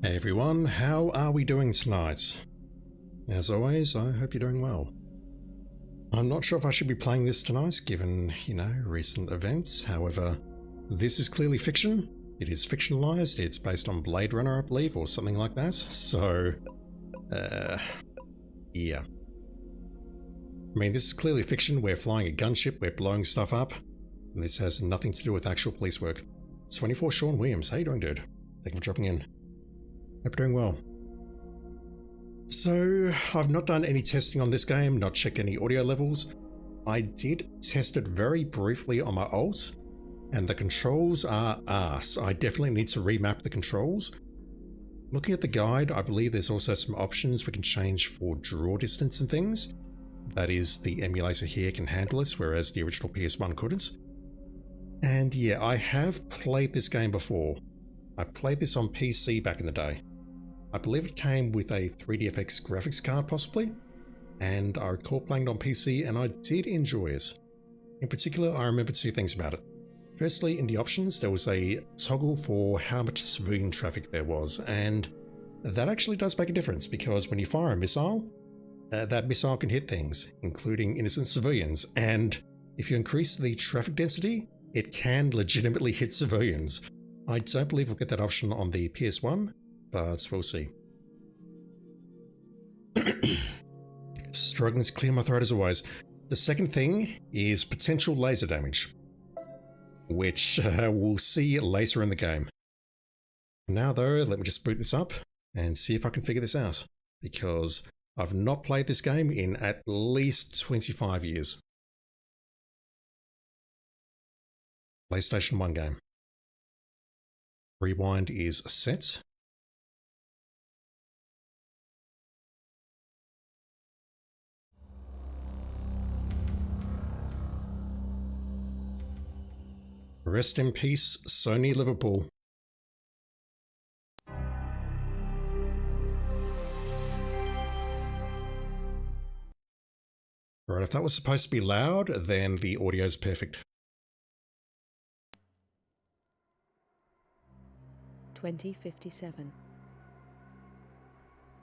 Hey everyone, how are we doing tonight? As always, I hope you're doing well. I'm not sure if I should be playing this tonight, given, recent events. However, this is clearly fiction. It is fictionalized. It's based on Blade Runner, I believe, or something like that. So, yeah. I mean, this is clearly fiction. We're flying a gunship, we're blowing stuff up. And this has nothing to do with actual police work. 24 Sean Williams, how you doing, dude? Thank you for dropping in. Hope you're doing well. So, I've not done any testing on this game, not checked any audio levels. I did test it very briefly on my alt, and the controls are arse. I definitely need to remap the controls. Looking at the guide, I believe there's also some options we can change for draw distance and things. That is, the emulator here can handle this, whereas the original PS1 couldn't. And yeah, I have played this game before. I played this on PC back in the day. I believe it came with a 3DFX graphics card possibly, and I recall playing it on PC and I did enjoy it. In particular, I remember two things about it. Firstly, in the options there was a toggle for how much civilian traffic there was, and that actually does make a difference because when you fire a missile, that missile can hit things, including innocent civilians, and if you increase the traffic density, it can legitimately hit civilians. I don't believe we'll get that option on the PS1, but we'll see. Struggling to clear my throat as always. The second thing is potential laser damage, which we'll see later in the game. Now though, let me just boot this up and see if I can figure this out, because I've not played this game in at least 25 years. PlayStation 1 game. Rewind is set. Rest in peace, Sony Liverpool. Right, if that was supposed to be loud, then the audio's perfect. 2057.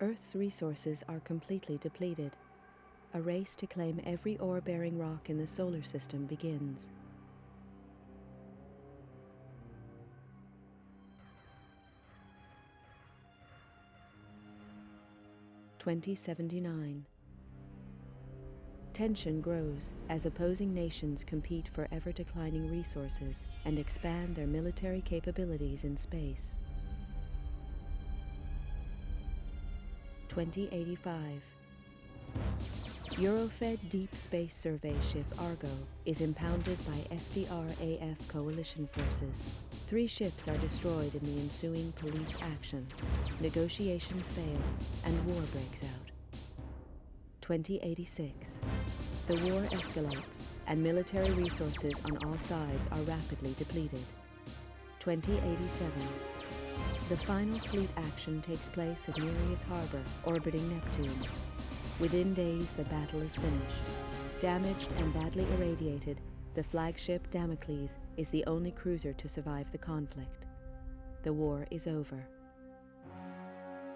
Earth's resources are completely depleted. A race to claim every ore-bearing rock in the solar system begins. (2079). Tension grows as opposing nations compete for ever-declining resources and expand their military capabilities in space. 2085. Eurofed Deep Space Survey ship Argo is impounded by SDR-AF coalition forces. 3 ships are destroyed in the ensuing police action. Negotiations fail, and war breaks out. 2086. The war escalates, and military resources on all sides are rapidly depleted. 2087. The final fleet action takes place at Nereus Harbor, orbiting Neptune. Within days, the battle is finished. Damaged and badly irradiated, the flagship Damocles is the only cruiser to survive the conflict. The war is over.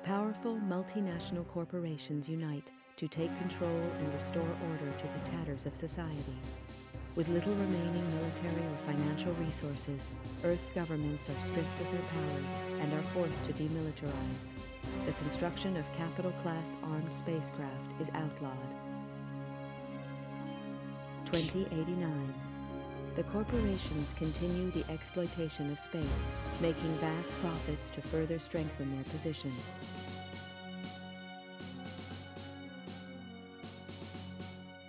Powerful multinational corporations unite to take control and restore order to the tatters of society. With little remaining military or financial resources, Earth's governments are stripped of their powers and are forced to demilitarize. The construction of capital-class armed spacecraft is outlawed. 2089. The corporations continue the exploitation of space, making vast profits to further strengthen their position.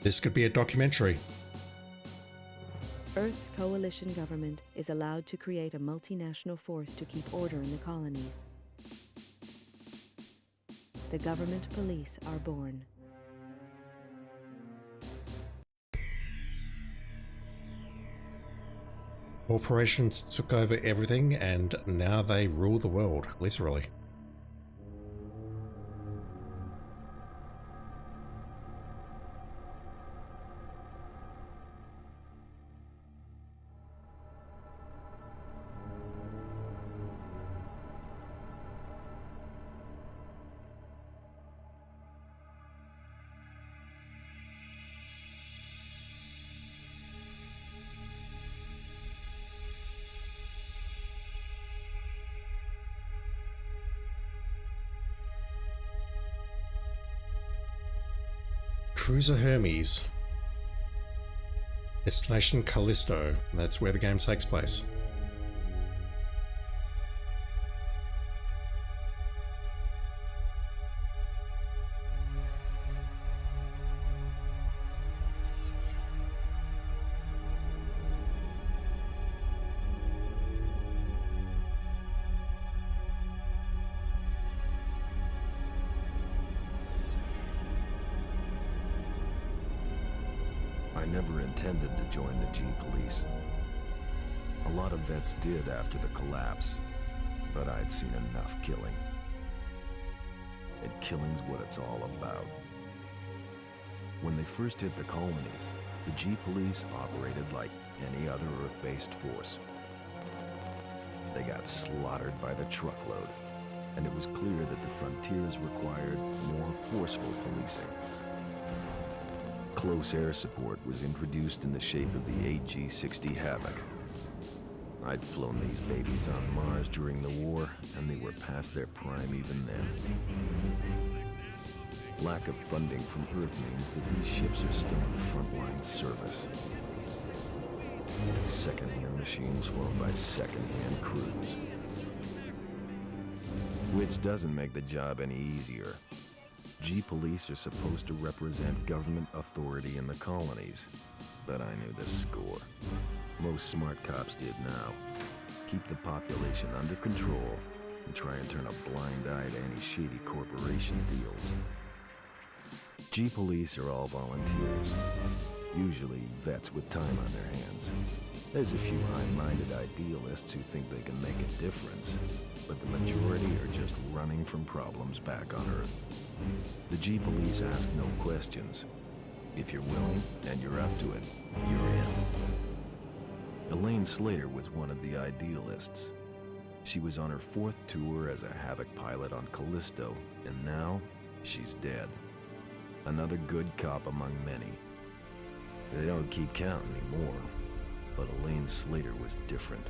This could be a documentary. Earth's coalition government is allowed to create a multinational force to keep order in the colonies. The government police are born. Corporations took over everything and now they rule the world, literally. Cruiser Hermes. Destination Callisto. That's where the game takes place. I never intended to join the G-Police. A lot of vets did after the collapse, but I'd seen enough killing. And killing's what it's all about. When they first hit the colonies, the G-Police operated like any other Earth-based force. They got slaughtered by the truckload, and it was clear that the frontiers required more forceful policing. Close air support was introduced in the shape of the AG-60 Havoc. I'd flown these babies on Mars during the war, and they were past their prime even then. Lack of funding from Earth means that these ships are still in frontline service. Second-hand machines flown by second-hand crews. Which doesn't make the job any easier. G-Police are supposed to represent government authority in the colonies, but I knew the score. Most smart cops did now. Keep the population under control and try and turn a blind eye to any shady corporation deals. G-Police are all volunteers, usually vets with time on their hands. There's a few high-minded idealists who think they can make a difference, but the majority are just running from problems back on Earth. The G-Police ask no questions. If you're willing and you're up to it, you're in. Elaine Slater was one of the idealists. She was on her 4th tour as a Havoc pilot on Callisto, and now she's dead. Another good cop among many. They don't keep count anymore, but Elaine Slater was different.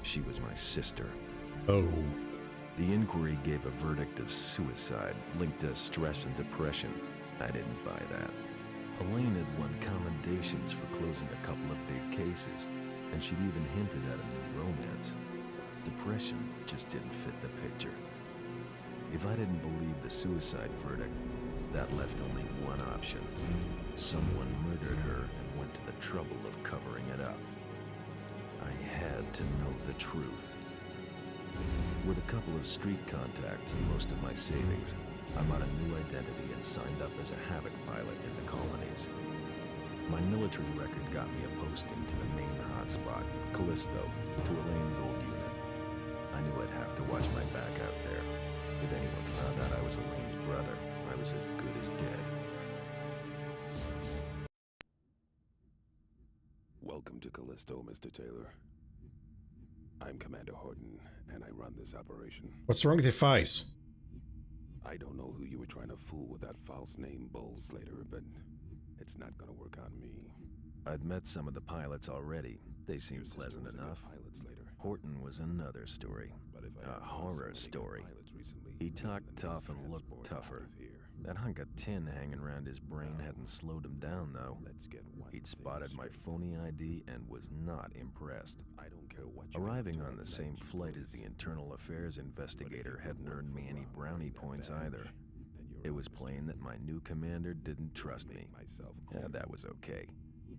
She was my sister. Oh. The inquiry gave a verdict of suicide linked to stress and depression. I didn't buy that. Elaine had won commendations for closing a couple of big cases, and she'd even hinted at a new romance. Depression just didn't fit the picture. If I didn't believe the suicide verdict, that left only one option. Someone murdered her and went to the trouble of covering it up. I had to know the truth. With a couple of street contacts and most of my savings, I bought a new identity and signed up as a Havoc pilot in the colonies. My military record got me a posting to the main hotspot, Callisto, to Elaine's old unit. I knew I'd have to watch my back out there. If anyone found out I was Elaine's brother, I was as good as dead. Welcome to Callisto, Mr. Taylor. I'm Commander Horton, and I run this operation. What's wrong with your face? I don't know who you were trying to fool with that false name, Bull Slater, but it's not gonna work on me. I'd met some of the pilots already. They seemed Your sister pleasant was a good enough. pilot, Slater. Horton was another story. But if I A ever met horror somebody good story. pilots recently, He then talked let's tough and looked transport tougher. out of here. That hunk of tin hanging around his brain hadn't slowed him down, though. Let's get one He'd thing spotted my straight. phony ID and was not impressed. I don't care what you Arriving do, on the turns same out you flight as police. the internal affairs But if investigator you hadn't work earned me for any Rob brownie with that points badge, either. then you're It on was Mr. plain that my new commander didn't trust me. Make myself Yeah, clear. that was okay.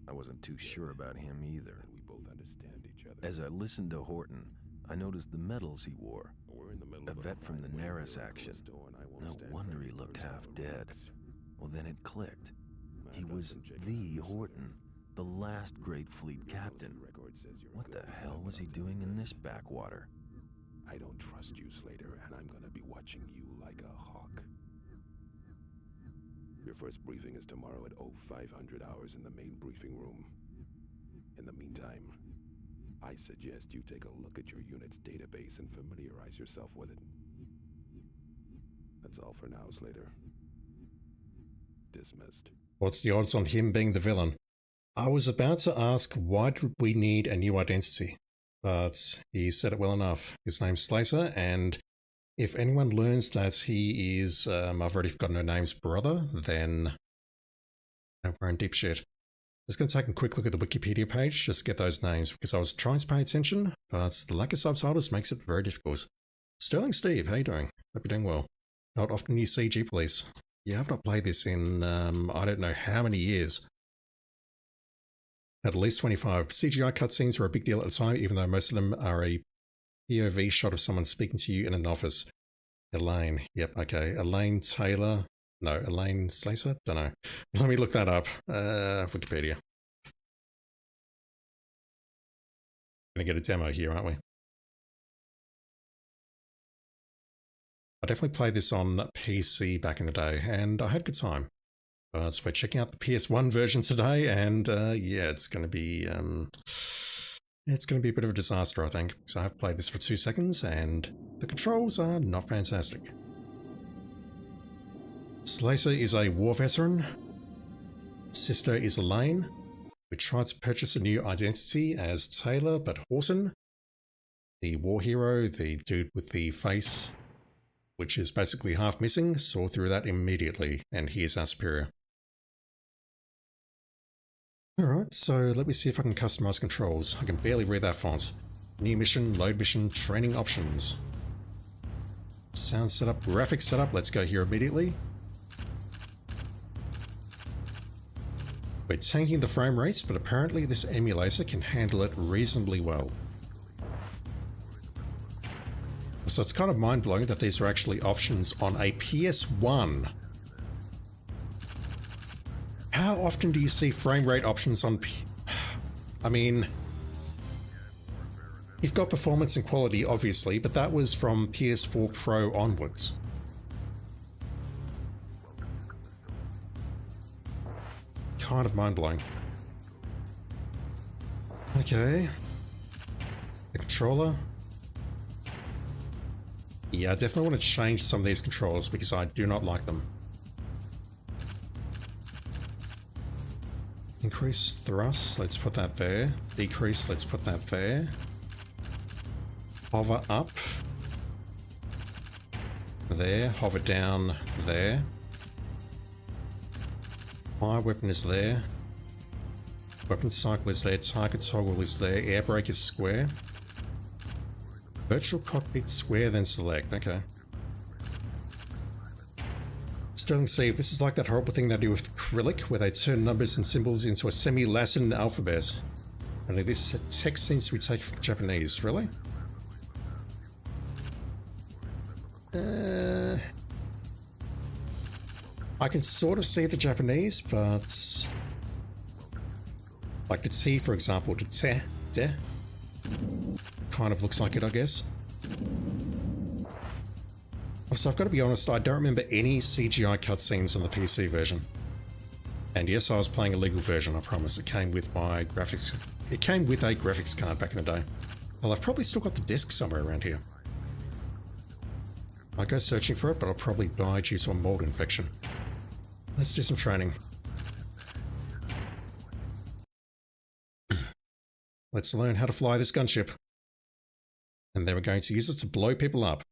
I wasn't too sure about him either. And we both understand each other. As I listened to Horton, I noticed the medals he wore. We're in the middle A of vet from the crime wave Naris here in action. Callisto, and I won't No stand wonder for he any looked personal half dead. remarks. Well, then it clicked. I've He done was some checking the on you, Horton, Slater. the last great fleet Your captain. military record says you're a What the good hell pilot, was but he I'll tell you doing in this this. backwater? I don't trust you, Slater, and I'm gonna be watching you like a hawk. Your first briefing is tomorrow at 0500 hours in the main briefing room. In the meantime, I suggest you take a look at your unit's database and familiarize yourself with it. That's all for now, Slater. Dismissed. What's the odds on him being the villain? I was about to ask why did we need a new identity, but he said it well enough. His name's Slater, and if anyone learns that he is, I've already forgotten her name's brother, then Now we're in deep shit. Just going to take a quick look at the Wikipedia page just to get those names because I was trying to pay attention, but the lack of subtitles makes it very difficult. Sterling Steve, how you doing? Hope you're doing well. Not often you see G Police. Yeah, I've not played this in, I don't know how many years. At least 25. CGI cutscenes were a big deal at the time, even though most of them are a POV shot of someone speaking to you in an office. Elaine. Yep, okay. Elaine Taylor. No, Elaine Slater? Don't know. Let me look that up. Wikipedia. Gonna get a demo here, aren't we? I definitely played this on PC back in the day, and I had a good time. So we're checking out the PS1 version today, and yeah, it's going to be a bit of a disaster, I think. So I've played this for 2 seconds, and the controls are not fantastic. Slater is a war veteran. Sister is Elaine. We tried to purchase a new identity as Taylor, but Horton, the war hero, the dude with the face, which is basically half missing, saw through that immediately, and he is our superior. Alright, so let me see if I can customize controls. I can barely read that font. New mission, load mission, training options. Sound setup, graphics setup, let's go here immediately. We're tanking the frame rates, but apparently this emulator can handle it reasonably well. So it's kind of mind-blowing that these are actually options on a PS1. How often do you see frame rate options on I mean, you've got performance and quality, obviously, but that was from PS4 Pro onwards. Kind of mind-blowing. Okay. The controller. Yeah, I definitely want to change some of these controls because I do not like them. Increase thrust, let's put that there. Decrease, let's put that there. Hover up. There, hover down there. Fire weapon is there. Weapon cycle is there, target toggle is there, air brake is square. Virtual cockpit square, then select, okay. Sterling Steve, this is like that horrible thing they do with Cyrillic, where they turn numbers and symbols into a semi-Latin alphabet. Only this text seems to be taken from Japanese, really? I can sort of see the Japanese, but... like the T, for example, the te, de, kind of looks like it, I guess. So I've got to be honest, I don't remember any CGI cutscenes on the PC version. And yes, I was playing a legal version, I promise. It came with my graphics... it came with a graphics card back in the day. Well, I've probably still got the disc somewhere around here. I'll go searching for it, but I'll probably die due to a mold infection. Let's do some training. Let's learn how to fly this gunship. And then we're going to use it to blow people up.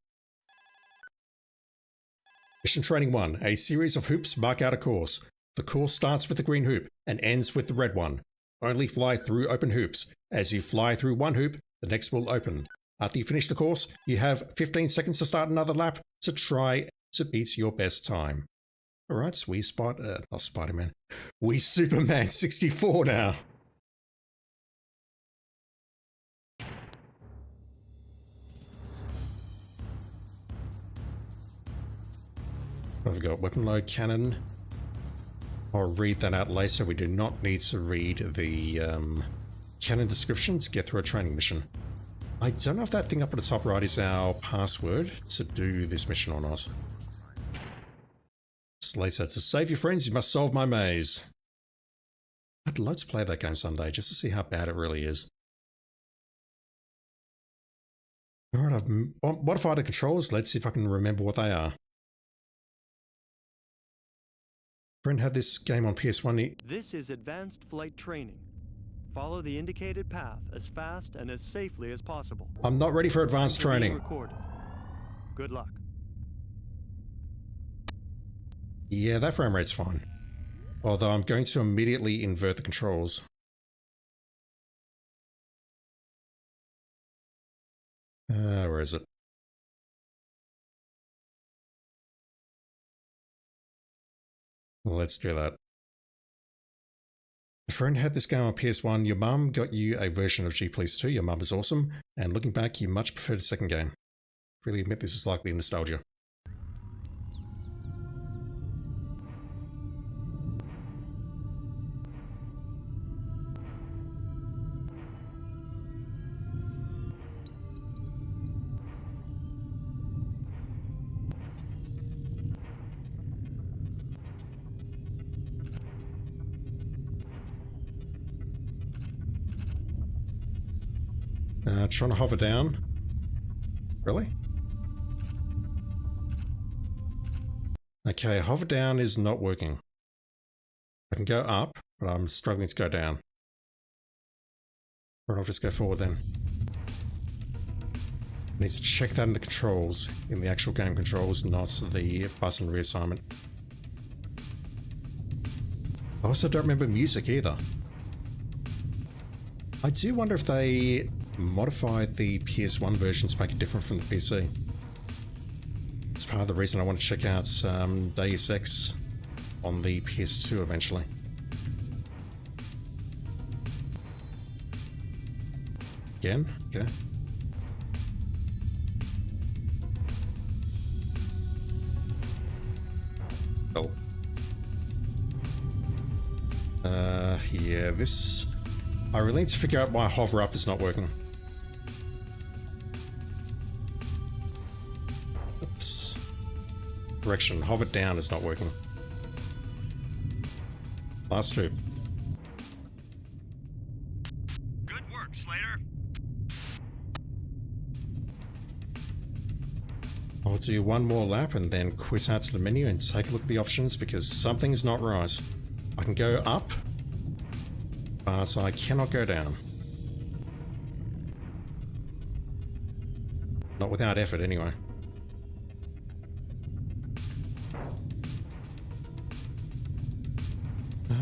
Mission Training 1. A series of hoops mark out a course. The course starts with the green hoop and ends with the red one. Only fly through open hoops. As you fly through one hoop, the next will open. After you finish the course, you have 15 seconds to start another lap to try to beat your best time. Alright, so we not Spider-Man. We Superman 64 now. What have we got? Weapon load cannon. I'll read that out later. We do not need to read the cannon description to get through a training mission. I don't know if that thing up at the top right is our password to do this mission or not. Slater, to save your friends, you must solve my maze. I'd love to play that game someday just to see how bad it really is. Alright, I've modified the controls. Let's see if I can remember what they are. Friend had this game on PS1. This is advanced flight training. Follow the indicated path as fast and as safely as possible. I'm not ready for advanced training. Recorded. Good luck. Yeah, that frame rate's fine. Although I'm going to immediately invert the controls. Where is it? Let's do that. A friend had this game on PS1, your mum got you a version of G Police 2, your mum is awesome, and looking back, you much preferred the second game. Really admit this is likely nostalgia. Trying to hover down. Really? Okay, hover down is not working. I can go up, but I'm struggling to go down. Or I'll just go forward then. I need to check that in the controls, in the actual game controls, not the button reassignment. I also don't remember music either. I do wonder if they modified the PS1 version to make it different from the PC. It's part of the reason I want to check out Deus Ex on the PS2 eventually. Again? Okay. Oh. Yeah, this... I really need to figure out why hover up is not working. Oops. Correction, hover down is not working. Last two. Good work, Slater. I'll do one more lap and then quit out to the menu and take a look at the options because something's not right. I can go up, but I cannot go down. Not without effort, anyway.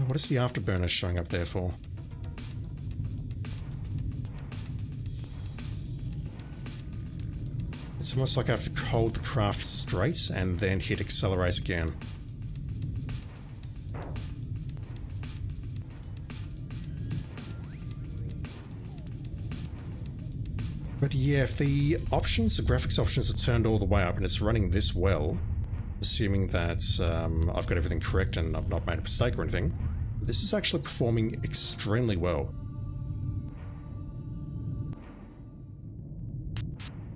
What is the afterburner showing up there for? It's almost like I have to hold the craft straight and then hit accelerate again. But yeah, if the options, the graphics options are turned all the way up and it's running this well, assuming that I've got everything correct and I've not made a mistake or anything, this is actually performing extremely well.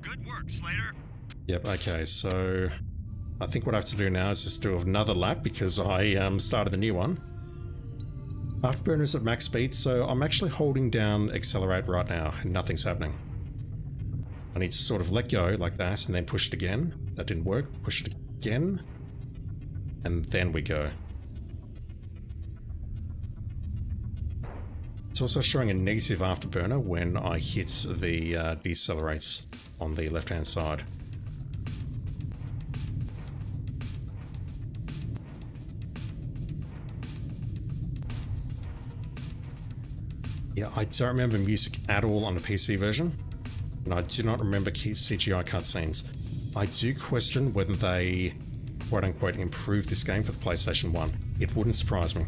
Good work, Slater. Yep, okay, so I think what I have to do now is just do another lap because I started the new one. Afterburner's at max speed, so I'm actually holding down accelerate right now and nothing's happening. I need to sort of let go like that and then push it again. That didn't work. Push it again. And then we go. It's also showing a negative afterburner when I hit the decelerates on the left-hand side. Yeah, I don't remember music at all on the PC version. And I do not remember CGI cutscenes. I do question whether they, quote-unquote, improved this game for the PlayStation 1. It wouldn't surprise me.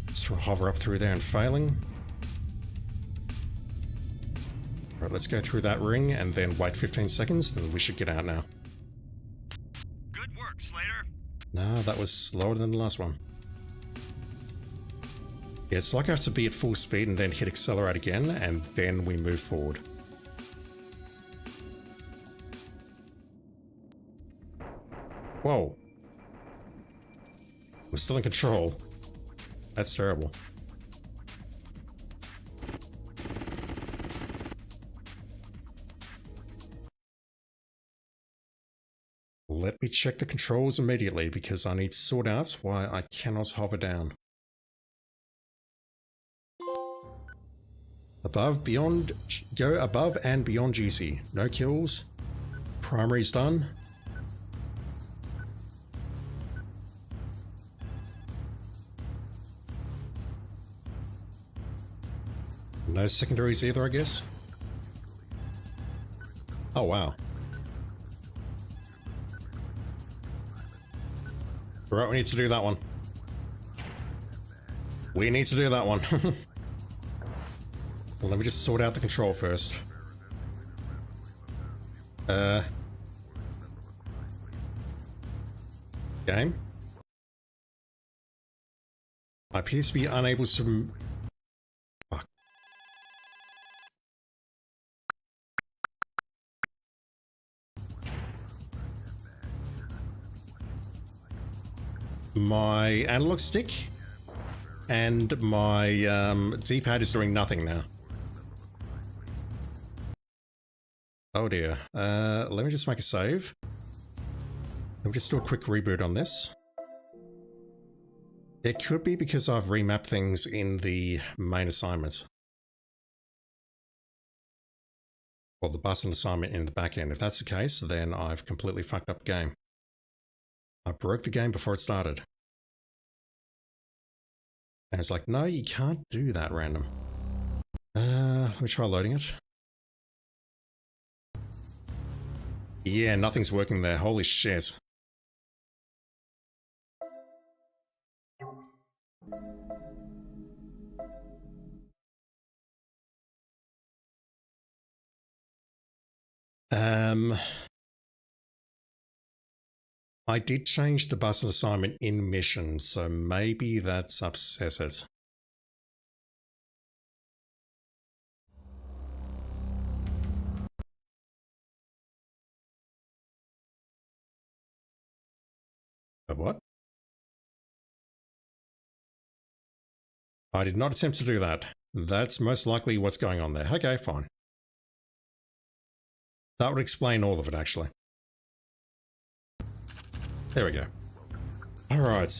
Just try to hover up through there and failing. Right, let's go through that ring and then wait 15 seconds, then we should get out now. Good work, Slater. No, that was slower than the last one. Yeah, it's like I have to be at full speed and then hit accelerate again, and then we move forward. Whoa. I'm still in control. That's terrible. Let me check the controls immediately because I need to sort out why I cannot hover down. Above, beyond, go above and beyond GC. No kills. Primary's done. No secondaries either, I guess. Oh, wow. Right, we need to do that one. We need to do that one. Well, let me just sort out the control first. Game. I appear to be unable to... Fuck. My analog stick and my D-pad is doing nothing now. Oh dear. Let me just make a save. Let me just do a quick reboot on this. It could be because I've remapped things in the main assignments. Or the button assignment in the back end. If that's the case, then I've completely fucked up the game. I broke the game before it started. And it's like, no, you can't do that, random. Let me try loading it. Yeah, nothing's working there. Holy shit. I did change the button assignment in mission, so maybe that's upset it. What? I did not attempt to do that. That's most likely what's going on there. Okay, fine. That would explain all of it, actually. There we go. Alright,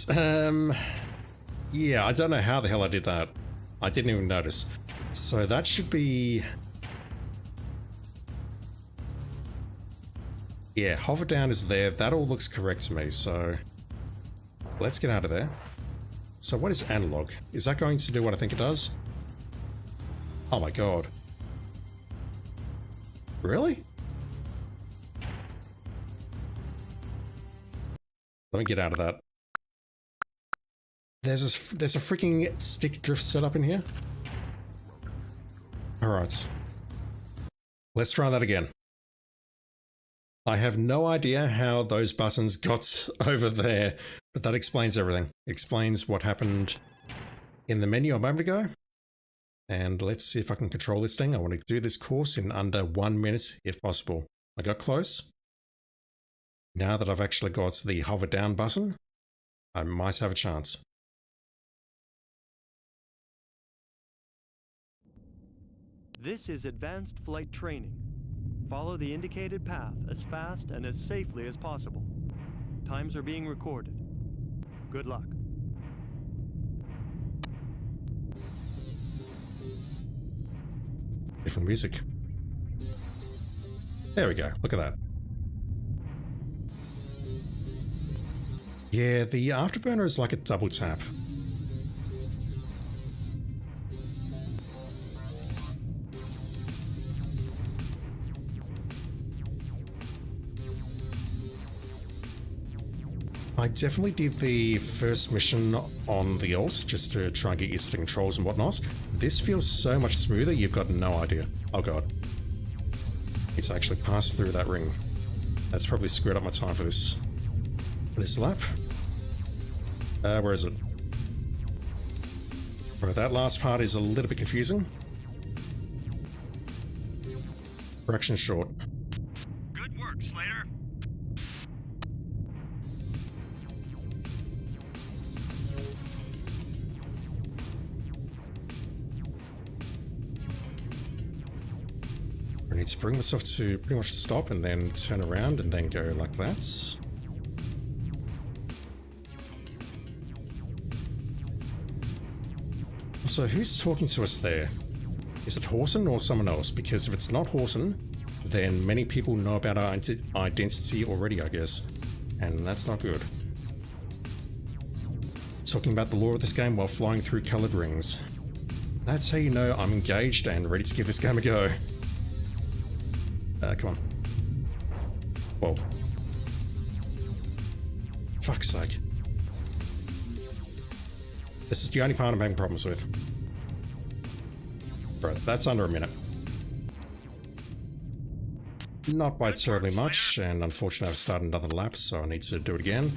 yeah, I don't know how the hell I did that. I didn't even notice. So that should be... Yeah, hover down is there. That all looks correct to me, so... Let's get out of there. So what is analog? Is that going to do what I think it does? Oh my god. Really? Let me get out of that. There's a freaking stick drift setup in here. Alright. Let's try that again. I have no idea how those buttons got over there, but that explains everything. Explains what happened in the menu a moment ago. And let's see if I can control this thing. I want to do this course in under 1 minute, if possible. I got close. Now that I've actually got the hover down button, I might have a chance. This is advanced flight training. Follow the indicated path as fast and as safely as possible. Times are being recorded. Good luck. Different music. There we go. Look at that. Yeah, the afterburner is like a double tap. I definitely did the first mission on the alt just to try and get used to the controls and whatnot. This feels so much smoother, you've got no idea. Oh god. Need to actually pass through that ring. That's probably screwed up my time for this lap. Where is it? Right, that last part is a little bit confusing. Fraction short. Good work, Slater. I need to bring myself to pretty much a stop and then turn around and then go like that. So who's talking to us there? Is it Horton or someone else? Because if it's not Horton, then many people know about our identity already, I guess. And that's not good. Talking about the lore of this game while flying through coloured rings. That's how you know I'm engaged and ready to give this game a go. Come on. Whoa. Fuck's sake. This is the only part I'm having problems with. Right, that's under a minute. Not by terribly much, and unfortunately I've started another lap, so I need to do it again.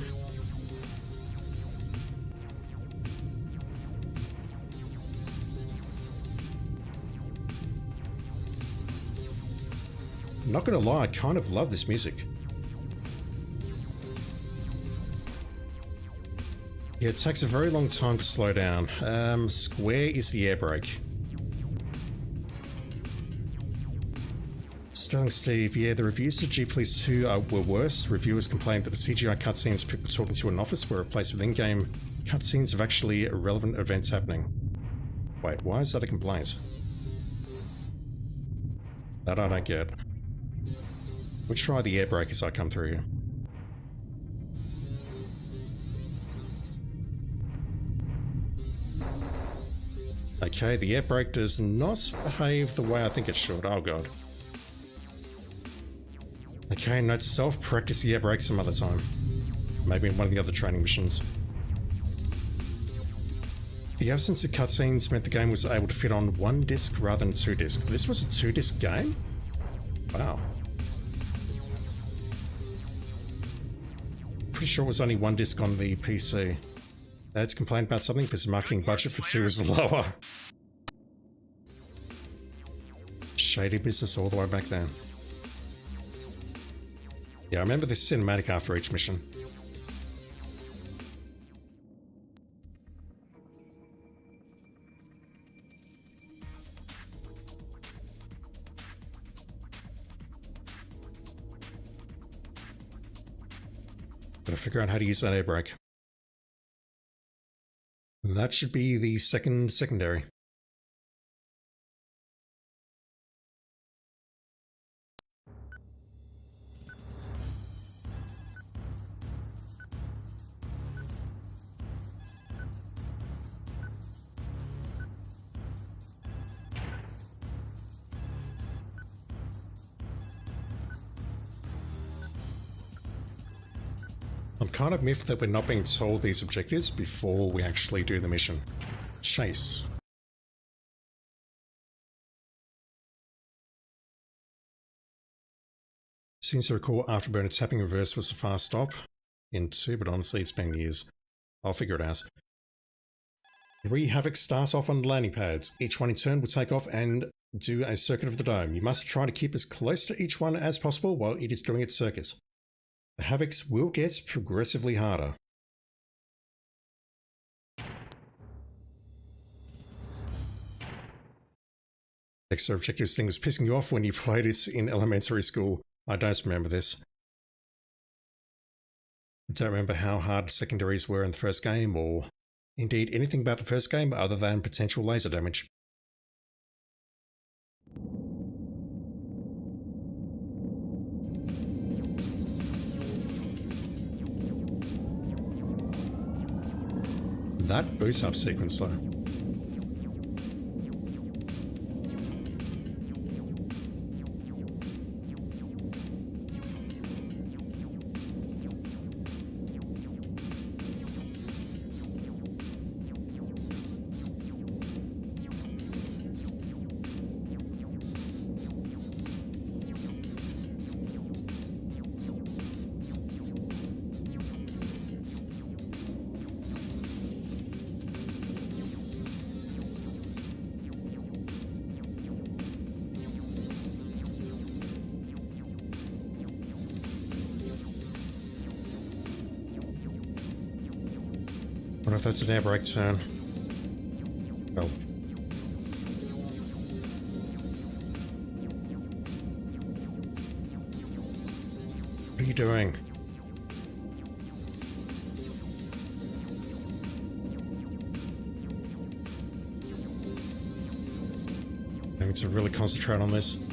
Not gonna lie, I kind of love this music. Yeah, it takes a very long time to slow down. Square is the air brake. Sterling Steve, yeah, the reviews to G Police 2 were worse. Reviewers complained that the CGI cutscenes people talking to an office were replaced with in-game cutscenes of actually irrelevant events happening. Wait, why is that a complaint? That I don't get. We'll try the air brake as I come through here. Okay, the air brake does not behave the way I think it should. Oh god. Okay, note to self, practice the air brake some other time. Maybe in one of the other training missions. The absence of cutscenes meant the game was able to fit on one disc rather than two discs. This was a two-disc game? Wow. Pretty sure it was only one disc on the PC. They had to complain about something because the marketing budget for 2 was lower. Shady business all the way back then. Yeah, I remember this cinematic after each mission. Gotta figure out how to use that air brake. That should be the second secondary. I'm kind of miffed that we're not being told these objectives before we actually do the mission. Chase. Seems to recall Afterburner tapping reverse was a fast stop in 2, but honestly it's been years. I'll figure it out. 3 Havoc starts off on the landing pads. Each one in turn will take off and do a circuit of the dome. You must try to keep as close to each one as possible while it is doing its circuit. The Havocs will get progressively harder. Extra objectives thing was pissing you off when you played it in elementary school. I don't remember this. I don't remember how hard secondaries were in the first game, or indeed anything about the first game other than potential laser damage. That boost up sequence though. I wonder if that's an air brake turn. Oh. What are you doing? I need to really concentrate on this.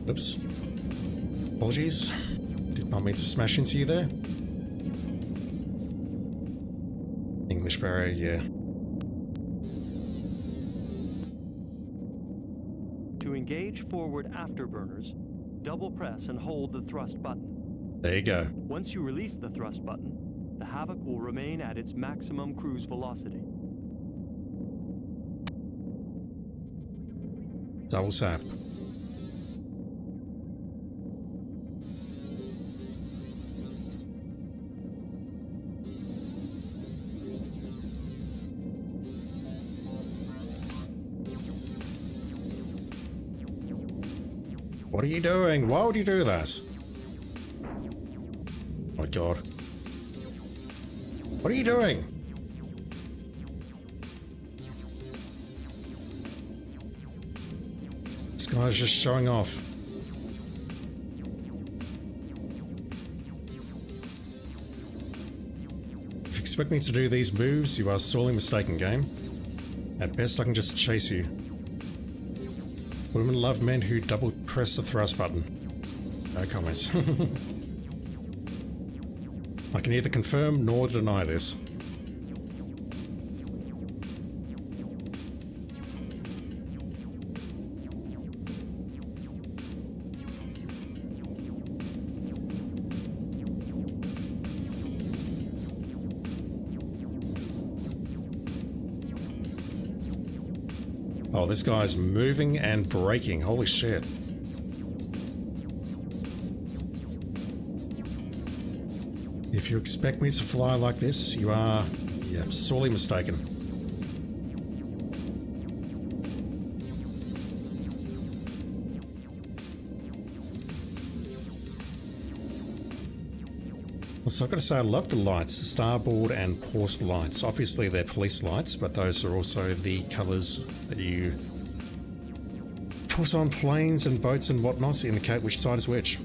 Oops. Apologies. Did Not mean to smash into you there. English barrier, yeah. To engage forward afterburners, double press and hold the thrust button. There you go. Once you release the thrust button, the Havoc will remain at its maximum cruise velocity. Double tap. What are you doing? Why would you do that? Oh my god. What are you doing? This guy's just showing off. If you expect me to do these moves, you are sorely mistaken, game. At best, I can just chase you. Women love men who double press the thrust button. No comments. I can neither confirm nor deny this. Oh, this guy's moving and braking. Holy shit. If you expect me to fly like this, you are, yeah, sorely mistaken. So I've got to say, I love the lights, the starboard and port lights. Obviously they're police lights, but those are also the colours that you put on planes and boats and whatnot to indicate which side is which.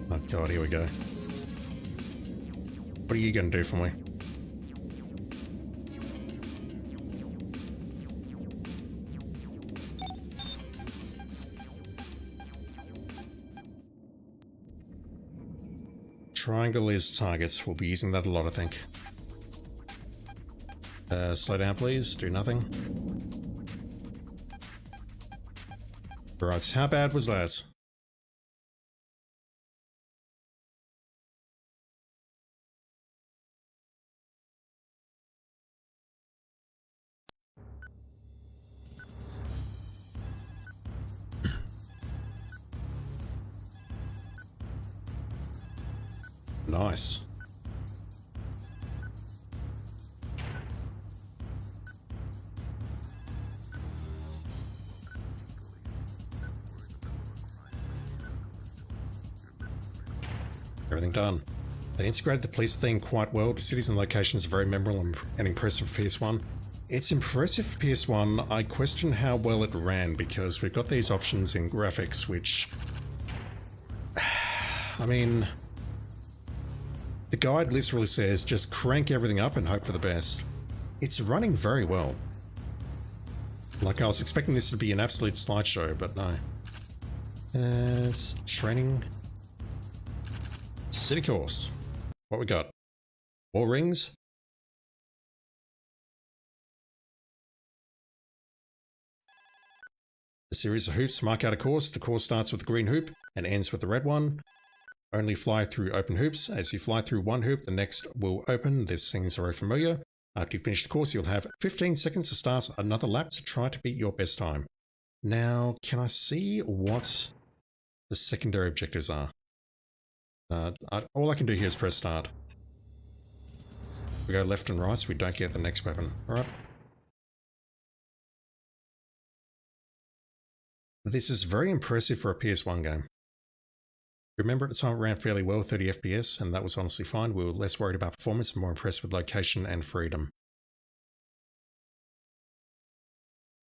Oh god, here we go. What are you going to do for me? Triangle is targets. We'll be using that a lot, I think. Slow down, please. Do nothing. Right, how bad was that? Nice. Everything done. They integrated the police theme quite well. Cities and locations are very memorable and impressive for PS1. It's impressive for PS1. I question how well it ran because we've got these options in graphics which... I mean... The guide literally says just crank everything up and hope for the best. It's running very well. Like I was expecting this to be an absolute slideshow, but no. Training. City course. What we got? More rings? A series of hoops mark out a course. The course starts with the green hoop and ends with the red one. Only fly through open hoops. As you fly through one hoop, the next will open. This seems very familiar. After you finish the course, you'll have 15 seconds to start another lap to try to beat your best time. Now, can I see what the secondary objectives are? All I can do here is press start. We go left and right so we don't get the next weapon. Alright. This is very impressive for a PS1 game. Remember at the time it ran fairly well, 30 FPS, and that was honestly fine. We were less worried about performance and more impressed with location and freedom.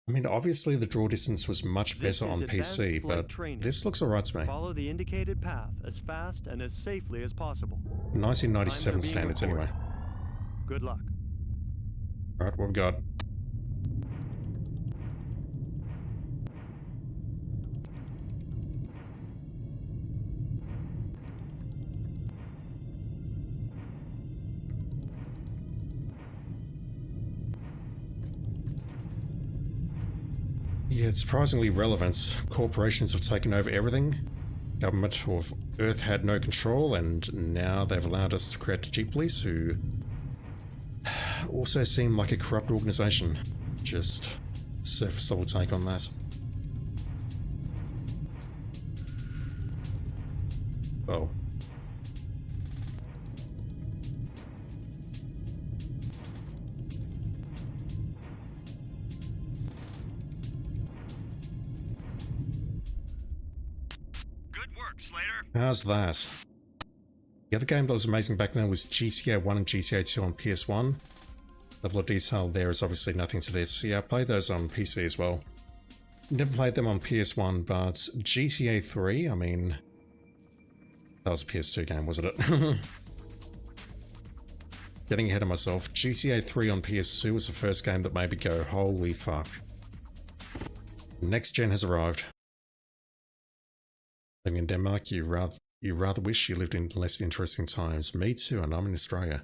I mean, obviously the draw distance was much better on PC, but this looks alright to me. Follow the indicated path as fast and as safely as possible. 1997 standards anyway. Good luck. Alright, what we got? Yeah, it's surprisingly relevant. Corporations have taken over everything. Government of Earth had no control, and now they've allowed us to create the G Police, who also seem like a corrupt organization. Just surface level take on that. Oh. How's that? The other game that was amazing back then was GTA 1 and GTA 2 on PS1. Level of detail there is obviously nothing to this. Yeah, I played those on PC as well. Never played them on PS1, but GTA 3, I mean... That was a PS2 game, wasn't it? Getting ahead of myself. GTA 3 on PS2 was the first game that made me go, holy fuck. Next gen has arrived. Living in Denmark, you rather wish you lived in less interesting times. Me too, and I'm in Australia.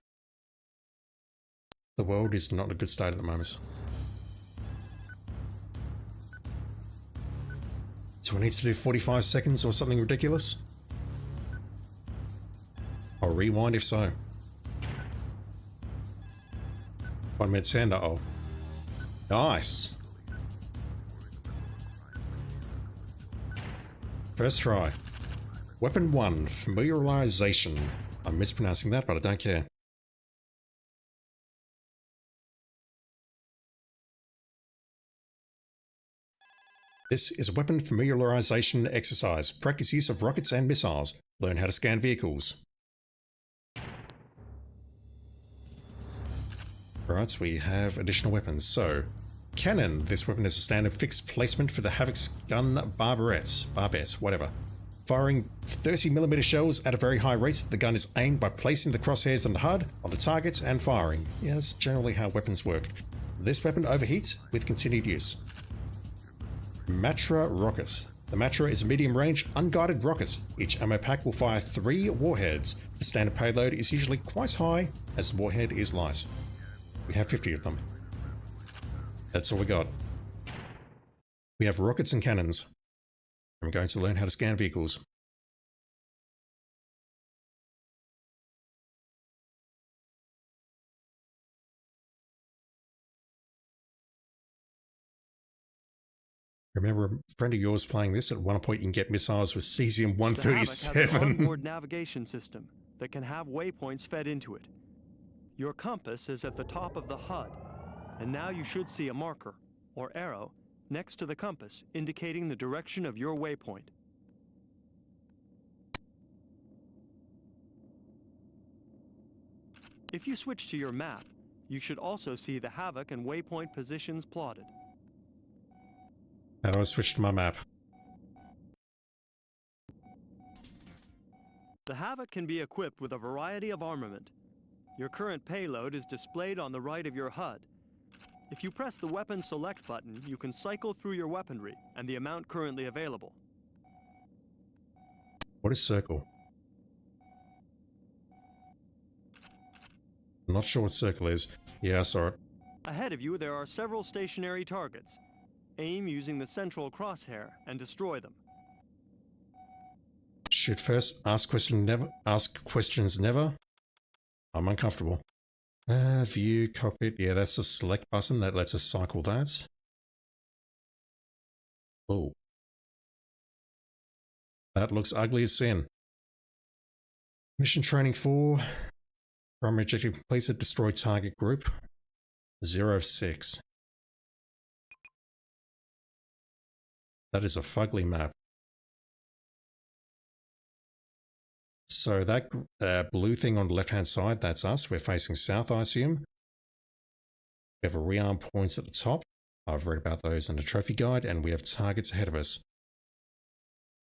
The world is not in a good state at the moment. Do I need to do 45 seconds or something ridiculous? I'll rewind if so. 1 minute 10, uh-oh. Nice! First try. Weapon 1, familiarization. I'm mispronouncing that, but I don't care. This is a weapon familiarization exercise. Practice use of rockets and missiles. Learn how to scan vehicles. Right, so we have additional weapons. So, cannon. This weapon is a standard fixed placement for the Havoc's gun barbette, whatever. Firing 30mm shells at a very high rate, the gun is aimed by placing the crosshairs on the HUD, on the target, and firing. Yeah, that's generally how weapons work. This weapon overheats with continued use. Matra rocket. The Matra is a medium-range, unguided rocket. Each ammo pack will fire 3 warheads. The standard payload is usually quite high, as the warhead is light. We have 50 of them. That's all we got. We have rockets and cannons. I'm going to learn how to scan vehicles. Remember a friend of yours playing this? At one point you can get missiles with cesium-137. The Havoc has an onboard navigation system that can have waypoints fed into it. Your compass is at the top of the HUD, and now you should see a marker, or arrow, next to the compass, indicating the direction of your waypoint. If you switch to your map, you should also see the Havoc and waypoint positions plotted. How do I switch to my map? The Havoc can be equipped with a variety of armament. Your current payload is displayed on the right of your HUD. If you press the Weapon Select button, you can cycle through your weaponry and the amount currently available. What is circle? I'm not sure what circle is. Yeah, I saw it. Ahead of you, there are several stationary targets. Aim using the central crosshair and destroy them. Shoot first, ask questions never. I'm uncomfortable. View, cockpit, yeah, that's the select button that lets us cycle that. Oh. That looks ugly as sin. Mission training 4. Primary objective completed, destroy target group. 0 of 6. That is a fugly map. So that blue thing on the left-hand side, that's us. We're facing south, I assume. We have a rearm points at the top. I've read about those in the trophy guide, and we have targets ahead of us.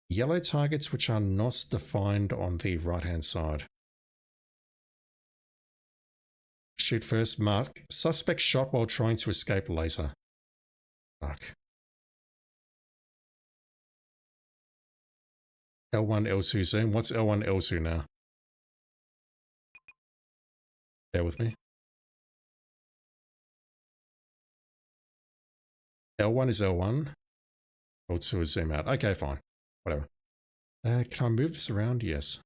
Yellow targets which are not defined on the right-hand side. Shoot first. Mark. Suspect shot while trying to escape later. Fuck. L1, L2 zoom. What's L1, L2 now? Bear with me. L1 is L1. L2 is zoom out. Okay, fine. Whatever. Can I move this around? Yes.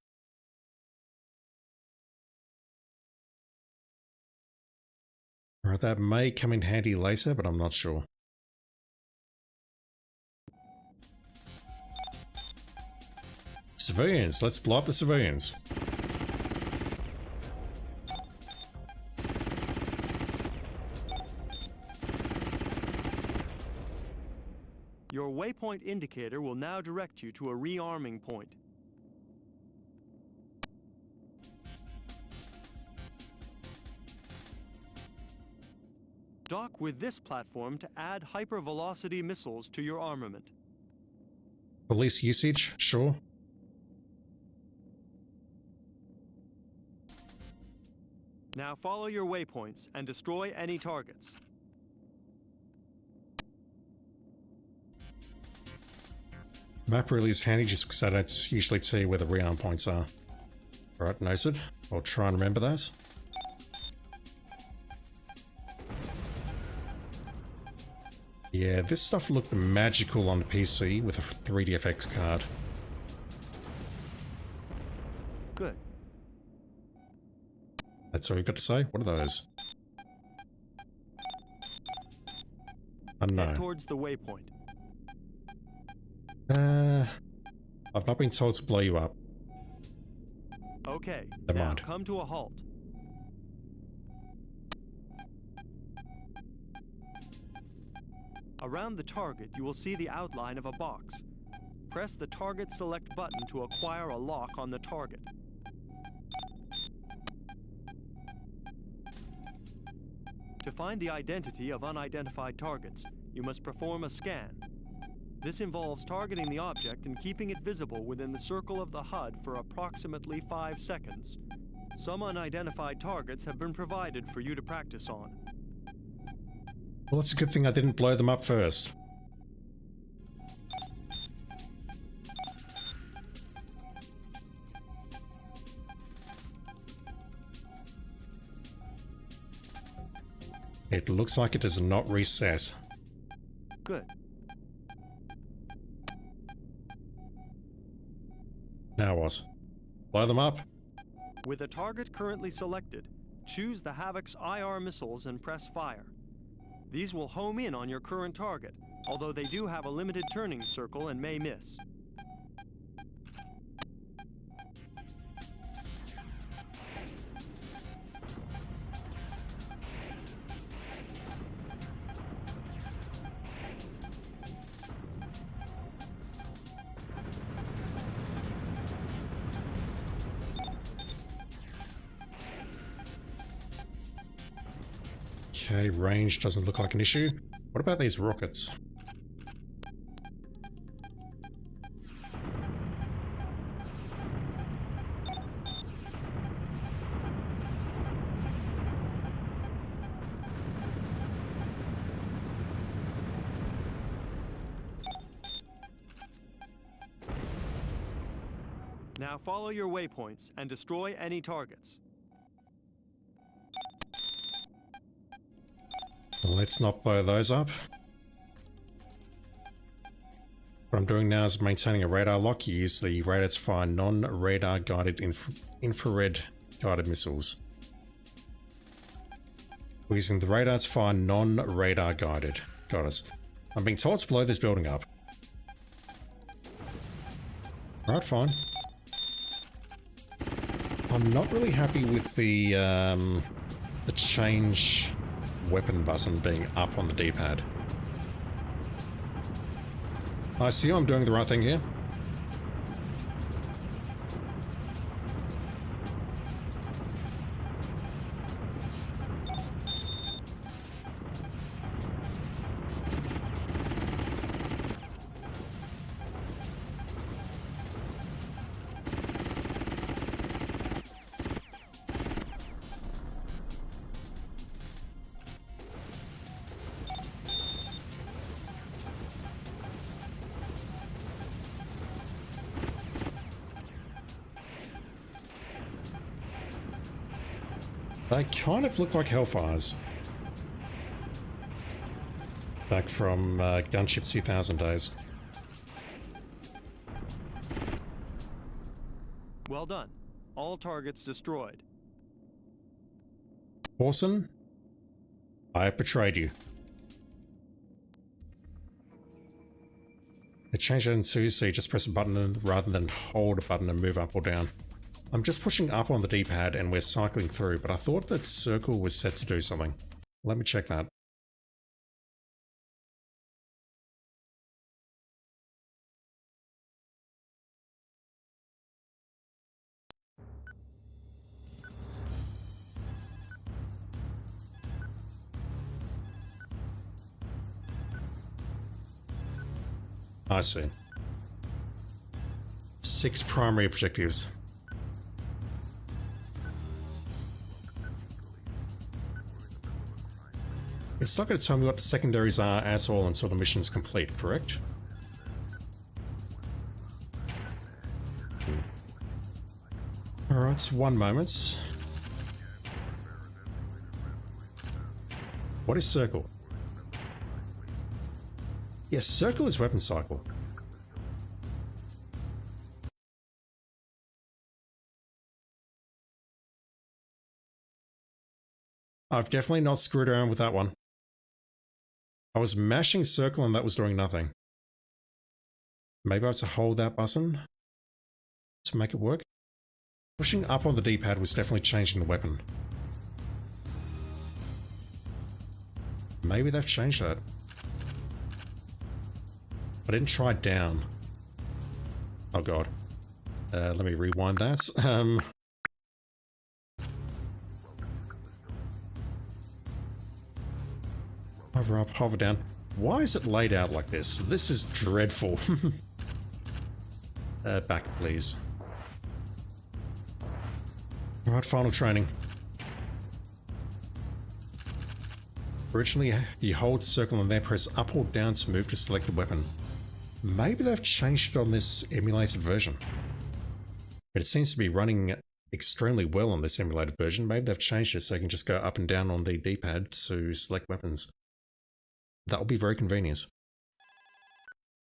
Alright, that may come in handy later, but I'm not sure. Civilians, let's blow up the civilians. Your waypoint indicator will now direct you to a rearming point. Dock with this platform to add hypervelocity missiles to your armament. Police usage, sure. Now follow your waypoints and destroy any targets. Map really is handy just because I don't usually see where the rearm points are. Alright, noted. I'll try and remember that. Yeah, this stuff looked magical on the PC with a 3DFX card. Good. That's all you've got to say? What are those? Unknown. Head towards the waypoint. I've not been told to blow you up. Okay, Never now mind. come to a halt. Around the target, you will see the outline of a box. Press the Target Select button to acquire a lock on the target. To find the identity of unidentified targets, you must perform a scan. This involves targeting the object and keeping it visible within the circle of the HUD for approximately 5 seconds. Some unidentified targets have been provided for you to practice on. Well, it's a good thing I didn't blow them up first. It looks like it does not reset. Good. Now what? Blow them up? With a target currently selected, choose the Havoc's IR missiles and press fire. These will home in on your current target, although they do have a limited turning circle and may miss. Okay, range doesn't look like an issue. What about these rockets? Now follow your waypoints and destroy any targets. Let's not blow those up. What I'm doing now is maintaining a radar lock. You use the radar to fire non-radar guided infrared guided missiles. We're using the radar to fire non-radar guided. Got it. I'm being told to blow this building up. Alright, fine. I'm not really happy with the change weapon button being up on the D-pad. I see I'm doing the right thing here. They kind of look like Hellfires. Back from Gunship 2000 days. Well done. All targets destroyed. Orson, I have betrayed you. They changed that in 2, so you just press a button rather than hold a button and move up or down. I'm just pushing up on the D-pad and we're cycling through, but I thought that circle was set to do something. Let me check that. I see. 6 primary objectives. It's not going to tell me what the secondaries are at all until the mission is complete, correct? Alright, 1 moment. What is circle? Yes, circle is weapon cycle. I've definitely not screwed around with that one. I was mashing circle and that was doing nothing. Maybe I have to hold that button to make it work. Pushing up on the D-pad was definitely changing the weapon. Maybe they've changed that. I didn't try down. Oh god. Let me rewind that. Hover up, hover down. Why is it laid out like this? This is dreadful. Back, please. Alright, final training. Originally, you hold circle and then press up or down to move to select the weapon. Maybe they've changed it on this emulated version. But it seems to be running extremely well on this emulated version. Maybe they've changed it so you can just go up and down on the D-pad to select weapons. That will be very convenient.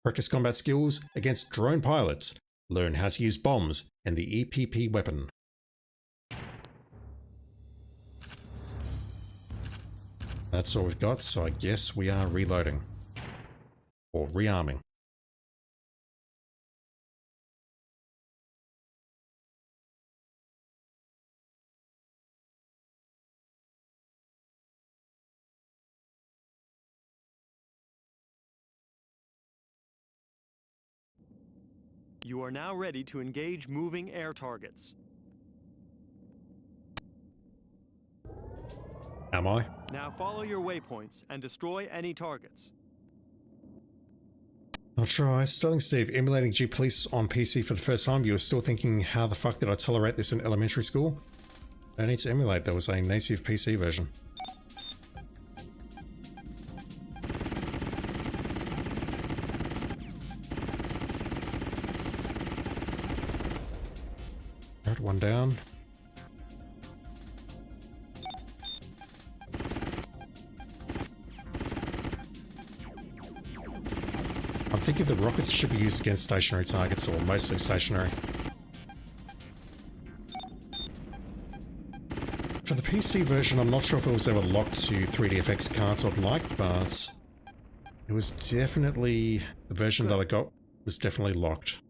Practice combat skills against drone pilots. Learn how to use bombs and the EPP weapon. That's all we've got, so I guess we are reloading. Or rearming. You are now ready to engage moving air targets. Am I? Now follow your waypoints and destroy any targets. I'll try. Sterling Steve, emulating G-Police on PC for the first time. You were still thinking, how the fuck did I tolerate this in elementary school? No need to emulate, there was a native PC version. Alright, 1 down. I'm thinking the rockets should be used against stationary targets, or mostly stationary. For the PC version, I'm not sure if it was ever locked to 3DFX cards or the like, but it was definitely, the version that I got was definitely locked.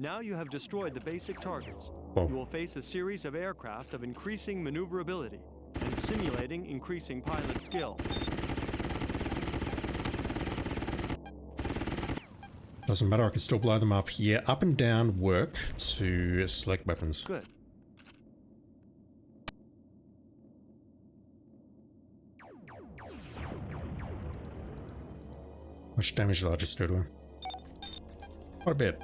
Now you have destroyed the basic targets. Whoa. You will face a series of aircraft of increasing maneuverability and simulating increasing pilot skill. Doesn't matter, I can still blow them up. Yeah, up and down work to select weapons. Good. How much damage did I just do to him? Quite a bit.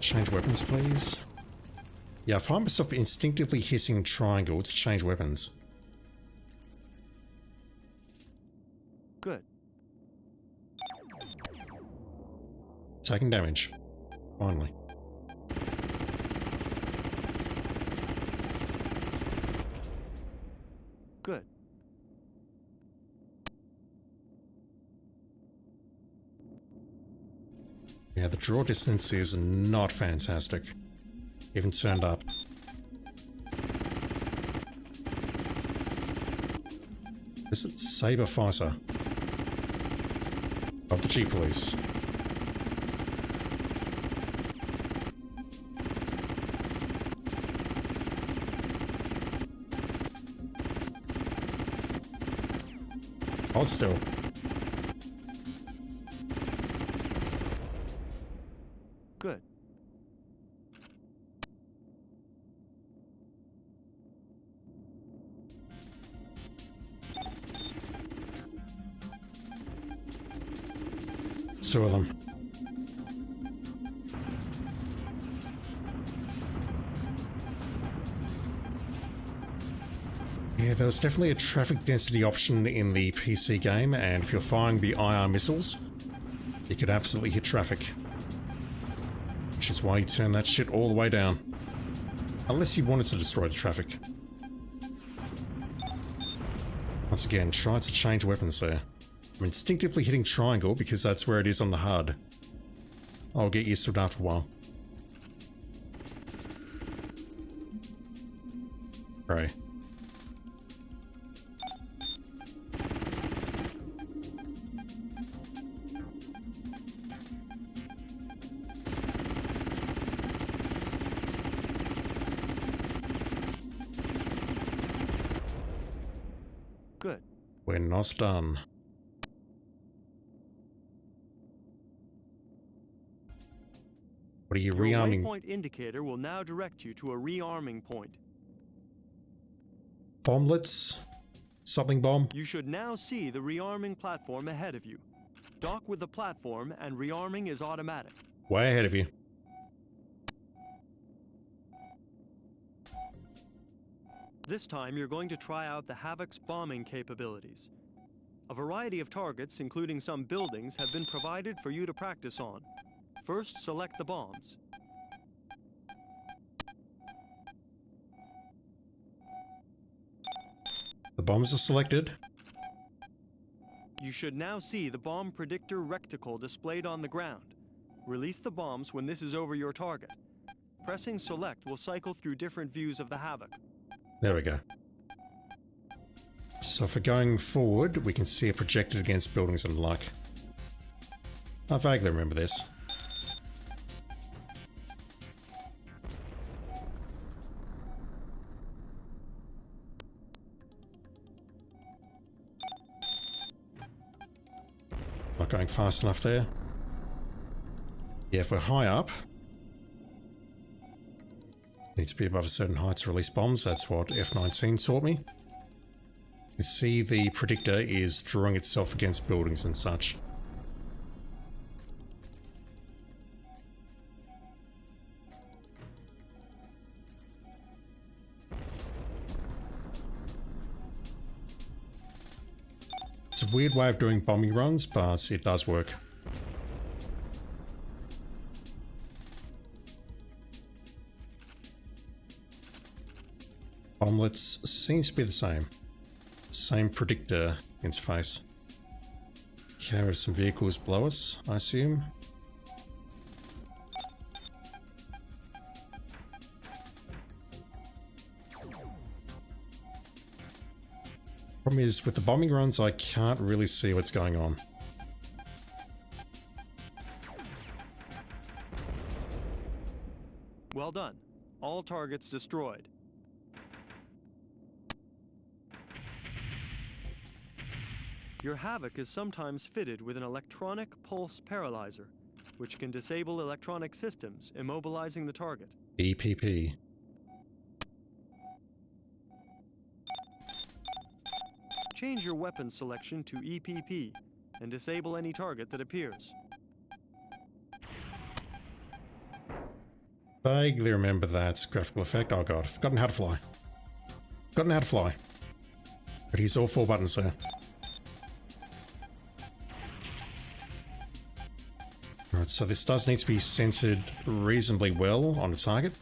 Change weapons, please. Yeah, I find myself instinctively hissing triangle to change weapons. Good. Taking damage. Finally. Good. Yeah, the draw distance is not fantastic. Even turned up. Is it Saber Fighter? Of the G-Police. Hold still. Good. Two of them. Yeah, there was definitely a traffic density option in the PC game, and if you're firing the IR missiles, you could absolutely hit traffic. Which is why you turn that shit all the way down. Unless you wanted to destroy the traffic. Once again, try to change weapons there. I'm instinctively hitting triangle because that's where it is on the HUD. I'll get used to it after a while. Right. Good. We're not done. What are you Your rearming? waypoint indicator will now direct you to a rearming point. Bomblets? Something bomb? You should now see the rearming platform ahead of you. Dock with the platform and rearming is automatic. Way ahead of you. This time you're going to try out the Havoc's bombing capabilities. A variety of targets, including some buildings, have been provided for you to practice on. First, select the bombs. The bombs are selected. You should now see the bomb predictor reticle displayed on the ground. Release the bombs when this is over your target. Pressing select will cycle through different views of the Havoc. There we go. So for going forward, we can see it projected against buildings and like. I vaguely remember this. Not going fast enough there. Yeah, if we're high up, needs to be above a certain height to release bombs. That's what F-19 taught me. You see the predictor is drawing itself against buildings and such. It's a weird way of doing bombing runs, but it does work. Bomblets seems to be the same. Same predictor interface. Okay, we have some vehicles below us, I assume. Problem is, with the bombing runs, I can't really see what's going on. Well done. All targets destroyed. Your Havoc is sometimes fitted with an electronic pulse paralyzer, which can disable electronic systems, immobilizing the target. EPP. Change your weapon selection to EPP and disable any target that appears. Vaguely remember that graphical effect. Oh god, forgotten how to fly. Forgotten how to fly. But he's all 4 buttons there. Alright, so this does need to be centered reasonably well on a target.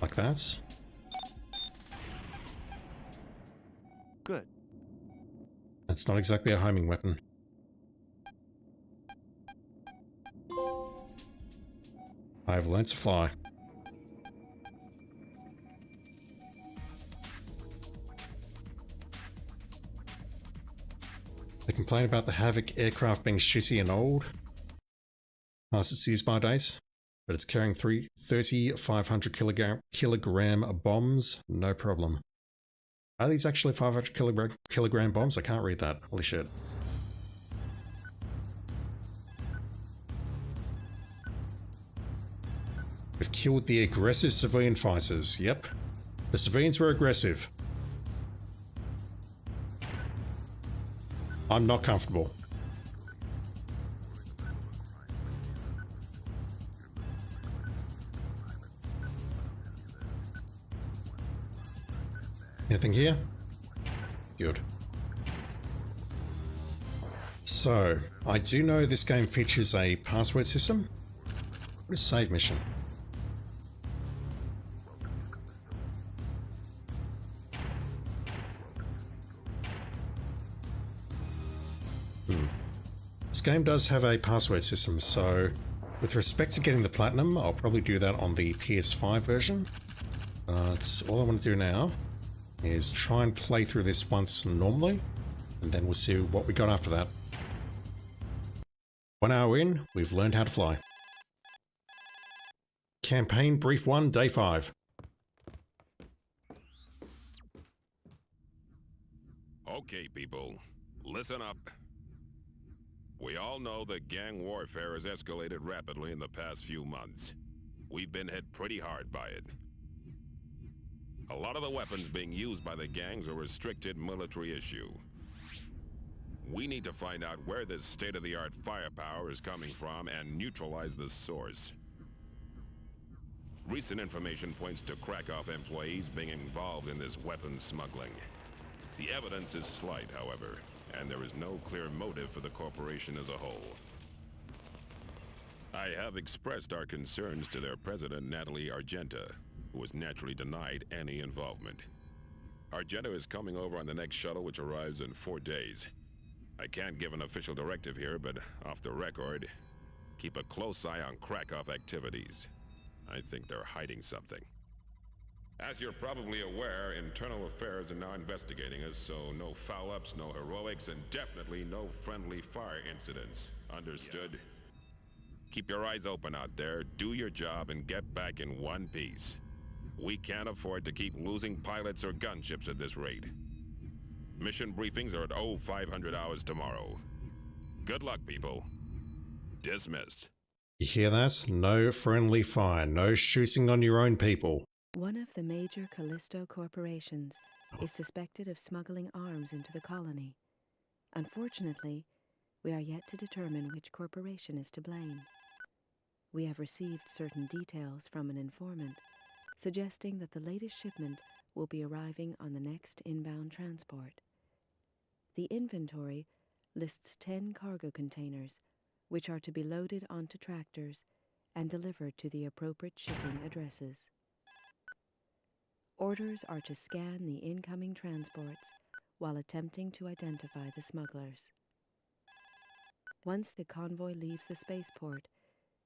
Like that. Good. That's not exactly a homing weapon. I've learned to fly. They complain about the Havoc aircraft being shitty and old. Past its use-by date, but it's carrying 3,500 kilogram bombs, no problem. Are these actually 500 kilogram bombs? I can't read that. Holy shit. We've killed the aggressive civilian fighters. Yep. The civilians were aggressive. I'm not comfortable. Anything here? Good. So, I do know this game features a password system. What is save mission? This game does have a password system, so with respect to getting the platinum, I'll probably do that on the PS5 version. But all I want to do now is try and play through this once normally, and then we'll see what we got after that. 1 hour in, we've learned how to fly. Campaign Brief 1, Day 5. Okay, people, listen up. We all know that gang warfare has escalated rapidly in the past few months. We've been hit pretty hard by it. A lot of the weapons being used by the gangs are a restricted military issue. We need to find out where this state-of-the-art firepower is coming from and neutralize the source. Recent information points to Krakow employees being involved in this weapons smuggling. The evidence is slight, however, and there is no clear motive for the corporation as a whole. I have expressed our concerns to their president, Natalie Argenta, who was naturally denied any involvement. Argenta is coming over on the next shuttle, which arrives in 4 days. I can't give an official directive here, but off the record, keep a close eye on Krakow activities. I think they're hiding something. As you're probably aware, Internal Affairs are now investigating us, so no foul-ups, no heroics, and definitely no friendly fire incidents. Understood? Keep your eyes open out there, do your job, and get back in one piece. We can't afford to keep losing pilots or gunships at this rate. Mission briefings are at 0500 hours tomorrow. Good luck, people. Dismissed. You hear that? No friendly fire, no shooting on your own people. One of the major Callisto corporations is suspected of smuggling arms into the colony. Unfortunately, we are yet to determine which corporation is to blame. We have received certain details from an informant, suggesting that the latest shipment will be arriving on the next inbound transport. The inventory lists 10 cargo containers, which are to be loaded onto tractors and delivered to the appropriate shipping addresses. Orders are to scan the incoming transports while attempting to identify the smugglers. Once the convoy leaves the spaceport,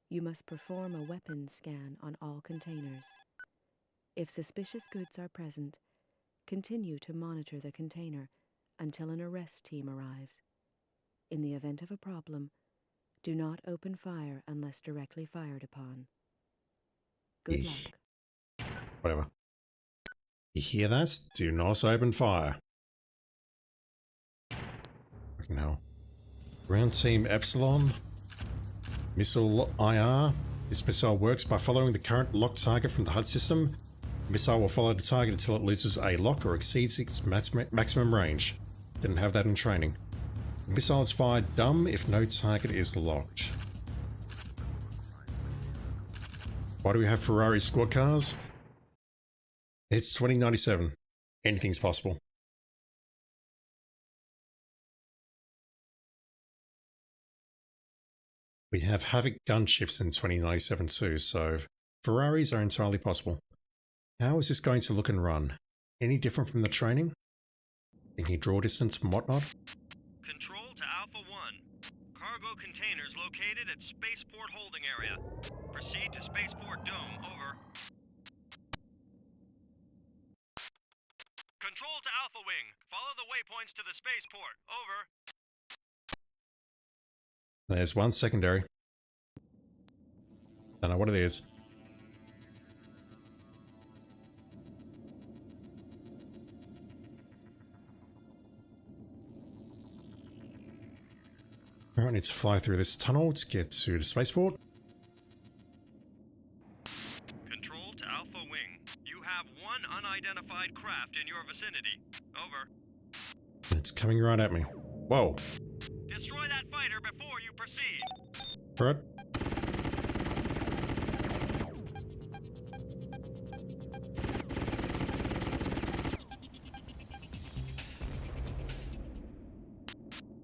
you must perform a weapons scan on all containers. If suspicious goods are present, continue to monitor the container until an arrest team arrives. In the event of a problem, do not open fire unless directly fired upon. Good luck. Whatever. You hear that? Do not open fire. Fucking hell. Ground Team Epsilon. Missile IR. This missile works by following the current lock target from the HUD system. The missile will follow the target until it loses a lock or exceeds its maximum range. Didn't have that in training. The missile is fired dumb if no target is locked. Why do we have Ferrari squad cars? It's 2097. Anything's possible. We have Havoc gunships in 2097 too, so Ferraris are entirely possible. How is this going to look and run? Any different from the training? Thinking draw distance and whatnot? Control to Alpha 1. Cargo containers located at Spaceport holding area. Proceed to Spaceport Dome. Over. Control to Alpha Wing. Follow the waypoints to the spaceport. Over. There's one secondary. Don't know what it is. Alright, need to fly through this tunnel to get to the spaceport. Control to Alpha Wing. You have one unidentified craft in your vicinity. Over. It's coming right at me. Whoa. Destroy that fighter before you proceed. Right.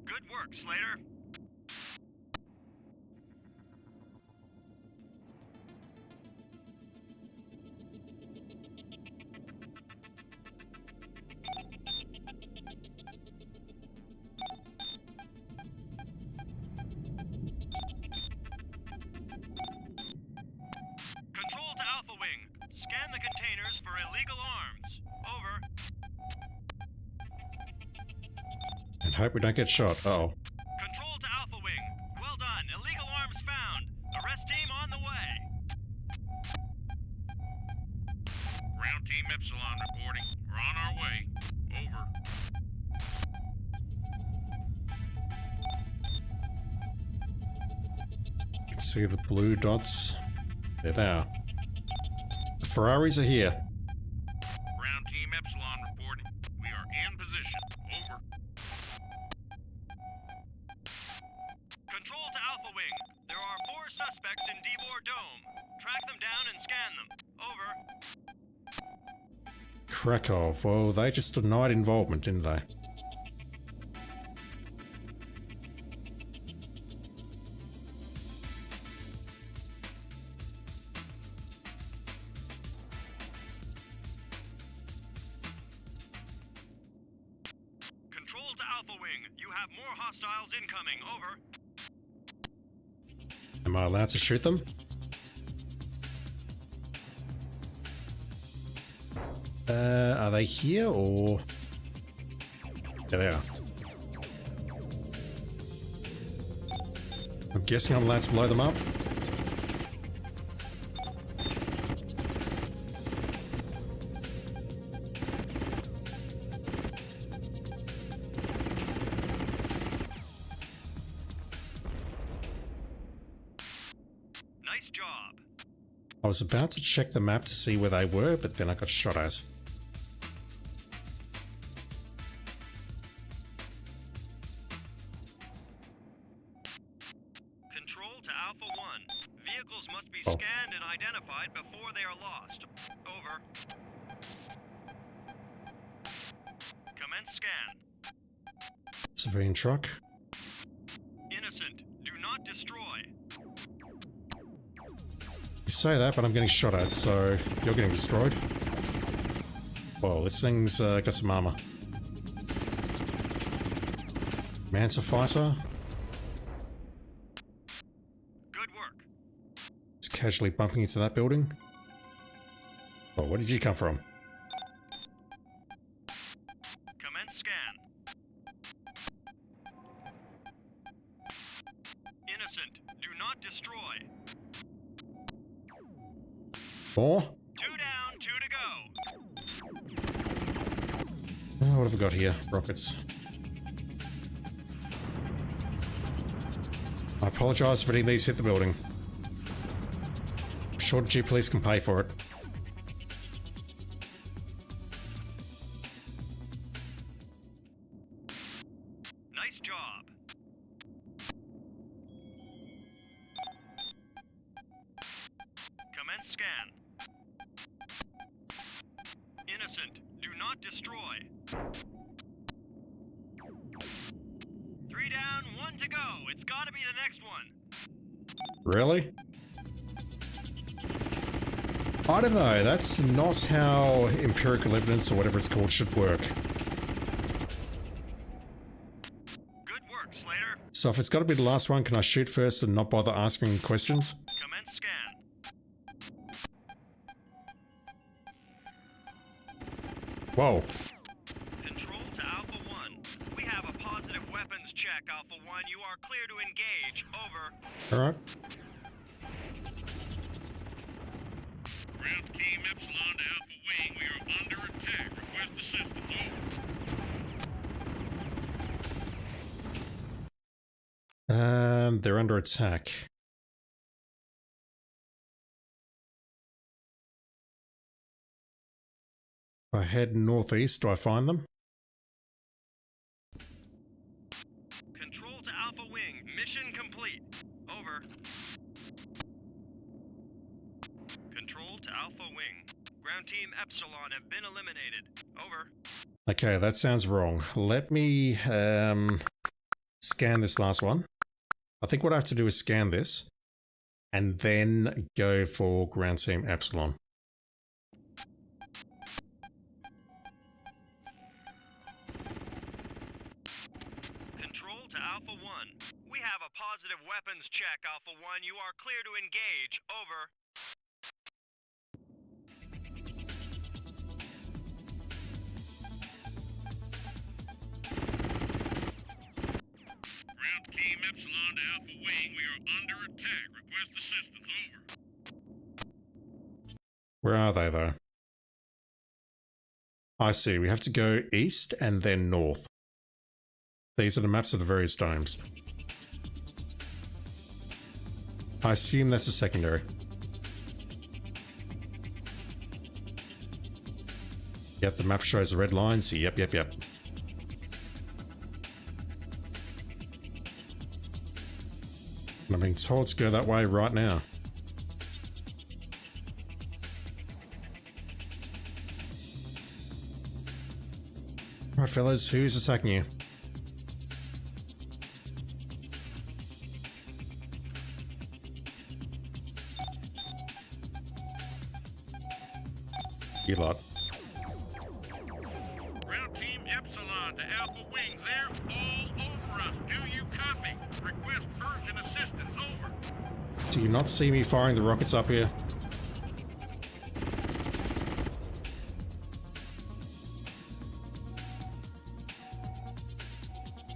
Good work, Slater. Control to Alpha Wing. Scan the containers for illegal arms. Over. And hope we don't get shot. Uh-oh. Control to Alpha Wing. Well done. Illegal arms found. Arrest team on the way. Ground Team Epsilon reporting. We're on our way. Over. You can see the blue dots. There they are. The Ferraris are here. Ground Team Epsilon reporting. We are in position. Over. Control to Alpha Wing. There are 4 suspects in Devor Dome. Track them down and scan them. Over. Krakow. Well, they just denied involvement, didn't they? Control to Alpha Wing. You have more hostiles incoming. Over. Am I allowed to shoot them? Are they here or... There they are. I'm guessing I'm allowed to blow them up. Nice job. I was about to check the map to see where they were, but then I got shot at. Control to Alpha 1. Vehicles must be Oh. scanned and identified before they are lost. Over. Commence scan. Civilian truck. Innocent. Do not destroy. You say that, but I'm getting shot at, so you're getting destroyed. Whoa, this thing's got some armor. Mansa fighter. Good work. It's casually bumping into that building. Oh, where did you come from? Commence scan. Innocent. Do not destroy. More? 2 down, 2 to go. What have we got here? Rockets. I apologize if any of these hit the building. I'm sure G Police can pay for it. Nice job. Commence scan. Innocent. Do not destroy. 3 down, 1 to go. It's gotta be the next one. Really? I don't know, that's not how empirical evidence or whatever it's called should work. Good work, Slater. So if it's got to be the last one, can I shoot first and not bother asking questions? Commence scan. Whoa. Control to Alpha 1. We have a positive weapons check, Alpha 1. You are clear to engage. Over. Alright. Ground team Epsilon to Alpha Wing. We are under attack. Request assistance. Over. They're under attack. If I head northeast, do I find them? Control to Alpha Wing. Mission complete. Over. Control to Alpha Wing. Ground team Epsilon have been eliminated. Over. Okay, that sounds wrong. Let me scan this last one. I think what I have to do is scan this and then go for ground team Epsilon. Control to Alpha 1. We have a positive weapons check, Alpha 1. You are clear to engage. Over. Ground team Epsilon to Alpha Wing. We are under attack. Request assistance. Over. Where are they, though? I see. We have to go east and then north. These are the maps of the various domes. I assume that's a secondary. Yep, the map shows the red lines. Yep. I'm being told to go that way right now. Right, fellas, who's attacking you? You lot. Ground team Epsilon to Alpha Wing. They're all over us. Do you copy? Request urgent assistance. Over. Do you not see me firing the rockets up here?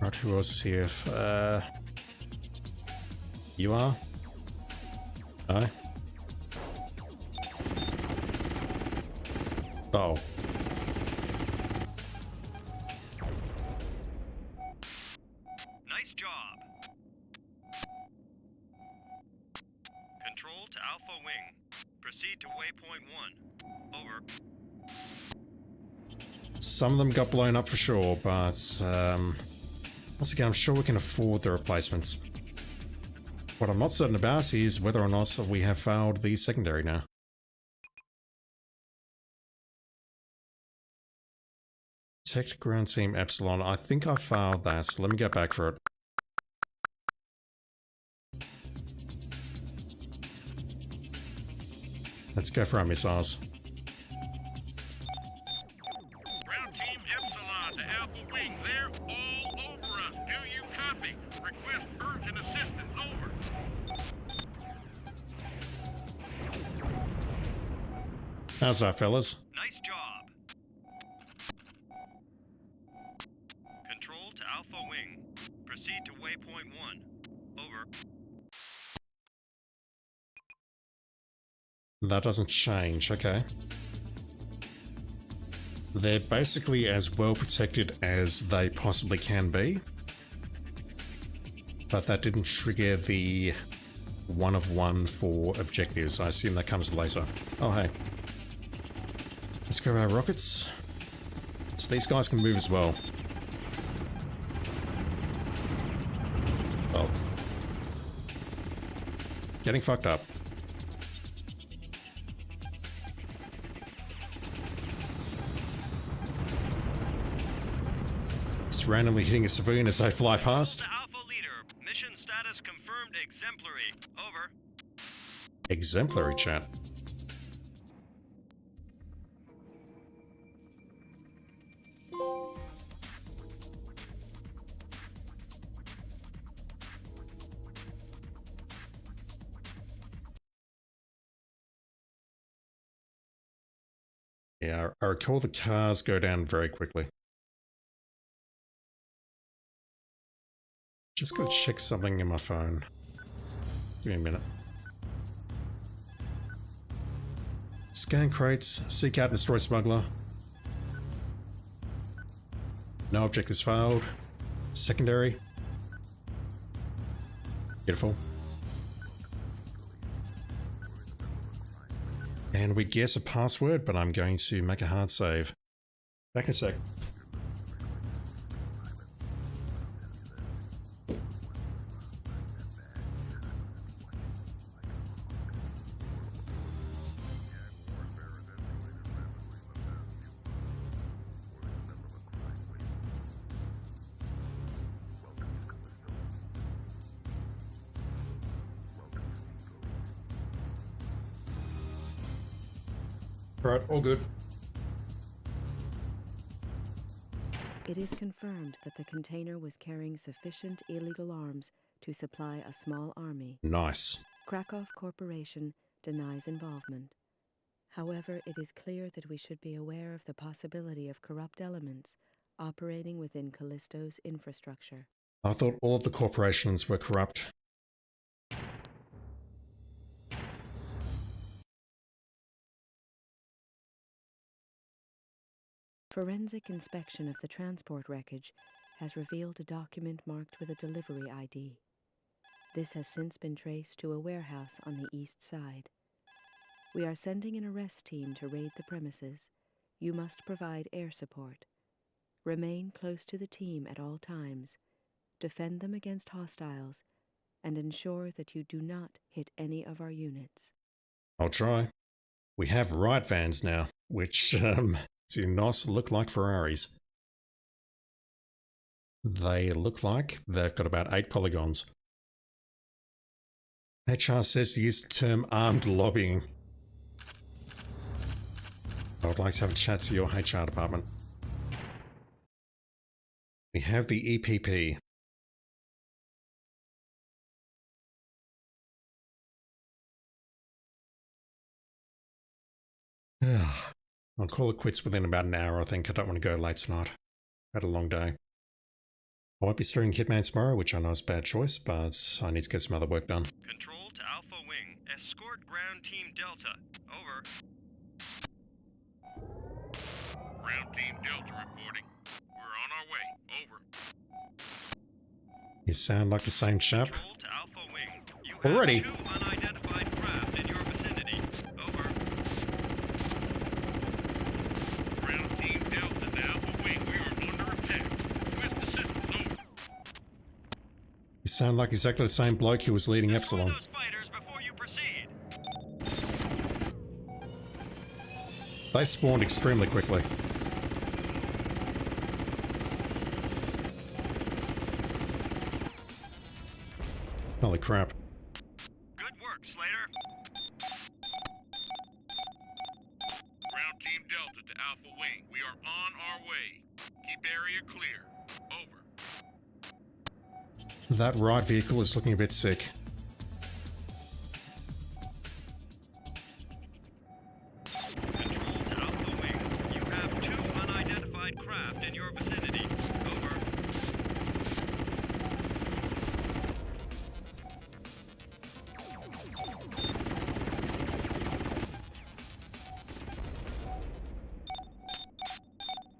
Right, who else is here? You are? No? Oh. Nice job. Control to Alpha Wing. Proceed to waypoint 1. Over. Some of them got blown up for sure, but once again, I'm sure we can afford the replacements. What I'm not certain about is whether or not we have failed the secondary now. Protect ground team Epsilon. I think I failed that, so let me get back for it. Let's go for our missiles. Ground team Epsilon to Alpha Wing. They're all over us. Do you copy? Request urgent assistance. Over. How's that, fellas? Nice job. Control to Alpha Wing. Proceed to waypoint 1. Over. That doesn't change, okay. They're basically as well protected as they possibly can be. But that didn't trigger the 1 of 1 for objectives. I assume that comes later. Oh, hey. Let's grab our rockets. So these guys can move as well. Oh. Getting fucked up. Just randomly hitting a civilian as they fly past. To Alpha Leader. Mission status confirmed exemplary. Over. Exemplary, chat. Yeah, I recall the cars go down very quickly. Just gotta check something in my phone. Give me a minute. Scan crates, seek out and destroy smuggler. No objectives failed. Secondary. Beautiful. And we guess a password, but I'm going to make a hard save. Back in a sec. Right, all good. It is confirmed that the container was carrying sufficient illegal arms to supply a small army. Nice. Krakow Corporation denies involvement. However, it is clear that we should be aware of the possibility of corrupt elements operating within Callisto's infrastructure. I thought all of the corporations were corrupt. Forensic inspection of the transport wreckage has revealed a document marked with a delivery ID. This has since been traced to a warehouse on the east side. We are sending an arrest team to raid the premises. You must provide air support. Remain close to the team at all times. Defend them against hostiles, and ensure that you do not hit any of our units. I'll try. We have riot vans now, which, do not look like Ferraris. They look like they've got about 8 polygons. HR says to use the term armed lobbying. I would like to have a chat to your HR department. We have the EPP. I'll call it quits within about an hour, I think. I don't want to go late tonight. Had a long day. I won't be steering Hitman tomorrow, which I know is a bad choice, but I need to get some other work done. Control to Alpha Wing. Escort Ground Team Delta. Over. Ground Team Delta reporting. We're on our way. Over. You sound like the same chap. Control to Alpha Wing. You have Already? 2 unidentified craft in your vicinity. Over. Ground Team Delta to Alpha Wing. We are under attack. Twist assistance. Over. You sound like exactly the same bloke who was leading Destroy Epsilon. those fighters before you proceed. They spawned extremely quickly. Holy crap. Good work, Slater. Ground Team Delta to Alpha Wing. We are on our way. Keep area clear. Over. That riot vehicle is looking a bit sick. Control to Alpha Wing. You have 2 unidentified craft in your vicinity. Over.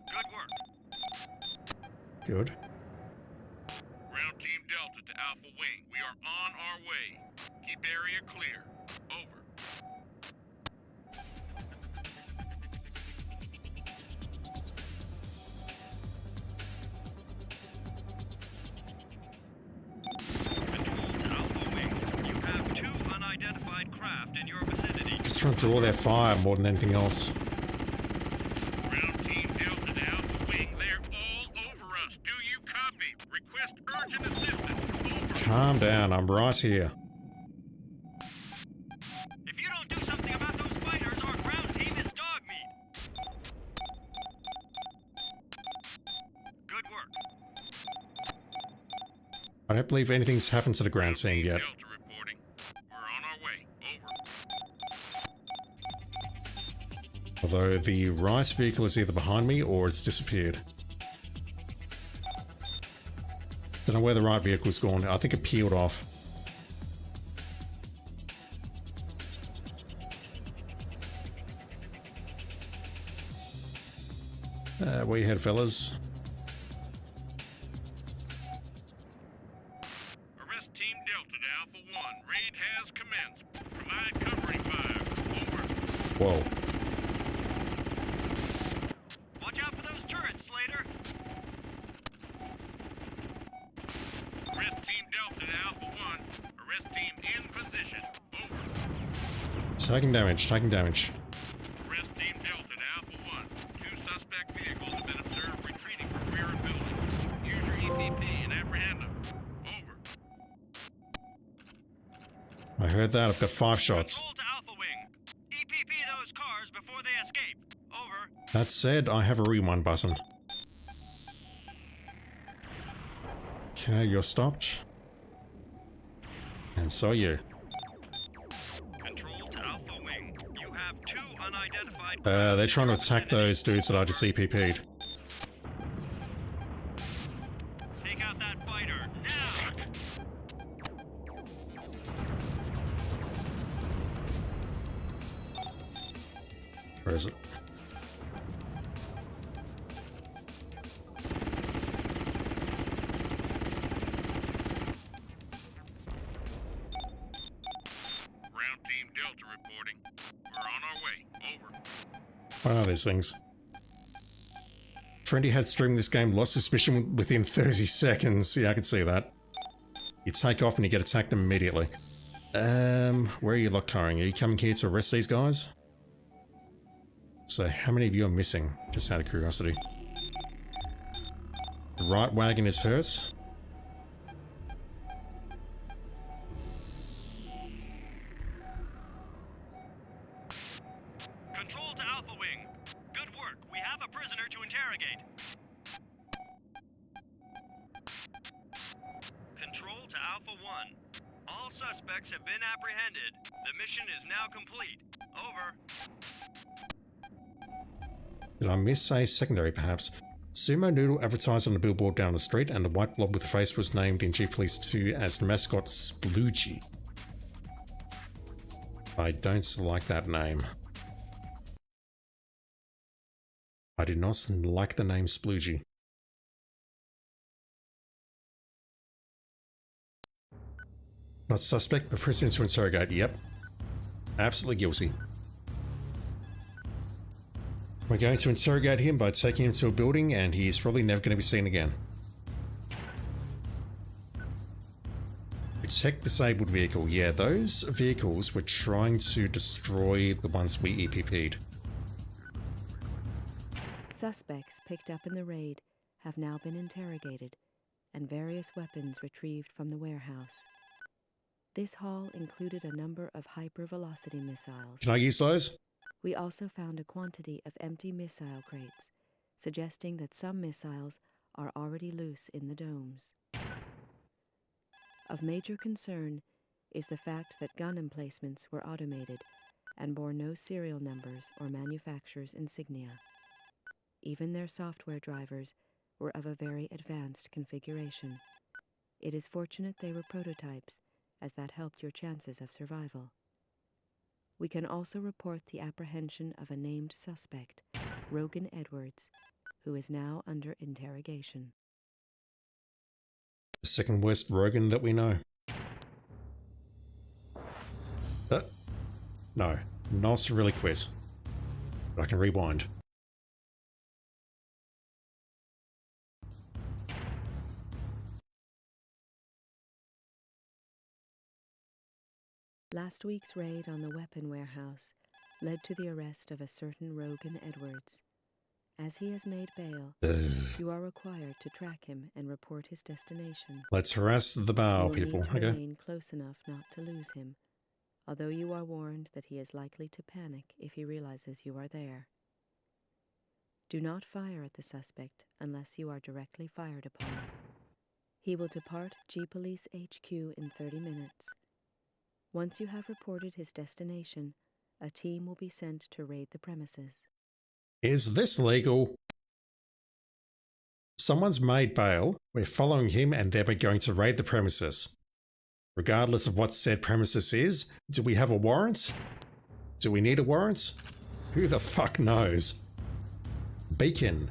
Good work. Good. Ground Team Delta to Alpha Wing. We are on our way. Keep area clear. Over. Control to Alpha Wing. You have 2 unidentified craft in your vicinity. Just trying to draw their fire more than anything else. Ground Team Delta to Alpha Wing. They're all over us. Do you copy? Request urgent assistance. Over. Calm down, I'm right here. If you don't do something about those fighters, our ground team is dog meat. Good work. I don't believe anything's happened to the ground team yet. Delta reporting. We're on our way. Over. Although the Rice vehicle is either behind me or it's disappeared. Don't know where the right vehicle's gone. I think it peeled off. Where you head, fellas? Arrest Team Delta to Alpha 1. Raid has commenced. Provide covering fire. Over. Whoa. Watch out for those turrets, Slater. Arrest Team Delta to Alpha 1. Arrest team in position. Over. Taking damage, taking damage. Arrest Team Delta to Alpha 1. Two suspect vehicles have been observed retreating from rear of building. Use your EPP and apprehend them. Over. I heard that. I've got 5 shots. Control to Alpha Wing. EPP those cars before they escape. Over. That said, I have a rewind button. Okay, you're stopped. And so are you. Control to Alpha Wing. You have 2 unidentified. They're trying to attack those dudes that I just EPP'd. Take out that fighter now. Where is it? Ground Team Delta reporting. We're on our way. Over. What are these things? Friend he had streaming this game lost suspicion within 30 seconds. Yeah, I can see that. You take off and you get attacked immediately. Where are you lot carrying? Are you coming here to arrest these guys? So, how many of you are missing? Just out of curiosity. The right wagon is hers. Control to Alpha Wing. Good work. We have a prisoner to interrogate. Control to Alpha 1. All suspects have been apprehended. The mission is now complete. Over. Did I miss a secondary, perhaps? Sumo Noodle advertised on a billboard down the street, and the white blob with a face was named in G Police 2 as the mascot Sploogie. I don't like that name. I do not like the name Sploogie. Not suspect, but pressing to interrogate. Yep. Absolutely guilty. We're going to interrogate him by taking him to a building, and he's probably never going to be seen again. Protect disabled vehicle. Yeah, those vehicles were trying to destroy the ones we EPP'd. Suspects picked up in the raid have now been interrogated and various weapons retrieved from the warehouse. This haul included a number of hypervelocity missiles. Can I use those? We also found a quantity of empty missile crates, suggesting that some missiles are already loose in the domes. Of major concern is the fact that gun emplacements were automated and bore no serial numbers or manufacturer's insignia. Even their software drivers were of a very advanced configuration. It is fortunate they were prototypes, as that helped your chances of survival. We can also report the apprehension of a named suspect, Rogan Edwards, who is now under interrogation. The second worst Rogan that we know. No, not really quit. But I can rewind. Last week's raid on the weapon warehouse led to the arrest of a certain Rogan Edwards. As he has made bail, Ugh. you are required to track him and report his destination. Let's harass the You Baal will people. need to Okay. remain close enough not to lose him, although you are warned that he is likely to panic if he realizes you are there. Do not fire at the suspect unless you are directly fired upon. He will depart G Police HQ in 30 minutes. Once you have reported his destination, a team will be sent to raid the premises. Is this legal? Someone's made bail. We're following him and then we're going to raid the premises. Regardless of what said premises is, do we have a warrant? Do we need a warrant? Who the fuck knows? Beacon.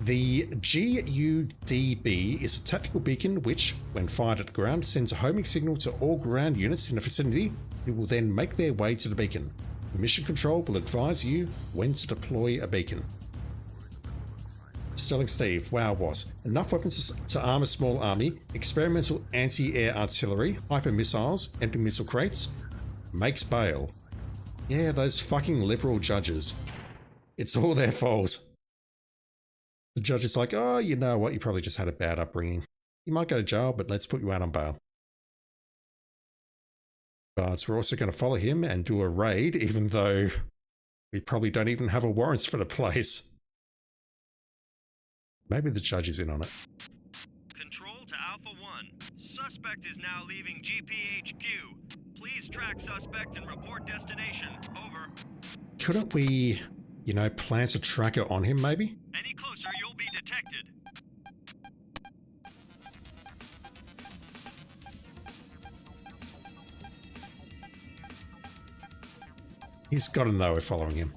The GUDB is a tactical beacon which, when fired at the ground, sends a homing signal to all ground units in the vicinity who will then make their way to the beacon. Mission Control will advise you when to deploy a beacon. Sterling Steve, wow, was enough weapons to arm a small army, experimental anti-air artillery, hyper missiles, empty missile crates, makes bail. Yeah, those fucking liberal judges. It's all their fault. The judge is like, oh, you know what, you probably just had a bad upbringing. You might go to jail, but let's put you out on bail. But we're also going to follow him and do a raid, even though we probably don't even have a warrant for the place. Maybe the judge is in on it. Control to Alpha 1. Suspect is now leaving GPHQ. Please track suspect and report destination. Over. Couldn't we, you know, plant a tracker on him, maybe? Any closer, you'll be detected. He's got to know we're following him.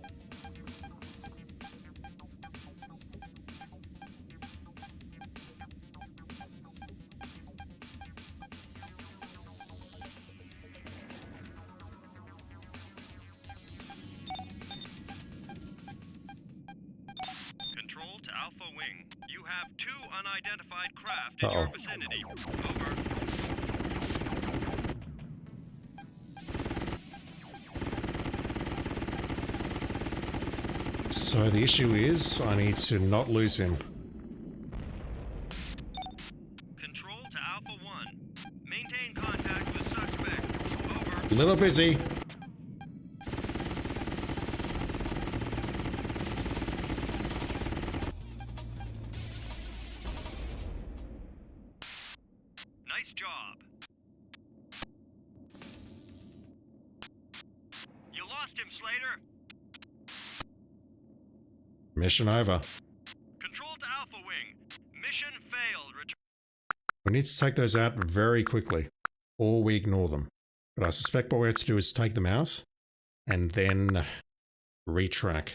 Control to Alpha Wing. You have 2 unidentified craft in your vicinity. Over. So the issue is, I need to not lose him. Control to Alpha 1. Maintain contact with suspect. Over. A little busy. Nice job. You lost him, Slater. Mission over. Control to Alpha Wing. Mission failed. We need to take those out very quickly, or we ignore them. But I suspect what we have to do is take them out, and then retrack.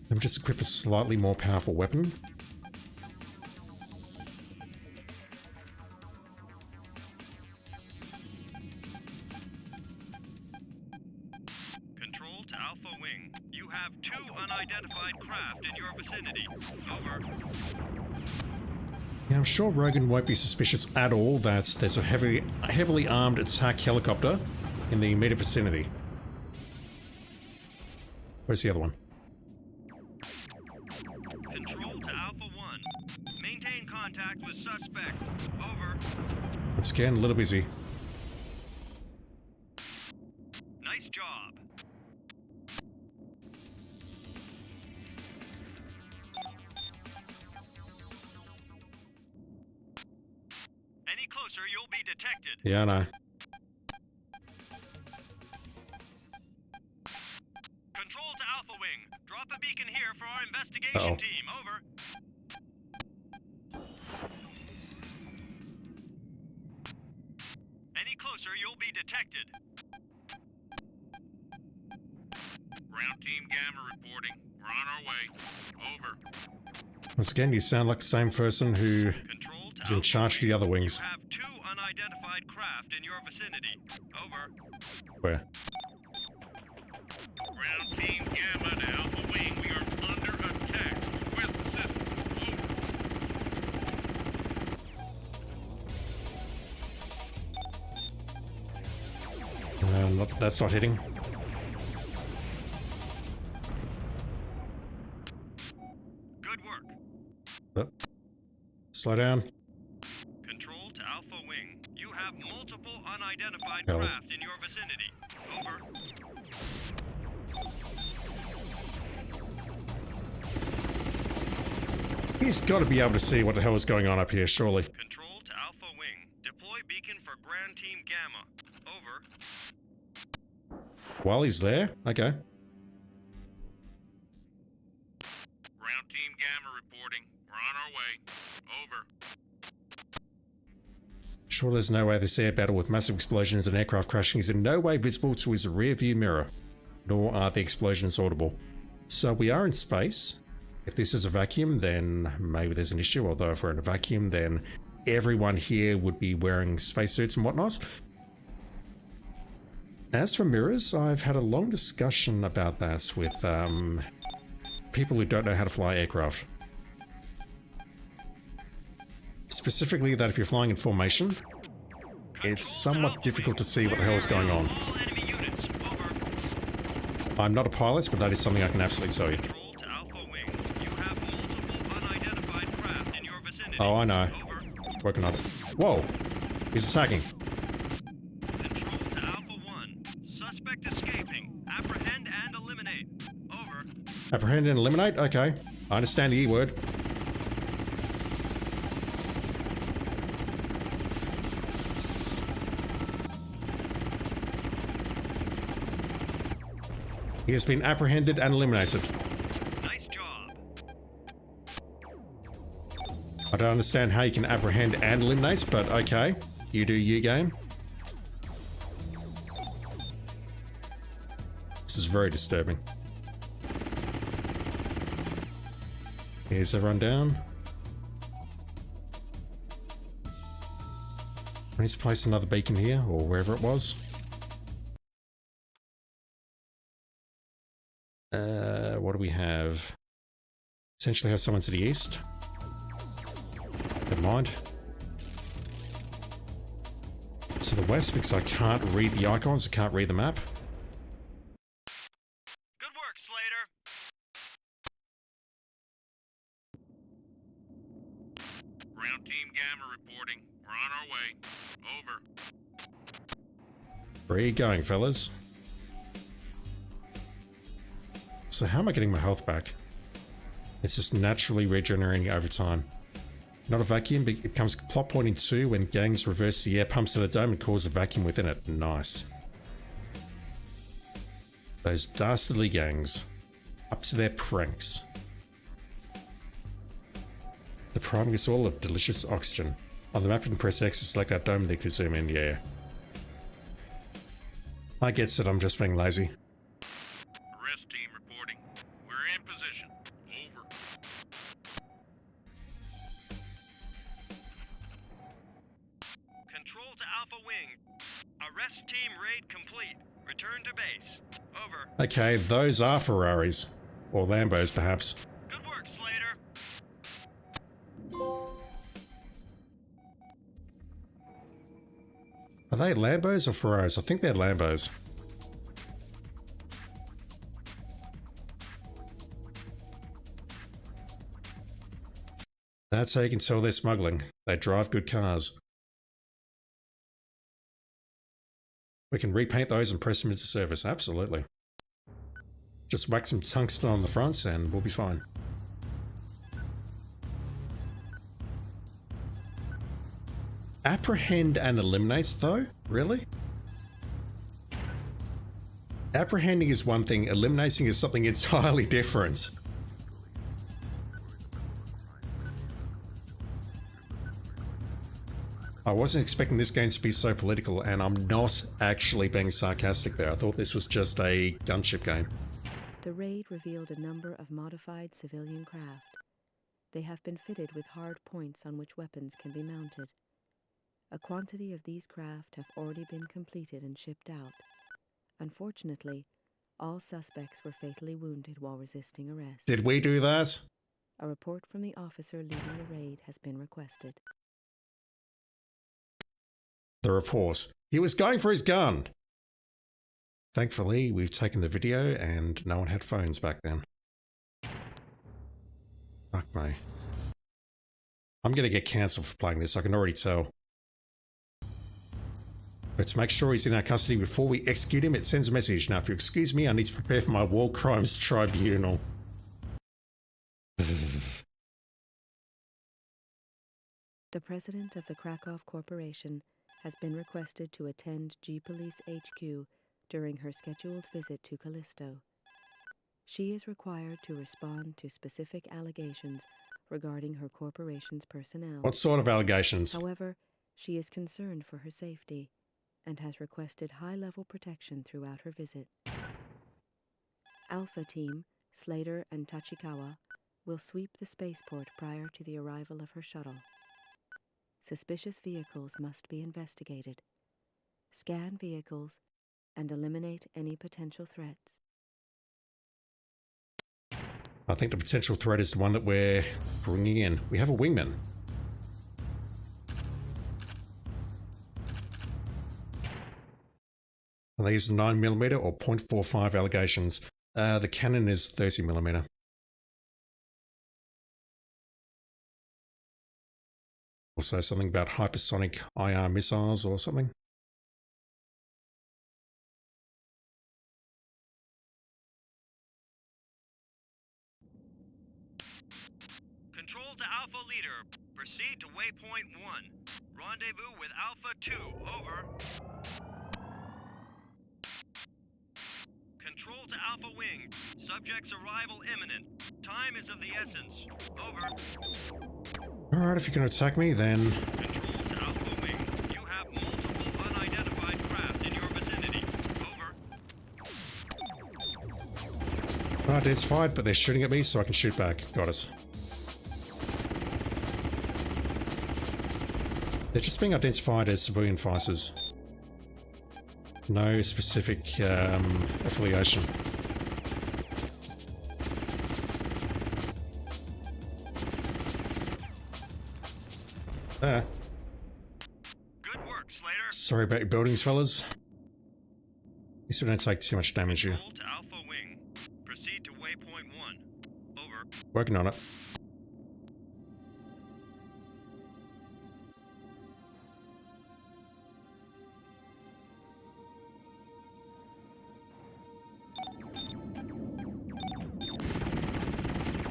Let me just equip a slightly more powerful weapon. Control to Alpha Wing. You have 2 unidentified craft in your vicinity. Over. Now, I'm sure Rogan won't be suspicious at all that there's a heavily armed attack helicopter in the immediate vicinity. Where's the other one? Control to Alpha 1. Maintain contact with suspect. Over. Once again, a little busy. Nice job. Any closer, you'll be detected. Yeah, I know. Control to Alpha Wing. Drop a beacon here for our investigation team. Over. Any closer, you'll be detected. Ground Team Gamma reporting. We're on our way. Over. Once again, you sound like the same person who Control to is in Alpha charge of the other wings. You have 2 unidentified craft in your vicinity. Over. Where? Ground Team Gamma to Alpha Wing. We are under attack. Request assistance. Over. That's not hitting. Good work. Slow down. Control to Alpha Wing. You have multiple unidentified Hell. craft in your vicinity. Over. He's got to be able to see what the hell is going on up here, surely. Control to Alpha Wing. Deploy beacon for Grand Team Gamma. Over. While he's there? Okay. Ground Team Gamma reporting. We're on our way. Over. Sure, there's no way this air battle with massive explosions and aircraft crashing is in no way visible to his rear view mirror, nor are the explosions audible. So we are in space. If this is a vacuum, then maybe there's an issue, although if we're in a vacuum, then everyone here would be wearing spacesuits and whatnot. As for mirrors, I've had a long discussion about that with people who don't know how to fly aircraft. Specifically that if you're flying in formation, it's somewhat difficult to see what the hell is going on. All enemy units. Over. I'm not a pilot, but that is something I can absolutely tell you. Control to Alpha Wing. You have multiple unidentified craft in your vicinity. Oh, I know. Over. Working on it. Whoa! He's attacking. Control to Alpha 1. Suspect escaping. Apprehend and eliminate. Over. Apprehend and eliminate? Okay. I understand the E word. He has been apprehended and eliminated. Nice job. I don't understand how you can apprehend and eliminate, but okay. You do you, game. This is very disturbing. Here's everyone down. I need to place another beacon here, or wherever it was. What do we have? Essentially have someone to the east. Never mind. To the west, because I can't read the icons, I can't read the map. Good work, Slater. Ground Team Gamma reporting. We're on our way. Over. Where are you going, fellas? So how am I getting my health back? It's just naturally regenerating over time. Not a vacuum, but it becomes plot point in 2 when gangs reverse the air pumps in a dome and cause a vacuum within it. Nice. Those dastardly gangs. Up to their pranks. Depriving us all of delicious oxygen. On the map you can press X to select our dome and they can zoom in, yeah. I get it, I'm just being lazy. Arrest team reporting. We're in position. Over. Control to Alpha Wing. Arrest team raid complete. Return to base. Over. Okay, those are Ferraris. Or Lambos, perhaps. Good work, Slater. Are they Lambos or Ferraris? I think they're Lambos. That's how you can tell they're smuggling. They drive good cars. We can repaint those and press them into service, absolutely. Just whack some tungsten on the fronts and we'll be fine. Apprehend and eliminate though? Really? Apprehending is one thing, eliminating is something entirely different. I wasn't expecting this game to be so political, and I'm not actually being sarcastic there. I thought this was just a gunship game. The raid revealed a number of modified civilian craft. They have been fitted with hard points on which weapons can be mounted. A quantity of these craft have already been completed and shipped out. Unfortunately, all suspects were fatally wounded while resisting arrest. Did we do that? A report from the officer leading the raid has been requested. The report. He was going for his gun. Thankfully, we've taken the video and no one had phones back then. Fuck me. I'm gonna get cancelled for playing this, I can already tell. Let's make sure he's in our custody before we execute him. It sends a message. Now, if you excuse me, I need to prepare for my War Crimes Tribunal. The president of the Krakow Corporation has been requested to attend G-Police HQ during her scheduled visit to Callisto. She is required to respond to specific allegations regarding her corporation's personnel. What sort of allegations? However, she is concerned for her safety and has requested high-level protection throughout her visit. Alpha Team, Slater and Tachikawa, will sweep the spaceport prior to the arrival of her shuttle. Suspicious vehicles must be investigated. Scan vehicles and eliminate any potential threats. I think the potential threat is the one that we're bringing in. We have a wingman. Are these 9mm or .45 allegations? The cannon is 30mm. Also something about hypersonic IR missiles or something. Control to Alpha Leader. Proceed to Waypoint 1. Rendezvous with Alpha 2. Over. Control to Alpha Wing. Subject's arrival imminent. Time is of the essence. Over. Alright, if you're going to attack me, then... Control to Alpha Wing. You have multiple unidentified craft in your vicinity. Over. Alright, it's fired, but they're shooting at me, so I can shoot back. Got us. They're just being identified as civilian fighters. No specific affiliation. Good work, Slater. Sorry about your buildings, fellas. At least we don't take too much damage here. Control to Alpha Wing. Proceed to Waypoint 1. Over. Working on it.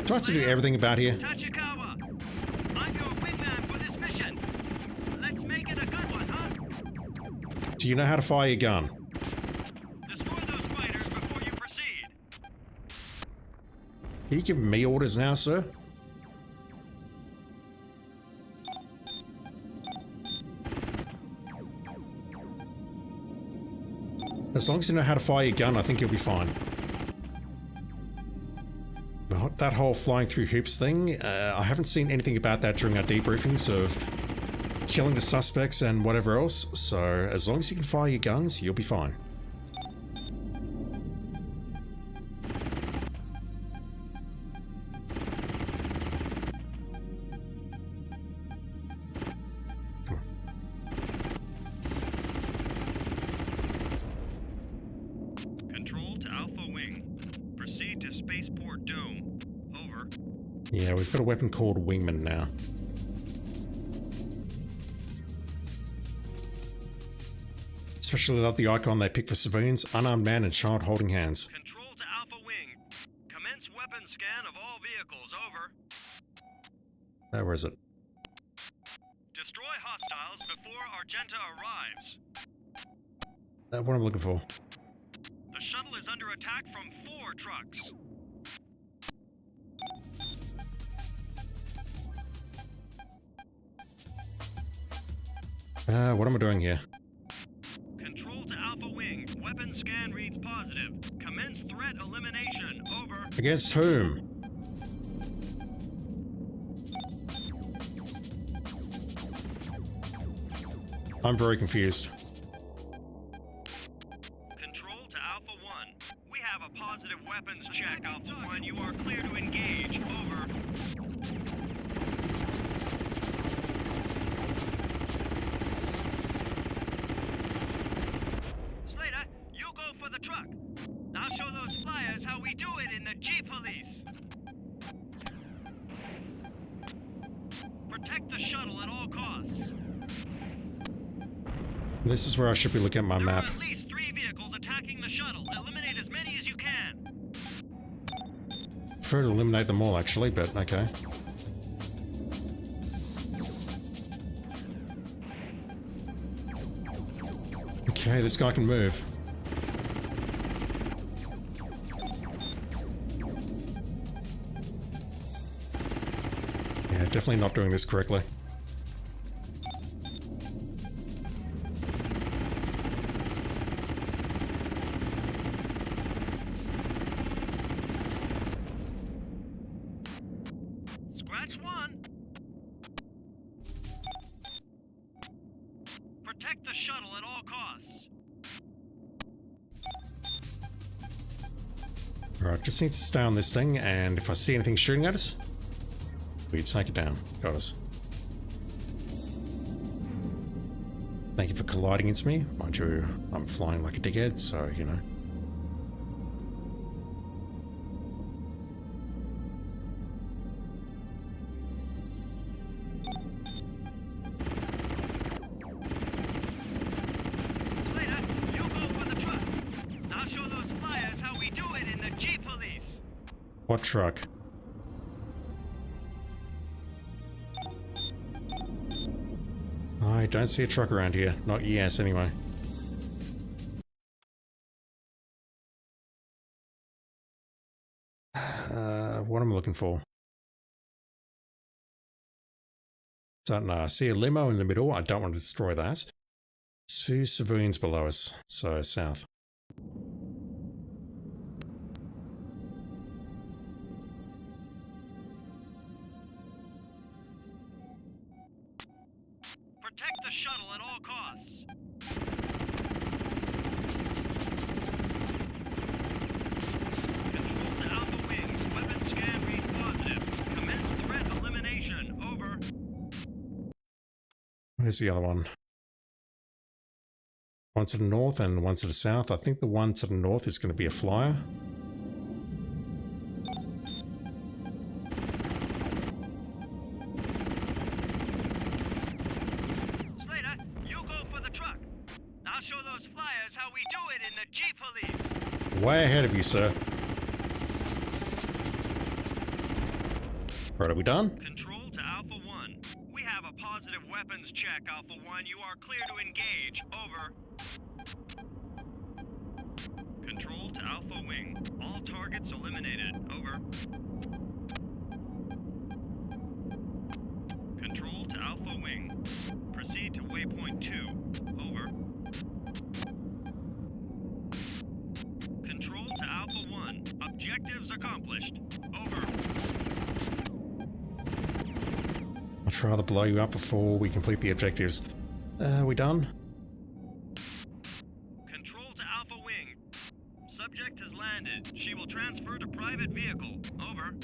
Do I have to do everything about here? Tachikawa, I'm your wingman for this mission. Let's make it a good one, huh? Do you know how to fire your gun? Destroy those fighters before you proceed. Are you giving me orders now, sir? As long as you know how to fire your gun, I think you'll be fine. That whole flying through hoops thing, I haven't seen anything about that during our debriefings of killing the suspects and whatever else, so as long as you can fire your guns, you'll be fine. Control to Alpha Wing. Proceed to Spaceport Dome. Over. Yeah, we've got a weapon called Wingman now. Especially love the icon they pick for civilians, unarmed man and child holding hands. Control to Alpha Wing. Commence weapon scan of all vehicles. Over. Where is it? Destroy hostiles before Argenta arrives. What I'm looking for. The shuttle is under attack from 4 trucks. What am I doing here? Control to Alpha Wing. Weapon scan reads positive. Commence threat elimination. Over. Against whom? I'm very confused. Control to Alpha 1. We have a positive weapons check, Alpha 1. You are clear to engage. Over. Slater, you go for for the truck. I'll show those flyers how we do it in the G-Police. Protect the shuttle at all costs. This is where I should be looking at my There map. are at least 3 vehicles attacking the shuttle. Eliminate as many as you can. Prefer to eliminate them all, actually, but okay. Okay, this guy can move. Yeah, definitely not doing this correctly. Scratch 1. Protect the shuttle at all costs. Alright, just need to stay on this thing, and if I see anything shooting at us, we take it down. Got us. Thank you for colliding into me. Mind you, I'm flying like a dickhead, so, you know. Slater, you go for the truck. I'll show those flyers how we do it in the G-Police. What truck? I don't see a truck around here. Not yes, anyway. What am I looking for? Don't know. I see a limo in the middle. I don't want to destroy that. 2 civilians below us, so south. Protect the shuttle at all costs. Control to Alpha Wings. Weapon scan reads positive. Commence threat elimination. Over. Where's the other one? One to the north and one to the south. I think the one to the north is going to be a flyer. Slater, you go for the truck. I'll show those flyers how we do it in the G-Police. Way ahead of you, sir. Right, are we done? Control to Alpha 1. We have a positive weapons check, Alpha 1. You are clear to engage. Over. Control to Alpha Wing. All targets eliminated. Over. Control to Alpha Wing. Proceed to waypoint 2. Over. Control to Alpha 1. Objectives accomplished. Over. I'd rather blow you up before we complete the objectives. We done? Control to Alpha Wing. Subject has landed. She will transfer to private vehicle. Over.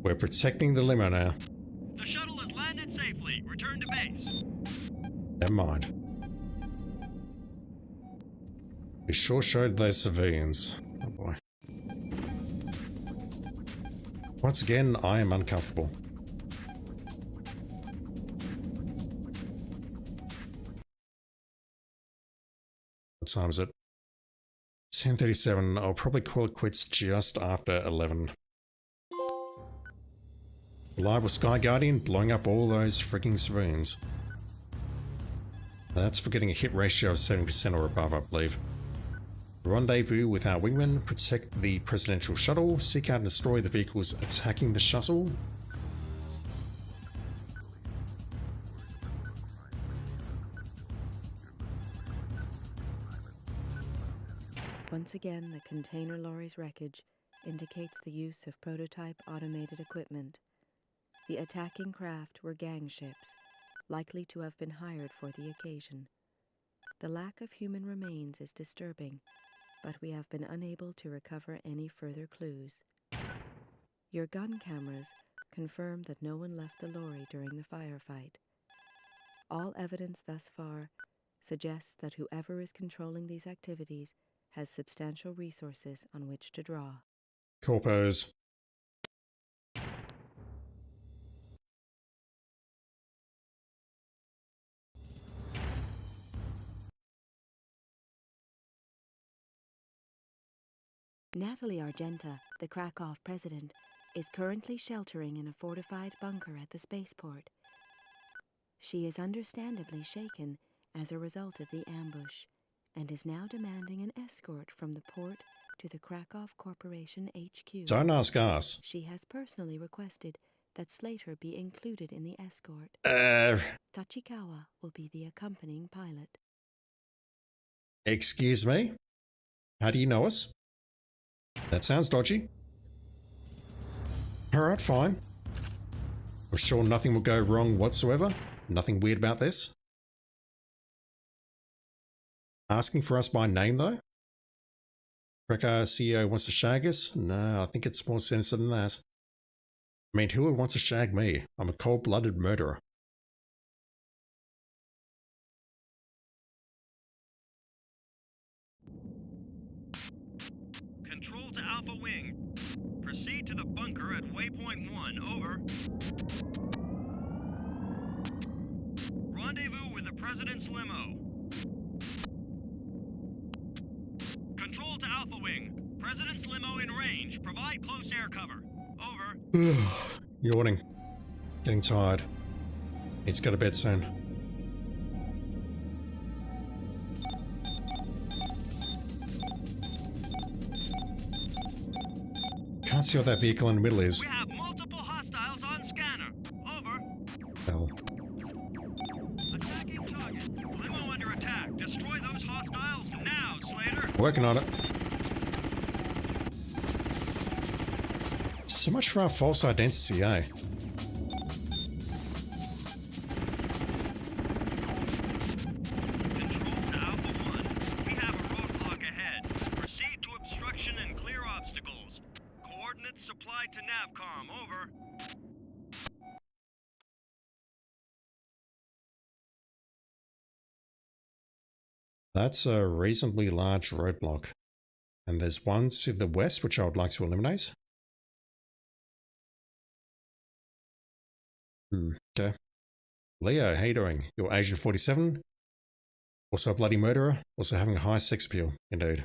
We're protecting the limo now. The shuttle has landed safely. Return to base. Never mind. We sure showed those civilians. Oh boy. Once again, I am uncomfortable. What time is it? 10:37. I'll probably call it quits just after 11. Live with Sky Guardian blowing up all those freaking civilians. That's for getting a hit ratio of 70% or above, I believe. Rendezvous with our wingmen, protect the presidential shuttle, seek out and destroy the vehicles attacking the shuttle. Once again, the container lorry's wreckage indicates the use of prototype automated equipment. The attacking craft were gang ships, likely to have been hired for the occasion. The lack of human remains is disturbing, but we have been unable to recover any further clues. Your gun cameras confirm that no one left the lorry during the firefight. All evidence thus far suggests that whoever is controlling these activities has substantial resources on which to draw. Corpos. Natalie Argenta, the Krakow president, is currently sheltering in a fortified bunker at the spaceport. She is understandably shaken as a result of the ambush, and is now demanding an escort from the port to the Krakow Corporation HQ. Don't ask us. She has personally requested that Slater be included in the escort. Tachikawa will be the accompanying pilot. Excuse me? How do you know us? That sounds dodgy. Alright, fine. I'm sure nothing will go wrong whatsoever. Nothing weird about this. Asking for us by name, though? Krakow CEO wants to shag us? No, I think it's more sinister than that. I mean, who would want to shag me? I'm a cold-blooded murderer. Control to Alpha Wing. Proceed to the bunker at waypoint 1, over. Rendezvous with the President's limo. Control to Alpha Wing. President's limo in range. Provide close air cover. Over. Yawning. Getting tired. Need to go to bed soon. Can't see what that vehicle in the middle is. We have multiple hostiles on scanner. Over. Hell. Attacking target. Limo under attack. Destroy those hostiles now, Slater. Working on it. So much for our false identity, eh? Control to Alpha 1. We have a roadblock ahead. Proceed to obstruction and clear obstacles. Coordinates supplied to Navcom. Over. That's a reasonably large roadblock. And there's one to the west which I would like to eliminate. Okay. Leo, how you doing? You're Agent 47? Also a bloody murderer? Also having a high sex appeal, indeed.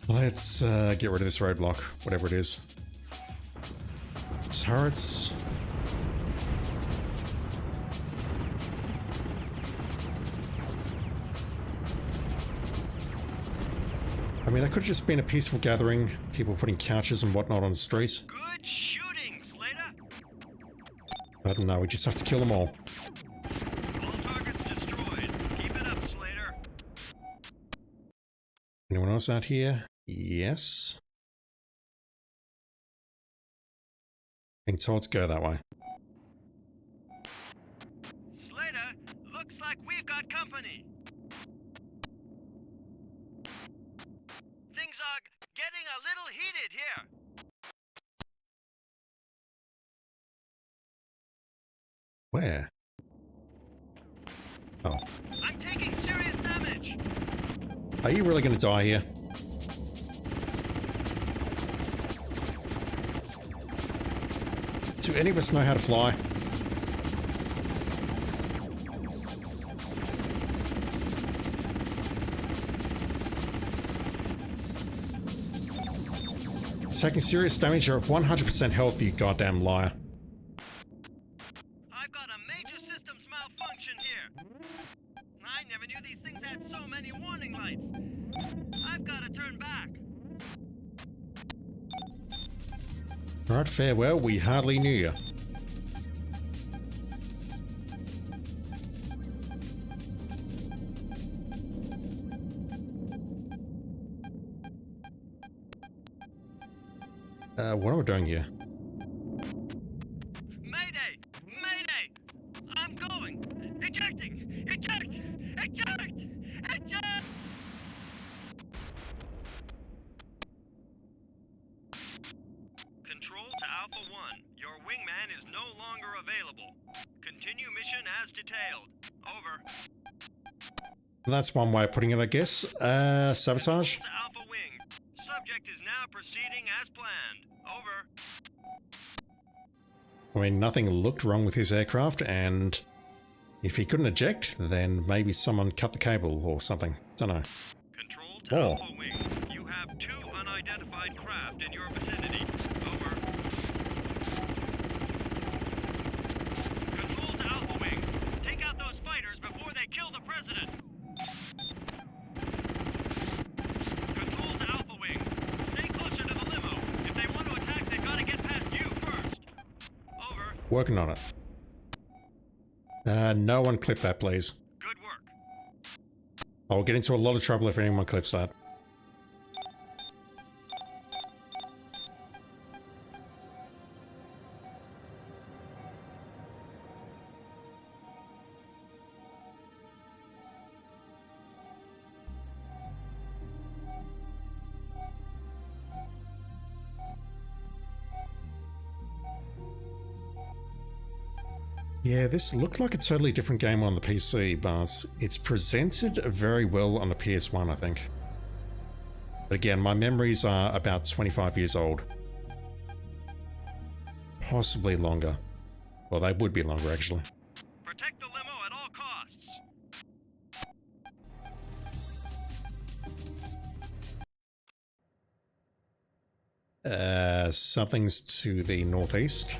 Let's get rid of this roadblock, whatever it is. Turrets. I mean, that could have just been a peaceful gathering, people putting couches and whatnot on the street. Good shooting, Slater. But no, we just have to kill them all. All targets destroyed. Keep it up, Slater. Anyone else out here? Yes. Being told to go that way. Slater, looks like we've got company. Things are getting a little heated here. Where? Oh. I'm taking serious damage. Are you really going to die here? Do any of us know how to fly? Taking serious damage, you're 100% healthy, you goddamn liar. I've got a major systems malfunction here. I never knew these things had so many warning lights. I've got to turn back. Alright, farewell, we hardly knew you. What am I doing here? Mayday! Mayday! I'm going! Ejecting! Eject! Eject! Eject! Control to Alpha 1. Your wingman is no longer available. Continue mission as detailed. Over. That's one way of putting it, I guess. Sabotage? To Alpha Wing. Subject is now proceeding as planned. Over. I mean, nothing looked wrong with his aircraft, and if he couldn't eject, then maybe someone cut the cable or something. Don't know. Control to Oh. Alpha Wing. You have 2 unidentified craft in your vicinity. Over. Control to Alpha Wing. Take out those fighters before they kill the president. Control to Alpha Wing. Stay closer to the limo. If they want to attack, they gotta get past you first. Over. Working on it. No one clip that, please. Good work. I'll get into a lot of trouble if anyone clips that. Yeah, this looked like a totally different game on the PC, but it's presented very well on the PS1, I think. But again, my memories are about 25 years old. Possibly longer. Well, they would be longer, actually. Protect the limo at all costs. Something's to the northeast.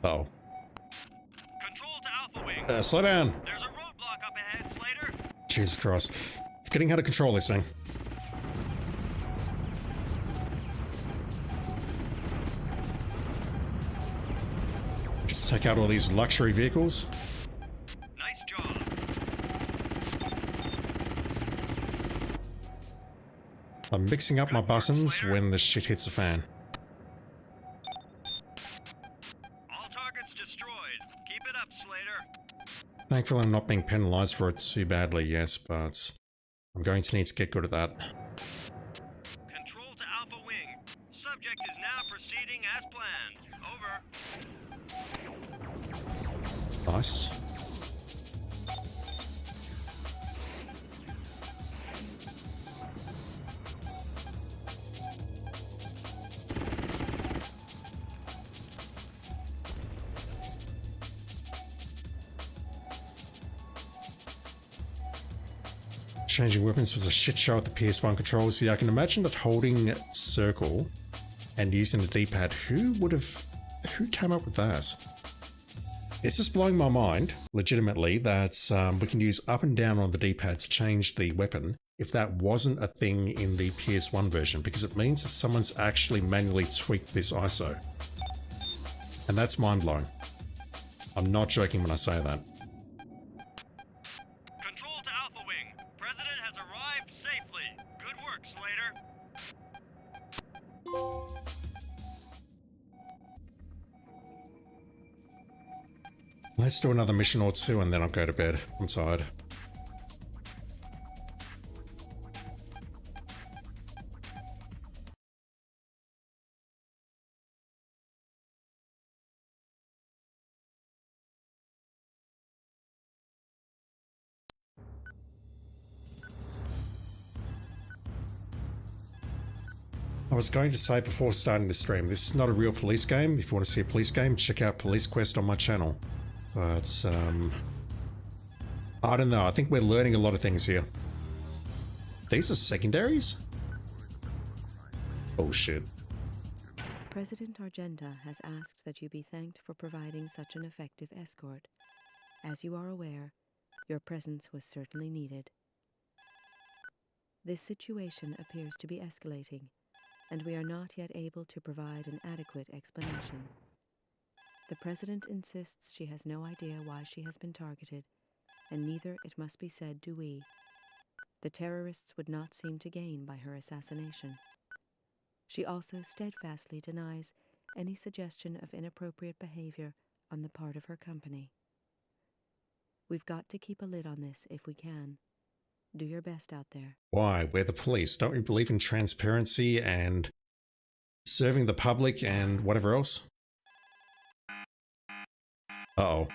Oh. Control to Alpha Wing. Slow down! There's a roadblock up ahead, Slater. Jesus Christ. Forgetting how to control this thing. Just take out all these luxury vehicles. Nice job. I'm mixing up my buttons when the shit hits the fan. All targets destroyed. Keep it up, Slater. Thankfully, I'm not being penalized for it too badly, yes, but I'm going to need to get good at that. Control to Alpha Wing. Subject is now proceeding as planned. Over. Nice. Changing weapons was a shit show with the PS1 controls. See, I can imagine that holding circle and using the D-pad, who came up with that? It's just blowing my mind, legitimately, that we can use up and down on the D-pad to change the weapon if that wasn't a thing in the PS1 version, because it means that someone's actually manually tweaked this ISO. And that's mind-blowing. I'm not joking when I say that. Control to Alpha Wing. President has arrived safely. Good work, Slater. Let's do another mission or two and then I'll go to bed. I'm tired. I was going to say before starting the stream, this is not a real police game. If you want to see a police game, check out Police Quest on my channel. But, I don't know. I think we're learning a lot of things here. These are secondaries? Oh shit. President Argenta has asked that you be thanked for providing such an effective escort. As you are aware, your presence was certainly needed. This situation appears to be escalating, and we are not yet able to provide an adequate explanation. The President insists she has no idea why she has been targeted, and neither, it must be said, do we. The terrorists would not seem to gain by her assassination. She also steadfastly denies any suggestion of inappropriate behavior on the part of her company. We've got to keep a lid on this if we can. Do your best out there. Why? We're the police. Don't we believe in transparency and serving the public and whatever else? Uh-oh.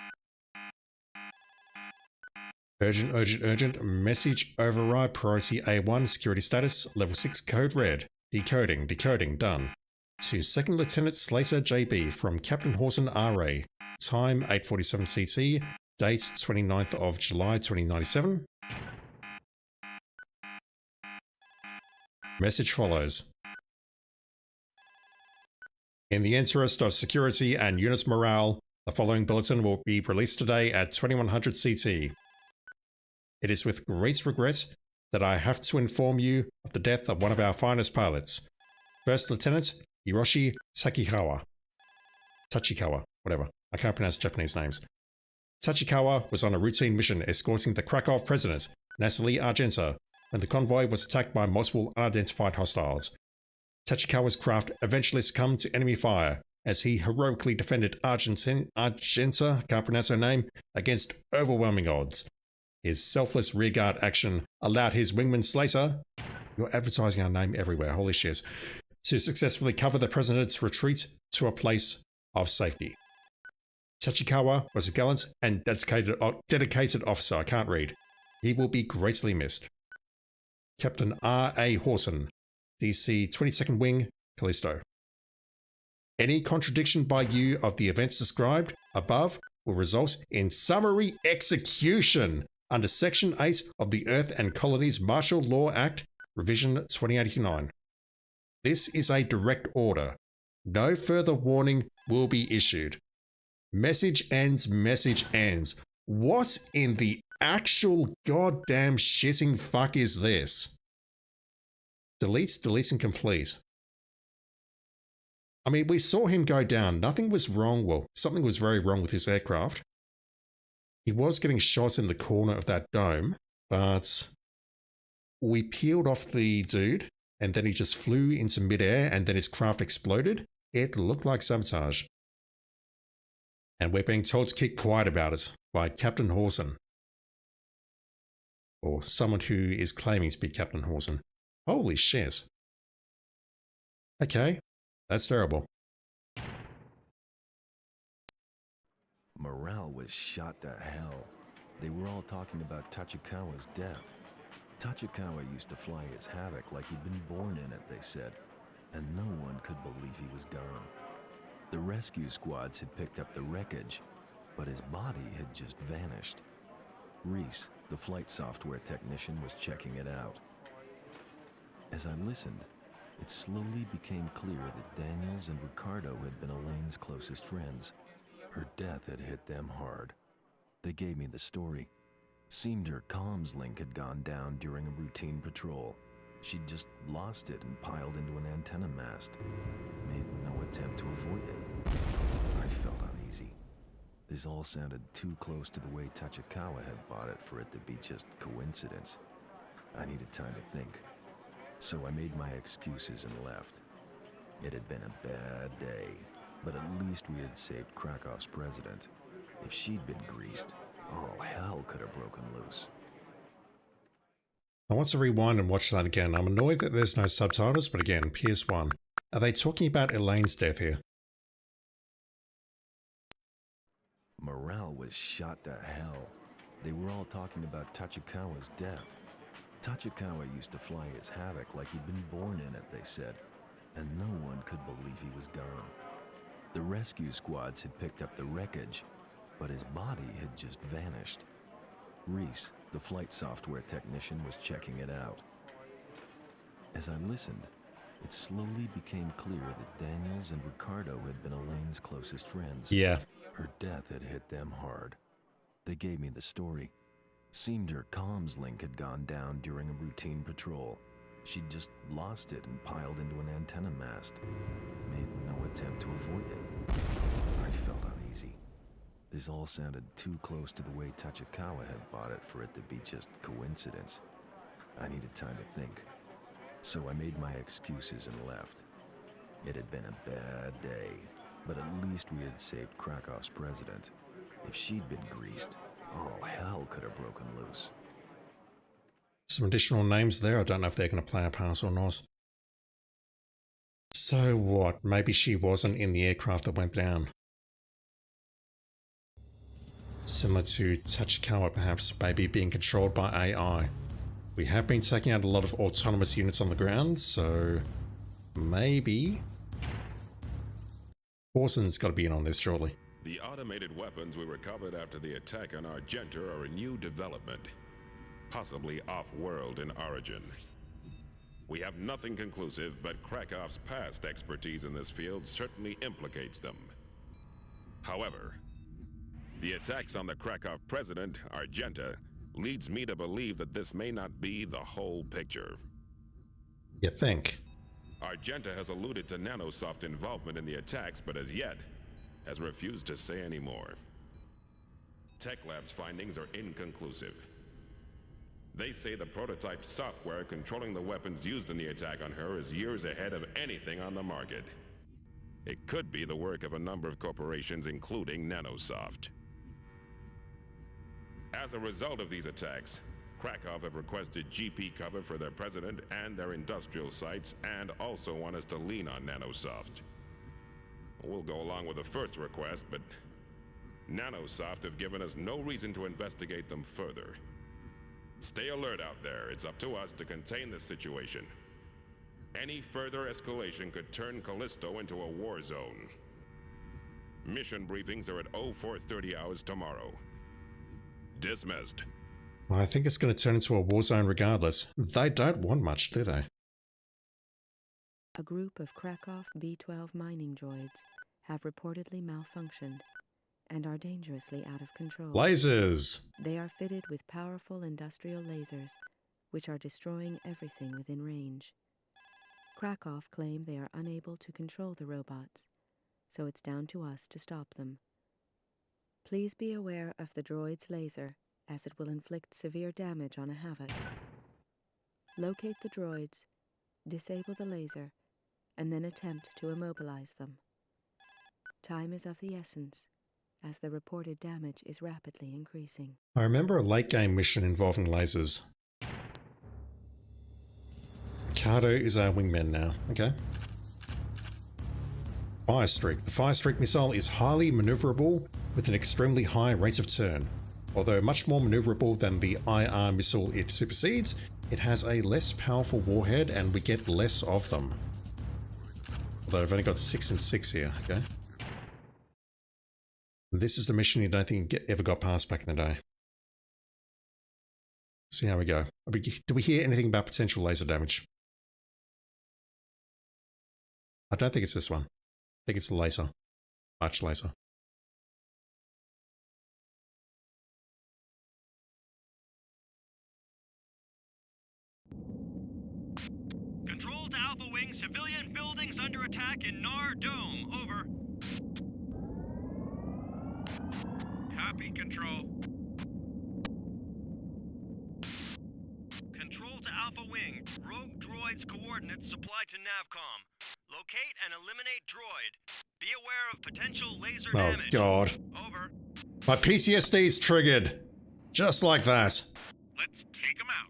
Urgent, urgent, urgent. Message override. Priority A1. Security status. Level 6. Code red. Decoding. Decoding. Done. To Second Lieutenant Slater JB from Captain Hawson RA. Time 8:47 CT. Date 29th of July 2097. Message follows. In the interest of security and unit morale, the following bulletin will be released today at 2100 CT. It is with great regret that I have to inform you of the death of one of our finest pilots, First Lieutenant Hiroshi Tachikawa. Tachikawa, whatever. I can't pronounce Japanese names. Tachikawa was on a routine mission escorting the Krakow president, Natalie Argenta, when the convoy was attacked by multiple unidentified hostiles. Tachikawa's craft eventually succumbed to enemy fire as he heroically defended Argenta, can't pronounce her name, against overwhelming odds. His selfless rearguard action allowed his wingman Slater, you're advertising our name everywhere, holy shit, to successfully cover the president's retreat to a place of safety. Tachikawa was a gallant and dedicated officer. I can't read. He will be greatly missed. Captain R.A. Hawson, DC 22nd Wing, Callisto. Any contradiction by you of the events described above will result in summary execution under Section 8 of the Earth and Colonies Martial Law Act, Revision 2089. This is a direct order. No further warning will be issued. Message ends, message ends. What in the actual goddamn shitting fuck is this? Delete, delete, and complete. I mean, we saw him go down. Nothing was wrong. Well, something was very wrong with his aircraft. He was getting shot in the corner of that dome, but we peeled off the dude, and then he just flew into midair, and then his craft exploded. It looked like sabotage. And we're being told to keep quiet about it by Captain Hawson. Or someone who is claiming to be Captain Hawson. Holy shit. Okay, that's terrible. Morale was shot to hell. They were all talking about Tachikawa's death. Tachikawa used to fly his Havoc like he'd been born in it, they said, and no one could believe he was gone. The rescue squads had picked up the wreckage, but his body had just vanished. Reese, the flight software technician, was checking it out. As I listened, it slowly became clear that Daniels and Ricardo had been Elaine's closest friends. Her death had hit them hard. They gave me the story. Seemed her comms link had gone down during a routine patrol. She'd just lost it and piled into an antenna mast. Made no attempt to avoid it. I felt uneasy. This all sounded too close to the way Tachikawa had bought it for it to be just coincidence. I needed time to think. So I made my excuses and left. It had been a bad day, but at least we had saved Krakow's president. If she'd been greased, all hell could have broken loose. I want to rewind and watch that again. I'm annoyed that there's no subtitles, but again, PS1. Are they talking about Elaine's death here? Morale was shot to hell. They were all talking about Tachikawa's death. Tachikawa used to fly his Havoc like he'd been born in it, they said, and no one could believe he was gone. The rescue squads had picked up the wreckage, but his body had just vanished. Reese, the flight software technician, was checking it out. As I listened, it slowly became clear that Daniels and Ricardo had been Elaine's closest friends. Yeah. Her death had hit them hard. They gave me the story. Seemed her comms link had gone down during a routine patrol. She'd just lost it and piled into an antenna mast. Made no attempt to avoid it. I felt uneasy. This all sounded too close to the way Tachikawa had bought it for it to be just coincidence. I needed time to think. So I made my excuses and left. It had been a bad day, but at least we had saved Krakow's president. If she'd been greased, all hell could have broken loose. Some additional names there. I don't know if they're going to play a part or not. So what? Maybe she wasn't in the aircraft that went down. Similar to Tachikawa perhaps, maybe being controlled by AI. We have been taking out a lot of autonomous units on the ground, so maybe Corson's got to be in on this surely. The automated weapons we recovered after the attack on Argenta are a new development, possibly off-world in origin. We have nothing conclusive, but Krakow's past expertise in this field certainly implicates them. However, the attacks on the Krakow president, Argenta, leads me to believe that this may not be the whole picture. You think? Argenta has alluded to Nanosoft involvement in the attacks, but as yet has refused to say any more. Tech Lab's findings are inconclusive. They say the prototype software controlling the weapons used in the attack on her is years ahead of anything on the market. It could be the work of a number of corporations, including Nanosoft. As a result of these attacks, Krakow have requested GP cover for their president and their industrial sites, and also want us to lean on Nanosoft. We'll go along with the first request, but Nanosoft have given us no reason to investigate them further. Stay alert out there. It's up to us to contain this situation. Any further escalation could turn Callisto into a war zone. Mission briefings are at 0430 hours tomorrow. Dismissed. I think it's going to turn into a war zone regardless. They don't want much, do they? A group of Krakow B-12 mining droids have reportedly malfunctioned and are dangerously out of control. Lasers! They are fitted with powerful industrial lasers, which are destroying everything within range. Krakow claim they are unable to control the robots, so it's down to us to stop them. Please be aware of the droid's laser, as it will inflict severe damage on a Havoc. Locate the droids, disable the laser, and then attempt to immobilize them. Time is of the essence, as the reported damage is rapidly increasing. I remember a late game mission involving lasers. Cardo is our wingman now. Okay. Firestreak. The Firestreak missile is highly maneuverable with an extremely high rate of turn. Although much more maneuverable than the IR missile it supersedes, it has a less powerful warhead and we get less of them. Although I've only got 6 and 6 here, okay? This is the mission you don't think ever got past back in the day. See how we go. Do we hear anything about potential laser damage? I don't think it's this one. I think it's the laser. Much laser. Control to Alpha Wing, civilian buildings under attack in Nar Dome. Over. Copy, Control. Control to Alpha Wing. Rogue droid's coordinates supplied to Navcom. Locate and eliminate droid. Be aware of potential laser damage. Oh god. Over. My PTSD is triggered. Just like that. Let's take him out.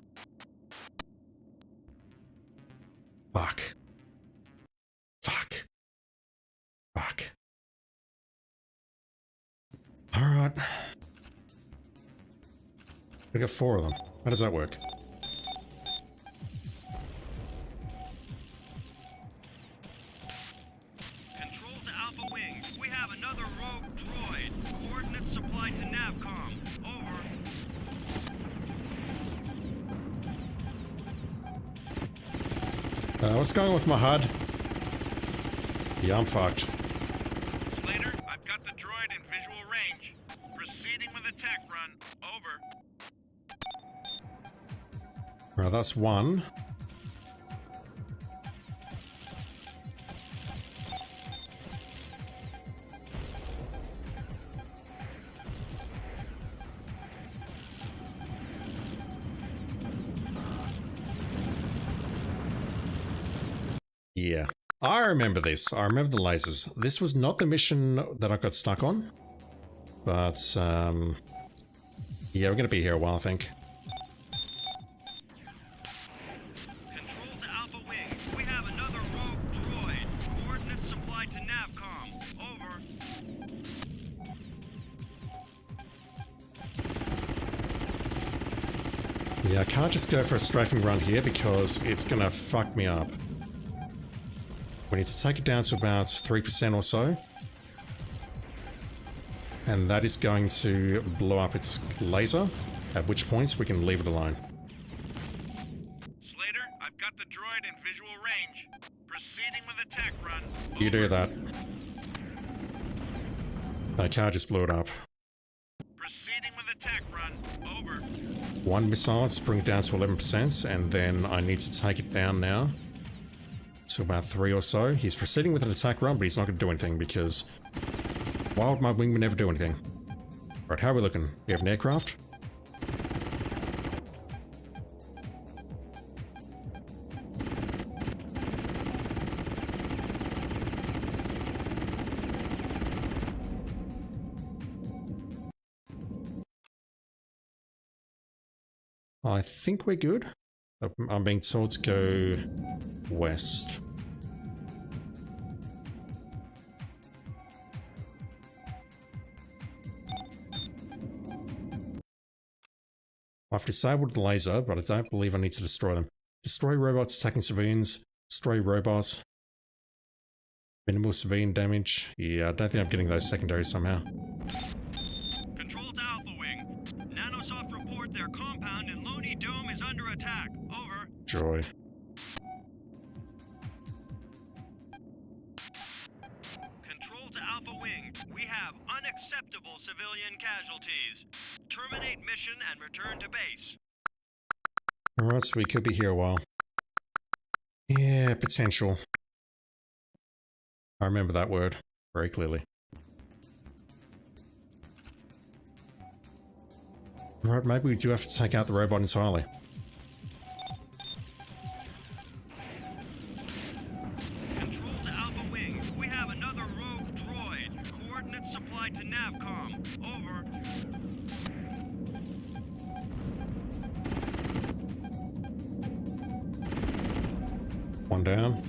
Fuck. Fuck. Fuck. Alright. We got 4 of them. How does that work? Control to Alpha Wing. We have another rogue droid. Coordinates supplied to Navcom. Over. What's going on with my HUD? Yeah, I'm fucked. Slater, I've got the droid in visual range. Proceeding with a tech run. Over. Right, that's 1. Yeah. I remember this. I remember the lasers. This was not the mission that I got stuck on. But, yeah, we're gonna be here a while, I think. Control to Alpha Wing. We have another rogue droid. Coordinates supplied to Navcom. Over. Yeah, I can't just go for a strafing run here because it's gonna fuck me up. We need to take it down to about 3% or so. And that is going to blow up its laser, at which point we can leave it alone. Slater, I've got the droid in visual range. Proceeding with attack run. You do that. Okay, I just blew it up. Proceeding with attack run. Over. One missile to bring it down to 11%, and then I need to take it down now to about 3 or so. He's proceeding with an attack run, but he's not going to do anything because why would my wingman never do anything? Right, how are we looking? We have an aircraft? I think we're good. I'm being told to go west. I've disabled the laser, but I don't believe I need to destroy them. Destroy robots attacking civilians. Destroy robots. Minimal civilian damage. Yeah, I don't think I'm getting those secondaries somehow. Control to Alpha Wing. Nanosoft report their compound in Lonely Dome is under attack. Over. Joy. Control to Alpha Wing. We have unacceptable civilian casualties. Terminate mission and return to base. Alright, so we could be here a while. Yeah, potential. I remember that word very clearly. Alright, maybe we do have to take out the robot entirely. Control to Alpha Wing. We have another rogue droid. Coordinates supplied to Navcom. Over. One down.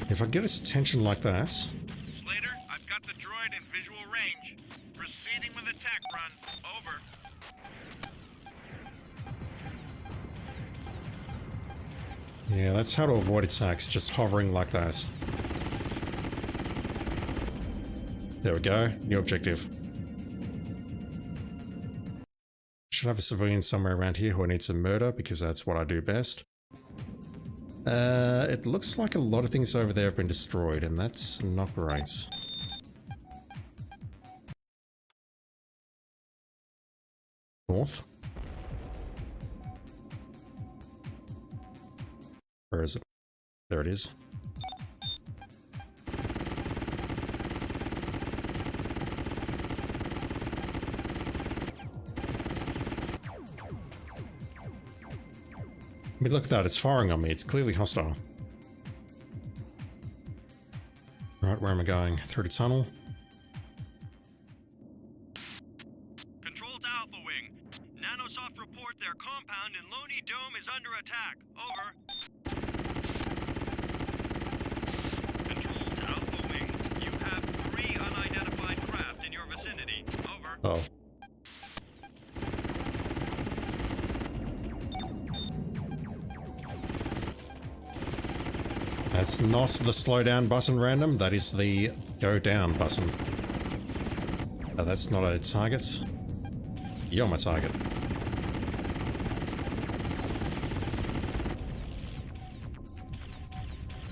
If I get its attention like that... Slater, I've got the droid in visual range. Proceeding with attack run. Over. Yeah, that's how to avoid attacks, just hovering like that. There we go, new objective. Should have a civilian somewhere around here who I need to murder because that's what I do best. It looks like a lot of things over there have been destroyed, and that's not great. North? Where is it? There it is. I mean, look at that, it's firing on me, it's clearly hostile. Right, where am I going? Through the tunnel? Control to Alpha Wing. Nanosoft report their compound in Lonely Dome is under attack. Over. Control to Alpha Wing. You have 3 unidentified craft in your vicinity. Over. Oh. That's not the slow down button random, that is the go down button. That's not a target. You're my target.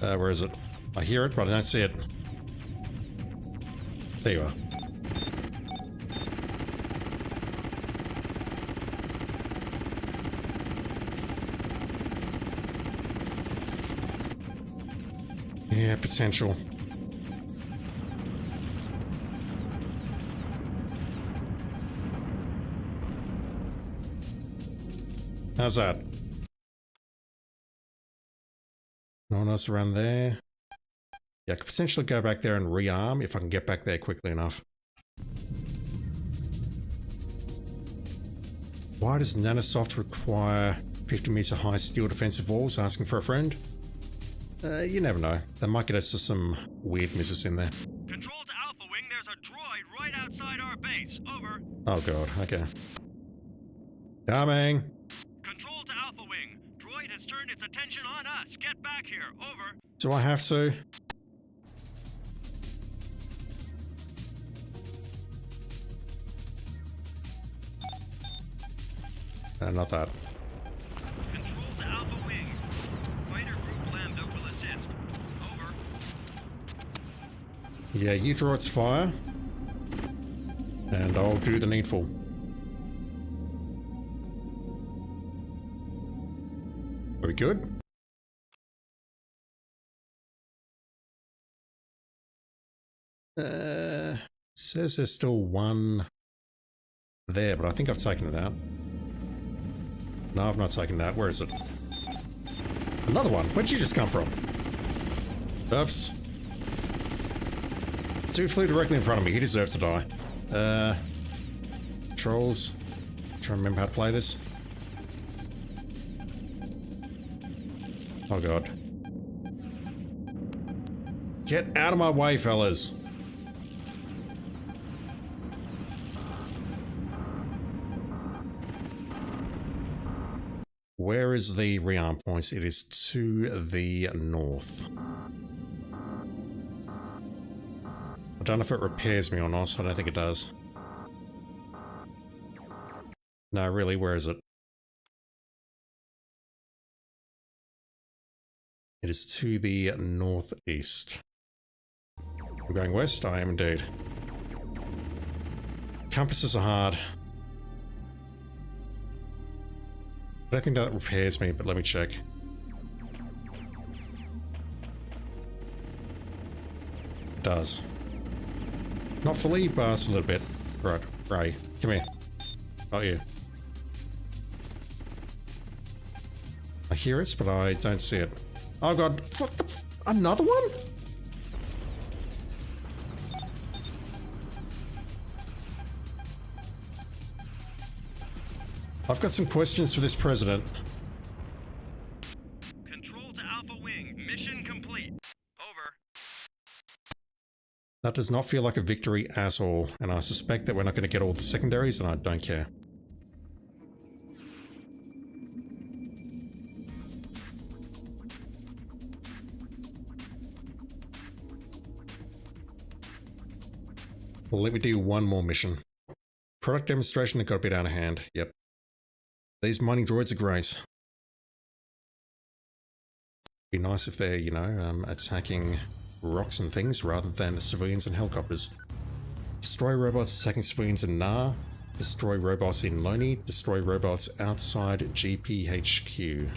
Where is it? I hear it, but I don't see it. There you are. Yeah, potential. How's that? No one else around there? Yeah, I could potentially go back there and rearm if I can get back there quickly enough. Why does Nanosoft require 50-meter high steel defensive walls? Asking for a friend? You never know. They might get us to some weird misses in there. Control to Alpha Wing, there's a droid right outside our base. Over. Oh god, okay. Coming! Control to Alpha Wing. Droid has turned its attention on us. Get back here. Over. Do I have to? Not that. Control to Alpha Wing. Fighter Group Lambda will assist. Over. Yeah, you droids fire. And I'll do the needful. Are we good? Says there's still one there, but I think I've taken it out. No, I've not taken that. Where is it? Another one. Where'd you just come from? Oops. Dude flew directly in front of me. He deserved to die. Trolls. Trying to remember how to play this. Oh god. Get out of my way, fellas. Where is the rearm point? It is to the north. I don't know if it repairs me or not. I don't think it does. No, really, where is it? It is to the northeast. I'm going west? I am indeed. Compasses are hard. I don't think that repairs me, but let me check. It does. Not fully, but it's a little bit. Right, Ray, come here. Not you. I hear it, but I don't see it. Oh god, what the another one? I've got some questions for this president. Control to Alpha Wing. Mission complete. Over. That does not feel like a victory at all, and I suspect that we're not going to get all the secondaries, and I don't care. Well, let me do one more mission. Product demonstration that got a bit out of hand. Yep. These mining droids are great. Be nice if they're, you know, attacking rocks and things rather than civilians and helicopters. Destroy robots attacking civilians in Nar. Destroy robots in Loni. Destroy robots outside GPHQ.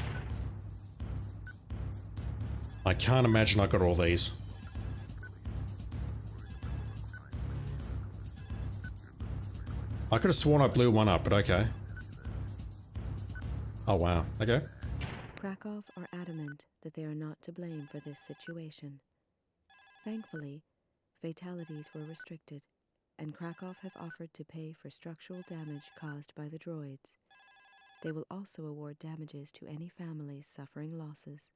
I can't imagine I got all these. I could have sworn I blew one up, but okay. Oh wow, okay. Krakow are adamant that they are not to blame for this situation. Thankfully, fatalities were restricted, and Krakow have offered to pay for structural damage caused by the droids. They will also award damages to any families suffering losses.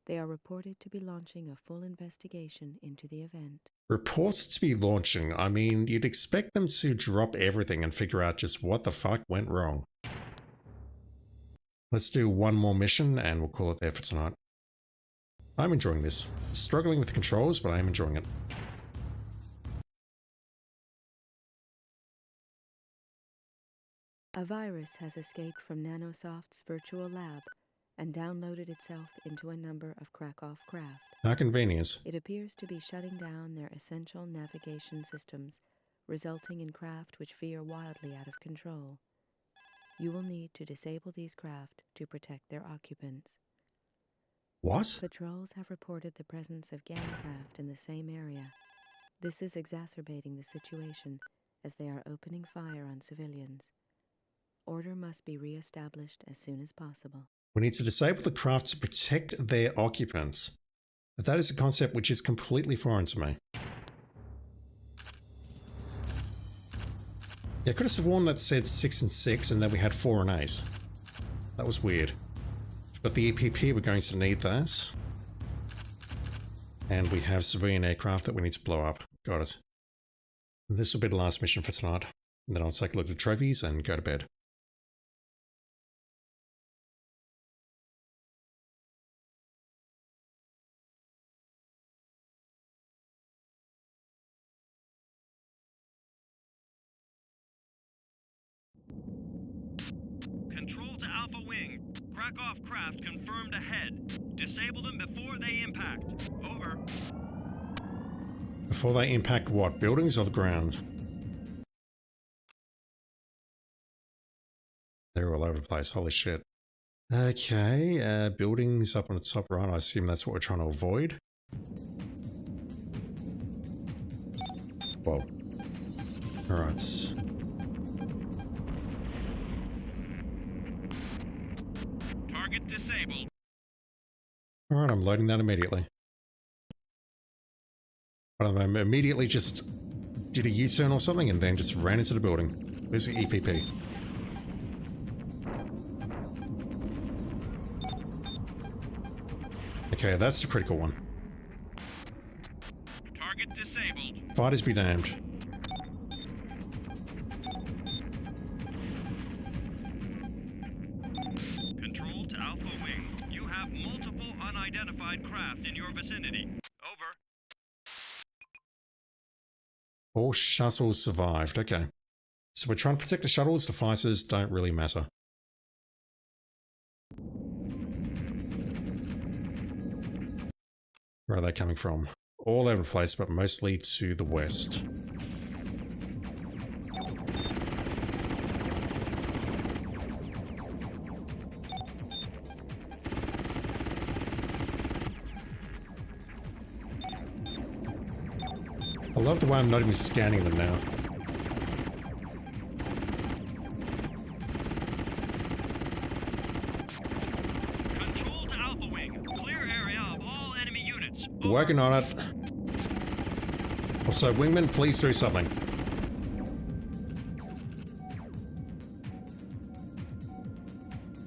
They are reported to be launching a full investigation into the event. Reports to be launching. I mean, you'd expect them to drop everything and figure out just what the fuck went wrong. Let's do one more mission and we'll call it there for tonight. I'm enjoying this. Struggling with the controls, but I am enjoying it. A virus has escaped from Nanosoft's virtual lab and downloaded itself into a number of Krakow craft. How convenient. It appears to be shutting down their essential navigation systems, resulting in craft which veer wildly out of control. You will need to disable these craft to protect their occupants. What? Patrols have reported the presence of gang craft in the same area. This is exacerbating the situation as they are opening fire on civilians. Order must be re-established as soon as possible. We need to disable the craft to protect their occupants. That is a concept which is completely foreign to me. Yeah, I could have sworn that said 6 and 6 and then we had 4 and 8. That was weird. But the EPP, we're going to need that. And we have civilian aircraft that we need to blow up. Got it. This will be the last mission for tonight. And then I'll take a look at the trophies and go to bed. Control to Alpha Wing. Krakow craft confirmed ahead. Disable them before they impact. Over. Before they impact what? Buildings or the ground? They're all over the place. Holy shit. Okay, buildings up on the top right. I assume that's what we're trying to avoid. Whoa. Alright. Target disabled. Alright, I'm loading that immediately. But I immediately just did a U-turn or something and then just ran into the building. Where's the EPP? Okay, that's the critical one. Target disabled. Fighters be damned. Control to Alpha Wing. You have multiple unidentified craft in your vicinity. Over. All shuttles survived. Okay. So we're trying to protect the shuttles. The fighters don't really matter. Where are they coming from? All over the place, but mostly to the west. I love the way I'm not even scanning them now. Control to Alpha Wing. Clear area of all enemy units. Over. Working on it. Also, Wingman, please do something.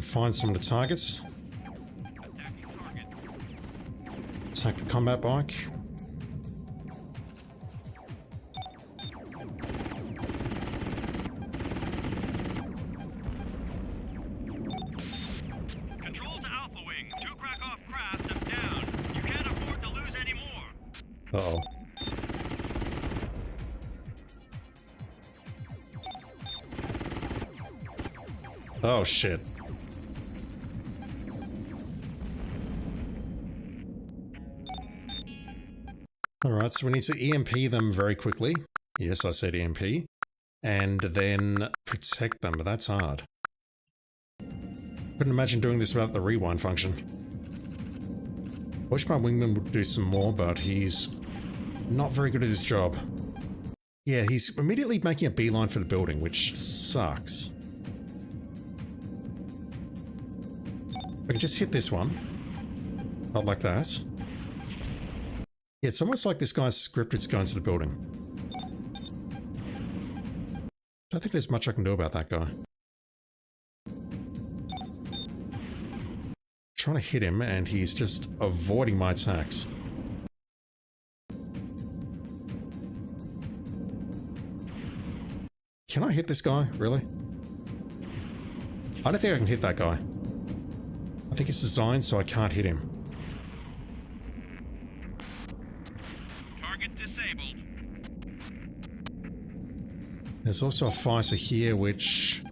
Find some of the targets. Attacking target. Attack the combat bike. Control to Alpha Wing. 2 Krakow craft are down. You can't afford to lose any more. Uh-oh. Oh, shit. Alright, so we need to EMP them very quickly. Yes, I said EMP. And then protect them, but that's hard. Couldn't imagine doing this without the rewind function. Wish my wingman would do some more, but he's not very good at his job. Yeah, he's immediately making a beeline for the building, which sucks. I can just hit this one. Not like that. Yeah, it's almost like this guy's scripted to go into the building. Don't think there's much I can do about that guy. Trying to hit him and he's just avoiding my attacks. Can I hit this guy? Really? I don't think I can hit that guy. I think it's designed so I can't hit him. Target disabled. There's also a fighter here which...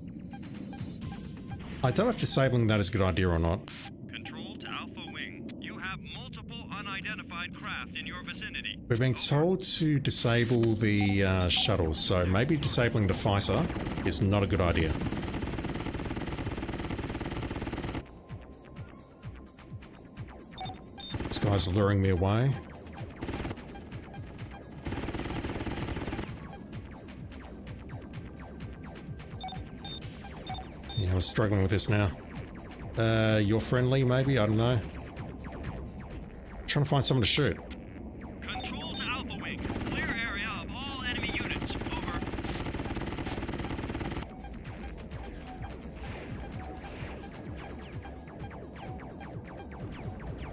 I don't know if disabling that is a good idea or not. Control to Alpha Wing. You have multiple unidentified craft in your vicinity. We're being told to disable the shuttles, so maybe disabling the fighter is not a good idea. This guy's luring me away. Yeah, I'm struggling with this now. You're friendly, maybe? I don't know. Trying to find someone to shoot. Control to Alpha Wing. Clear area of all enemy units. Over.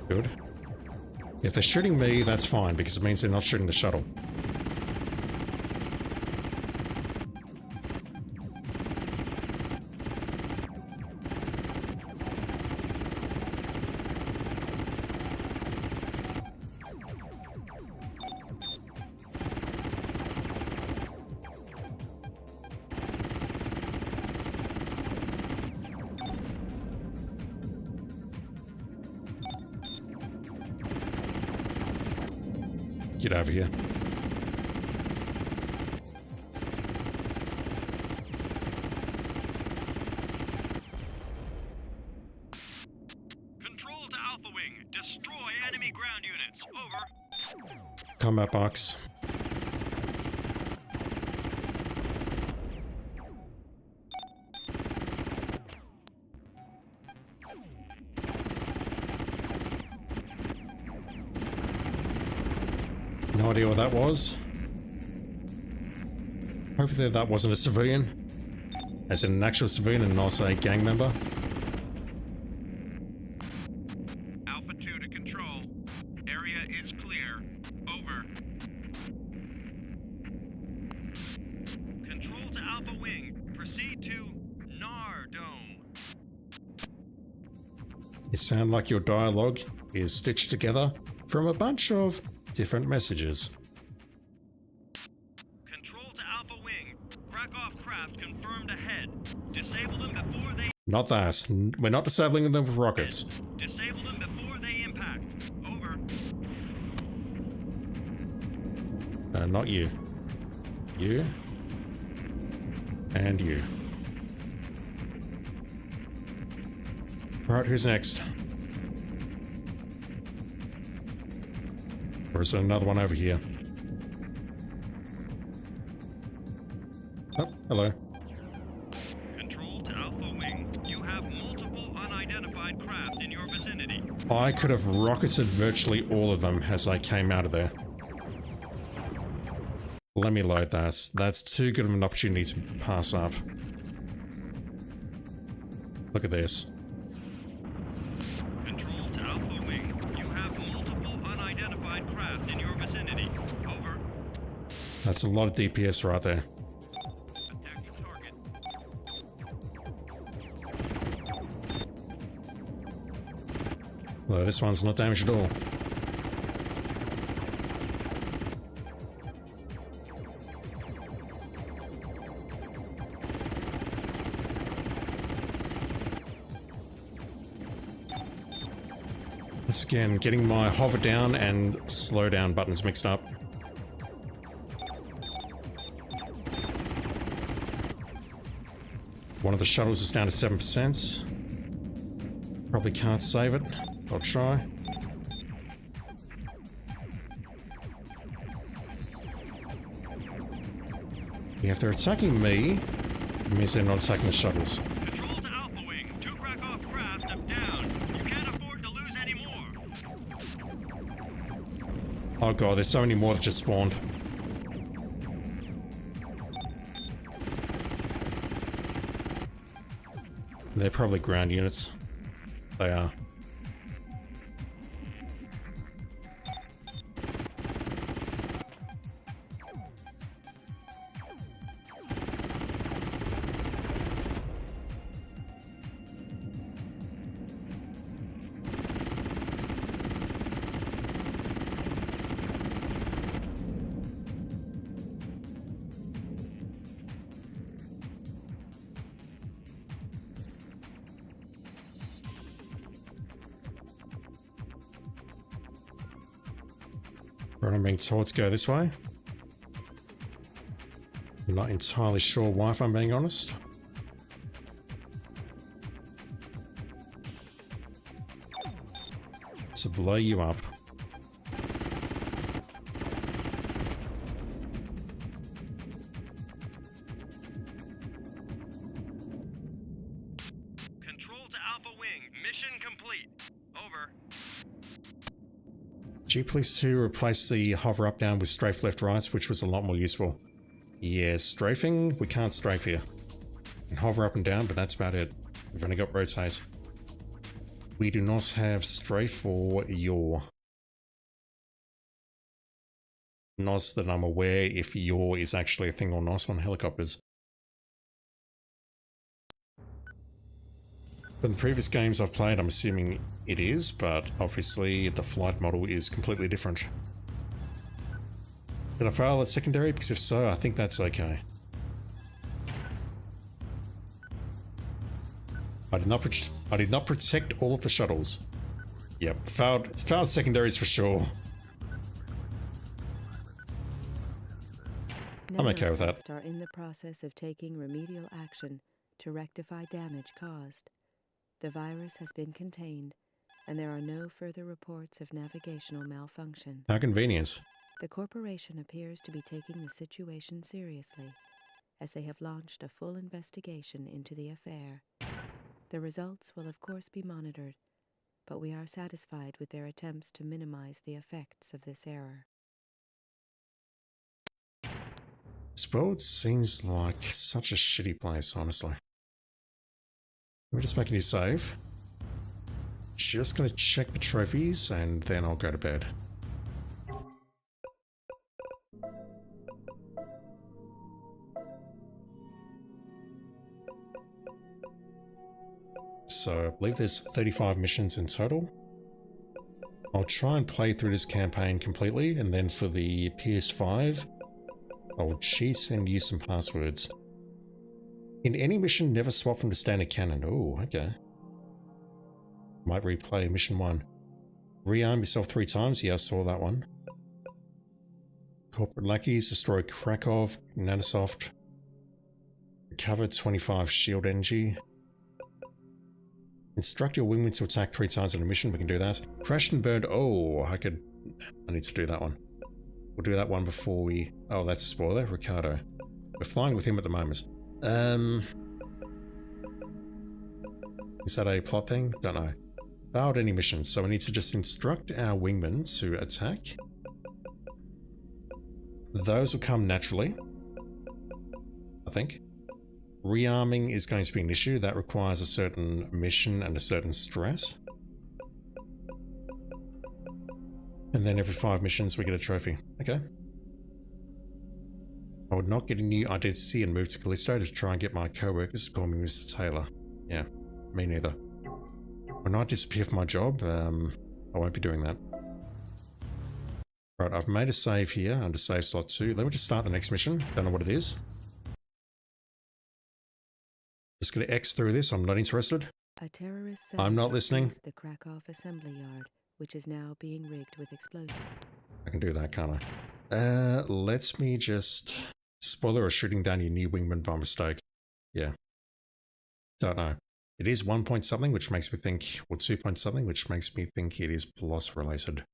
Good. If they're shooting me, that's fine, because it means they're not shooting the shuttle. Get over here. Control to Alpha Wing. Destroy enemy ground units. Over. Combat box. No idea what that was. Hopefully that wasn't a civilian. As in an actual civilian and not a gang member. Alpha 2 to control. Area is clear. Over. Control to Alpha Wing. Proceed to Nardome. It sounds like your dialogue is stitched together from a bunch of different messages. Control to Alpha Wing. Krakow craft confirmed ahead. Disable them before they... Not that. We're not disabling them with rockets. Disable them before they impact. Over. Not you. You. And you. Alright, who's next? Or is there another one over here? Oh, hello. Control to Alpha Wing. You have multiple unidentified craft in your vicinity. I could have rocketed virtually all of them as I came out of there. Let me load that. That's too good of an opportunity to pass up. Look at this. Control to Alpha Wing. You have multiple unidentified craft in your vicinity. Over. That's a lot of DPS right there. Attacking target. Although this one's not damaged at all. Once again, getting my hover down and slow down buttons mixed up. One of the shuttles is down to 7%. Probably can't save it. I'll try. Yeah, if they're attacking me, it means they're not attacking the shuttles. Control to Alpha Wing. 2 Krakow craft are down. You can't afford to lose any more. Oh god, there's so many more that just spawned. They're probably ground units. They are. Right, I'm being told to go this way. I'm not entirely sure why, if I'm being honest. To blow you up. Control to Alpha Wing. Mission complete. Over. G please to replace the hover up down with strafe left right, which was a lot more useful. Yeah, strafing, we can't strafe here. And hover up and down, but that's about it. We've only got rotate. We do not have strafe for yaw. Not that I'm aware if yaw is actually a thing or not on helicopters. From the previous games I've played, I'm assuming it is, but obviously the flight model is completely different. Did I fail at secondary? Because if so, I think that's okay. I did not protect all of the shuttles. Yep, failed secondaries for sure. I'm okay with that. Microsoft are in the process of taking remedial action to rectify damage caused. The virus has been contained, and there are no further reports of navigational malfunction. How convenient. The corporation appears to be taking the situation seriously, as they have launched a full investigation into the affair. The results will of course be monitored, but we are satisfied with their attempts to minimize the effects of this error. This world seems like such a shitty place, honestly. Let me just make a new save. Just gonna check the trophies and then I'll go to bed. So I believe there's 35 missions in total. I'll try and play through this campaign completely, and then for the PS5, I'll cheat and use some passwords. In any mission, never swap from the standard cannon. Oh, okay. Might replay mission 1. Rearm yourself 3 times. Yeah, I saw that one. Corporate lackeys, destroy Krakow, Nanosoft. Recover 25 shield energy. Instruct your wingmen to attack 3 times in a mission. We can do that. Crashed and burned. Oh, I need to do that one. We'll do that one before we... Oh, that's a spoiler. Ricardo. We're flying with him at the moment. Is that a plot thing? Don't know. Failed any missions, so we need to just instruct our wingmen to attack. Those will come naturally, I think. Rearming is going to be an issue. That requires a certain mission and a certain stress. And then every 5 missions we get a trophy. Okay. I would not get a new identity and move to Callisto to try and get my co-workers to call me Mr. Taylor. Yeah, me neither. When I disappear from my job, I won't be doing that. Right, I've made a save here under save slot 2. Let me just start the next mission. Don't know what it is. Just gonna X through this. I'm not interested. A terrorist I'm not listening. the Krakow assembly yard, which is now being rigged with explosives. I can do that, can't I? Let me just... Spoiler or shooting down your new wingman by mistake. Yeah. Don't know. It is 1 point something, which makes me think... Or 2 point something, which makes me think it is PLOS related.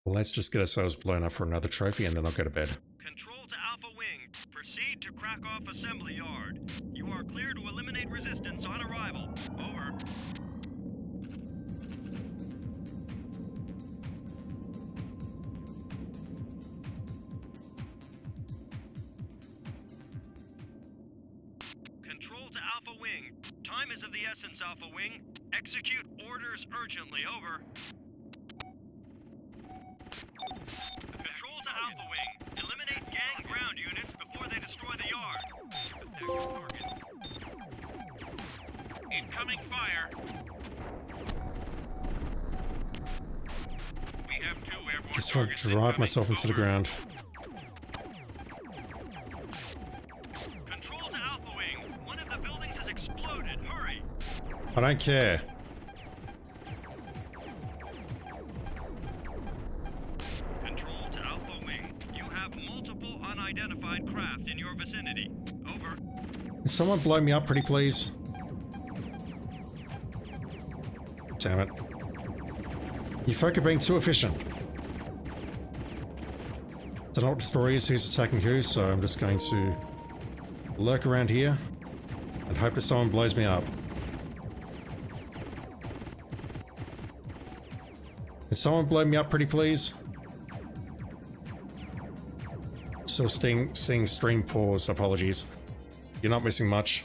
Let's just get ourselves blown up for another trophy and then I'll go to bed. Control to Alpha Wing. Proceed to Krakow Assembly Yard. You are clear to eliminate resistance on arrival. Over. Control to Alpha Wing. Time is of the essence, Alpha Wing. Execute orders urgently. Over. Control to Alpha Wing. Eliminate gang ground units before they destroy the yard. Incoming fire. We have 2 airborne Just want targets to drive incoming. myself into the Over. ground. Control to Alpha Wing. One of the buildings has exploded. Hurry. I don't care. Control to Alpha Wing. You have multiple unidentified craft in your vicinity. Over. Can someone blow me up pretty please? Damn it. You folk are being too efficient. Don't know what the story is, who's attacking who, so I'm just going to lurk around here and hope that someone blows me up. Can someone blow me up pretty please? Still seeing stream pause, apologies. You're not missing much.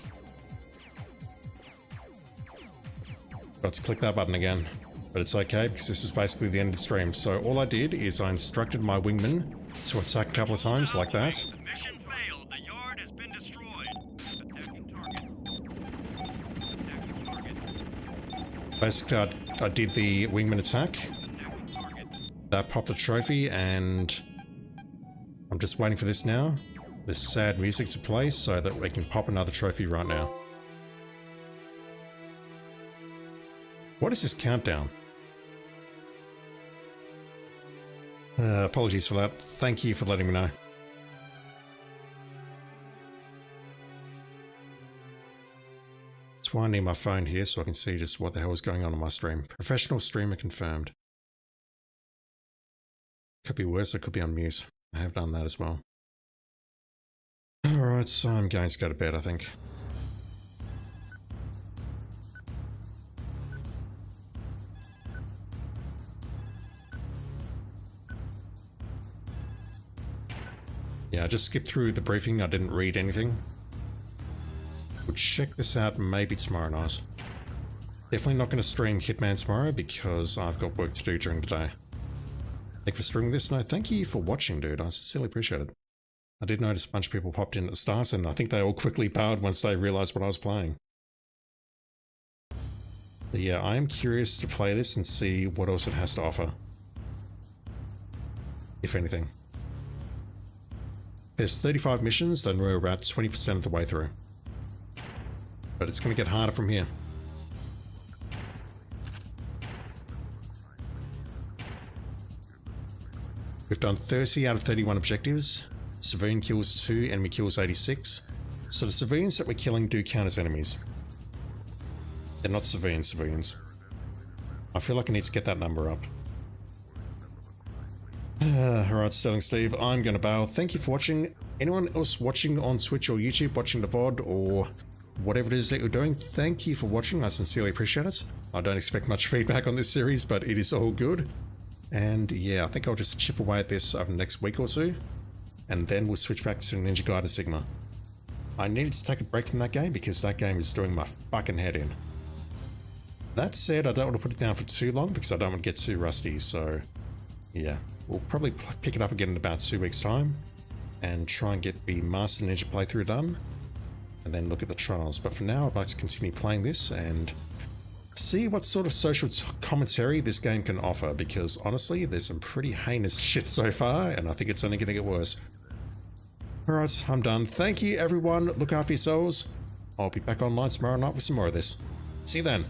Got to click that button again. But it's okay because this is basically the end of the stream. So all I did is I instructed my wingman to attack a couple of times like that. Mission failed. The yard has been destroyed. Attacking target. Attacking target. Basically I did the wingman attack. Attacking target. That popped a trophy and I'm just waiting for this now. This sad music to play so that we can pop another trophy right now. What is this countdown? Apologies for that. Thank you for letting me know. That's why I need my phone here so I can see just what the hell is going on my stream. Professional streamer confirmed. Could be worse, it could be on mute. I have done that as well. Alright, so I'm going to go to bed, I think. Yeah, I just skipped through the briefing. I didn't read anything. We'll check this out maybe tomorrow night. Definitely not going to stream Hitman tomorrow because I've got work to do during the day. Thank you for streaming this. No, thank you for watching, dude. I sincerely appreciate it. I did notice a bunch of people popped in at the start, and I think they all quickly bowed once they realized what I was playing. But yeah, I am curious to play this and see what else it has to offer. If anything. There's 35 missions, then we're about 20% of the way through. But it's going to get harder from here. We've done 30 out of 31 objectives. Civilian kills 2, enemy kills 86. So the civilians that we're killing do count as enemies. They're not civilians. I feel like I need to get that number up. Alright, Sterling Steve, I'm going to bow. Thank you for watching. Anyone else watching on Twitch or YouTube, watching the VOD or whatever it is that you're doing, thank you for watching. I sincerely appreciate it. I don't expect much feedback on this series, but it is all good. And yeah, I think I'll just chip away at this over the next week or two. And then we'll switch back to Ninja Gaiden Sigma. I needed to take a break from that game because that game is doing my fucking head in. That said, I don't want to put it down for too long because I don't want to get too rusty, so yeah. We'll probably pick it up again in about 2 weeks' time and try and get the Master Ninja playthrough done and then look at the trials. But for now, I'd like to continue playing this and see what sort of social commentary this game can offer, because honestly, there's some pretty heinous shit so far and I think it's only going to get worse. Alright, I'm done. Thank you, everyone. Look after yourselves. I'll be back online tomorrow night with some more of this. See you then.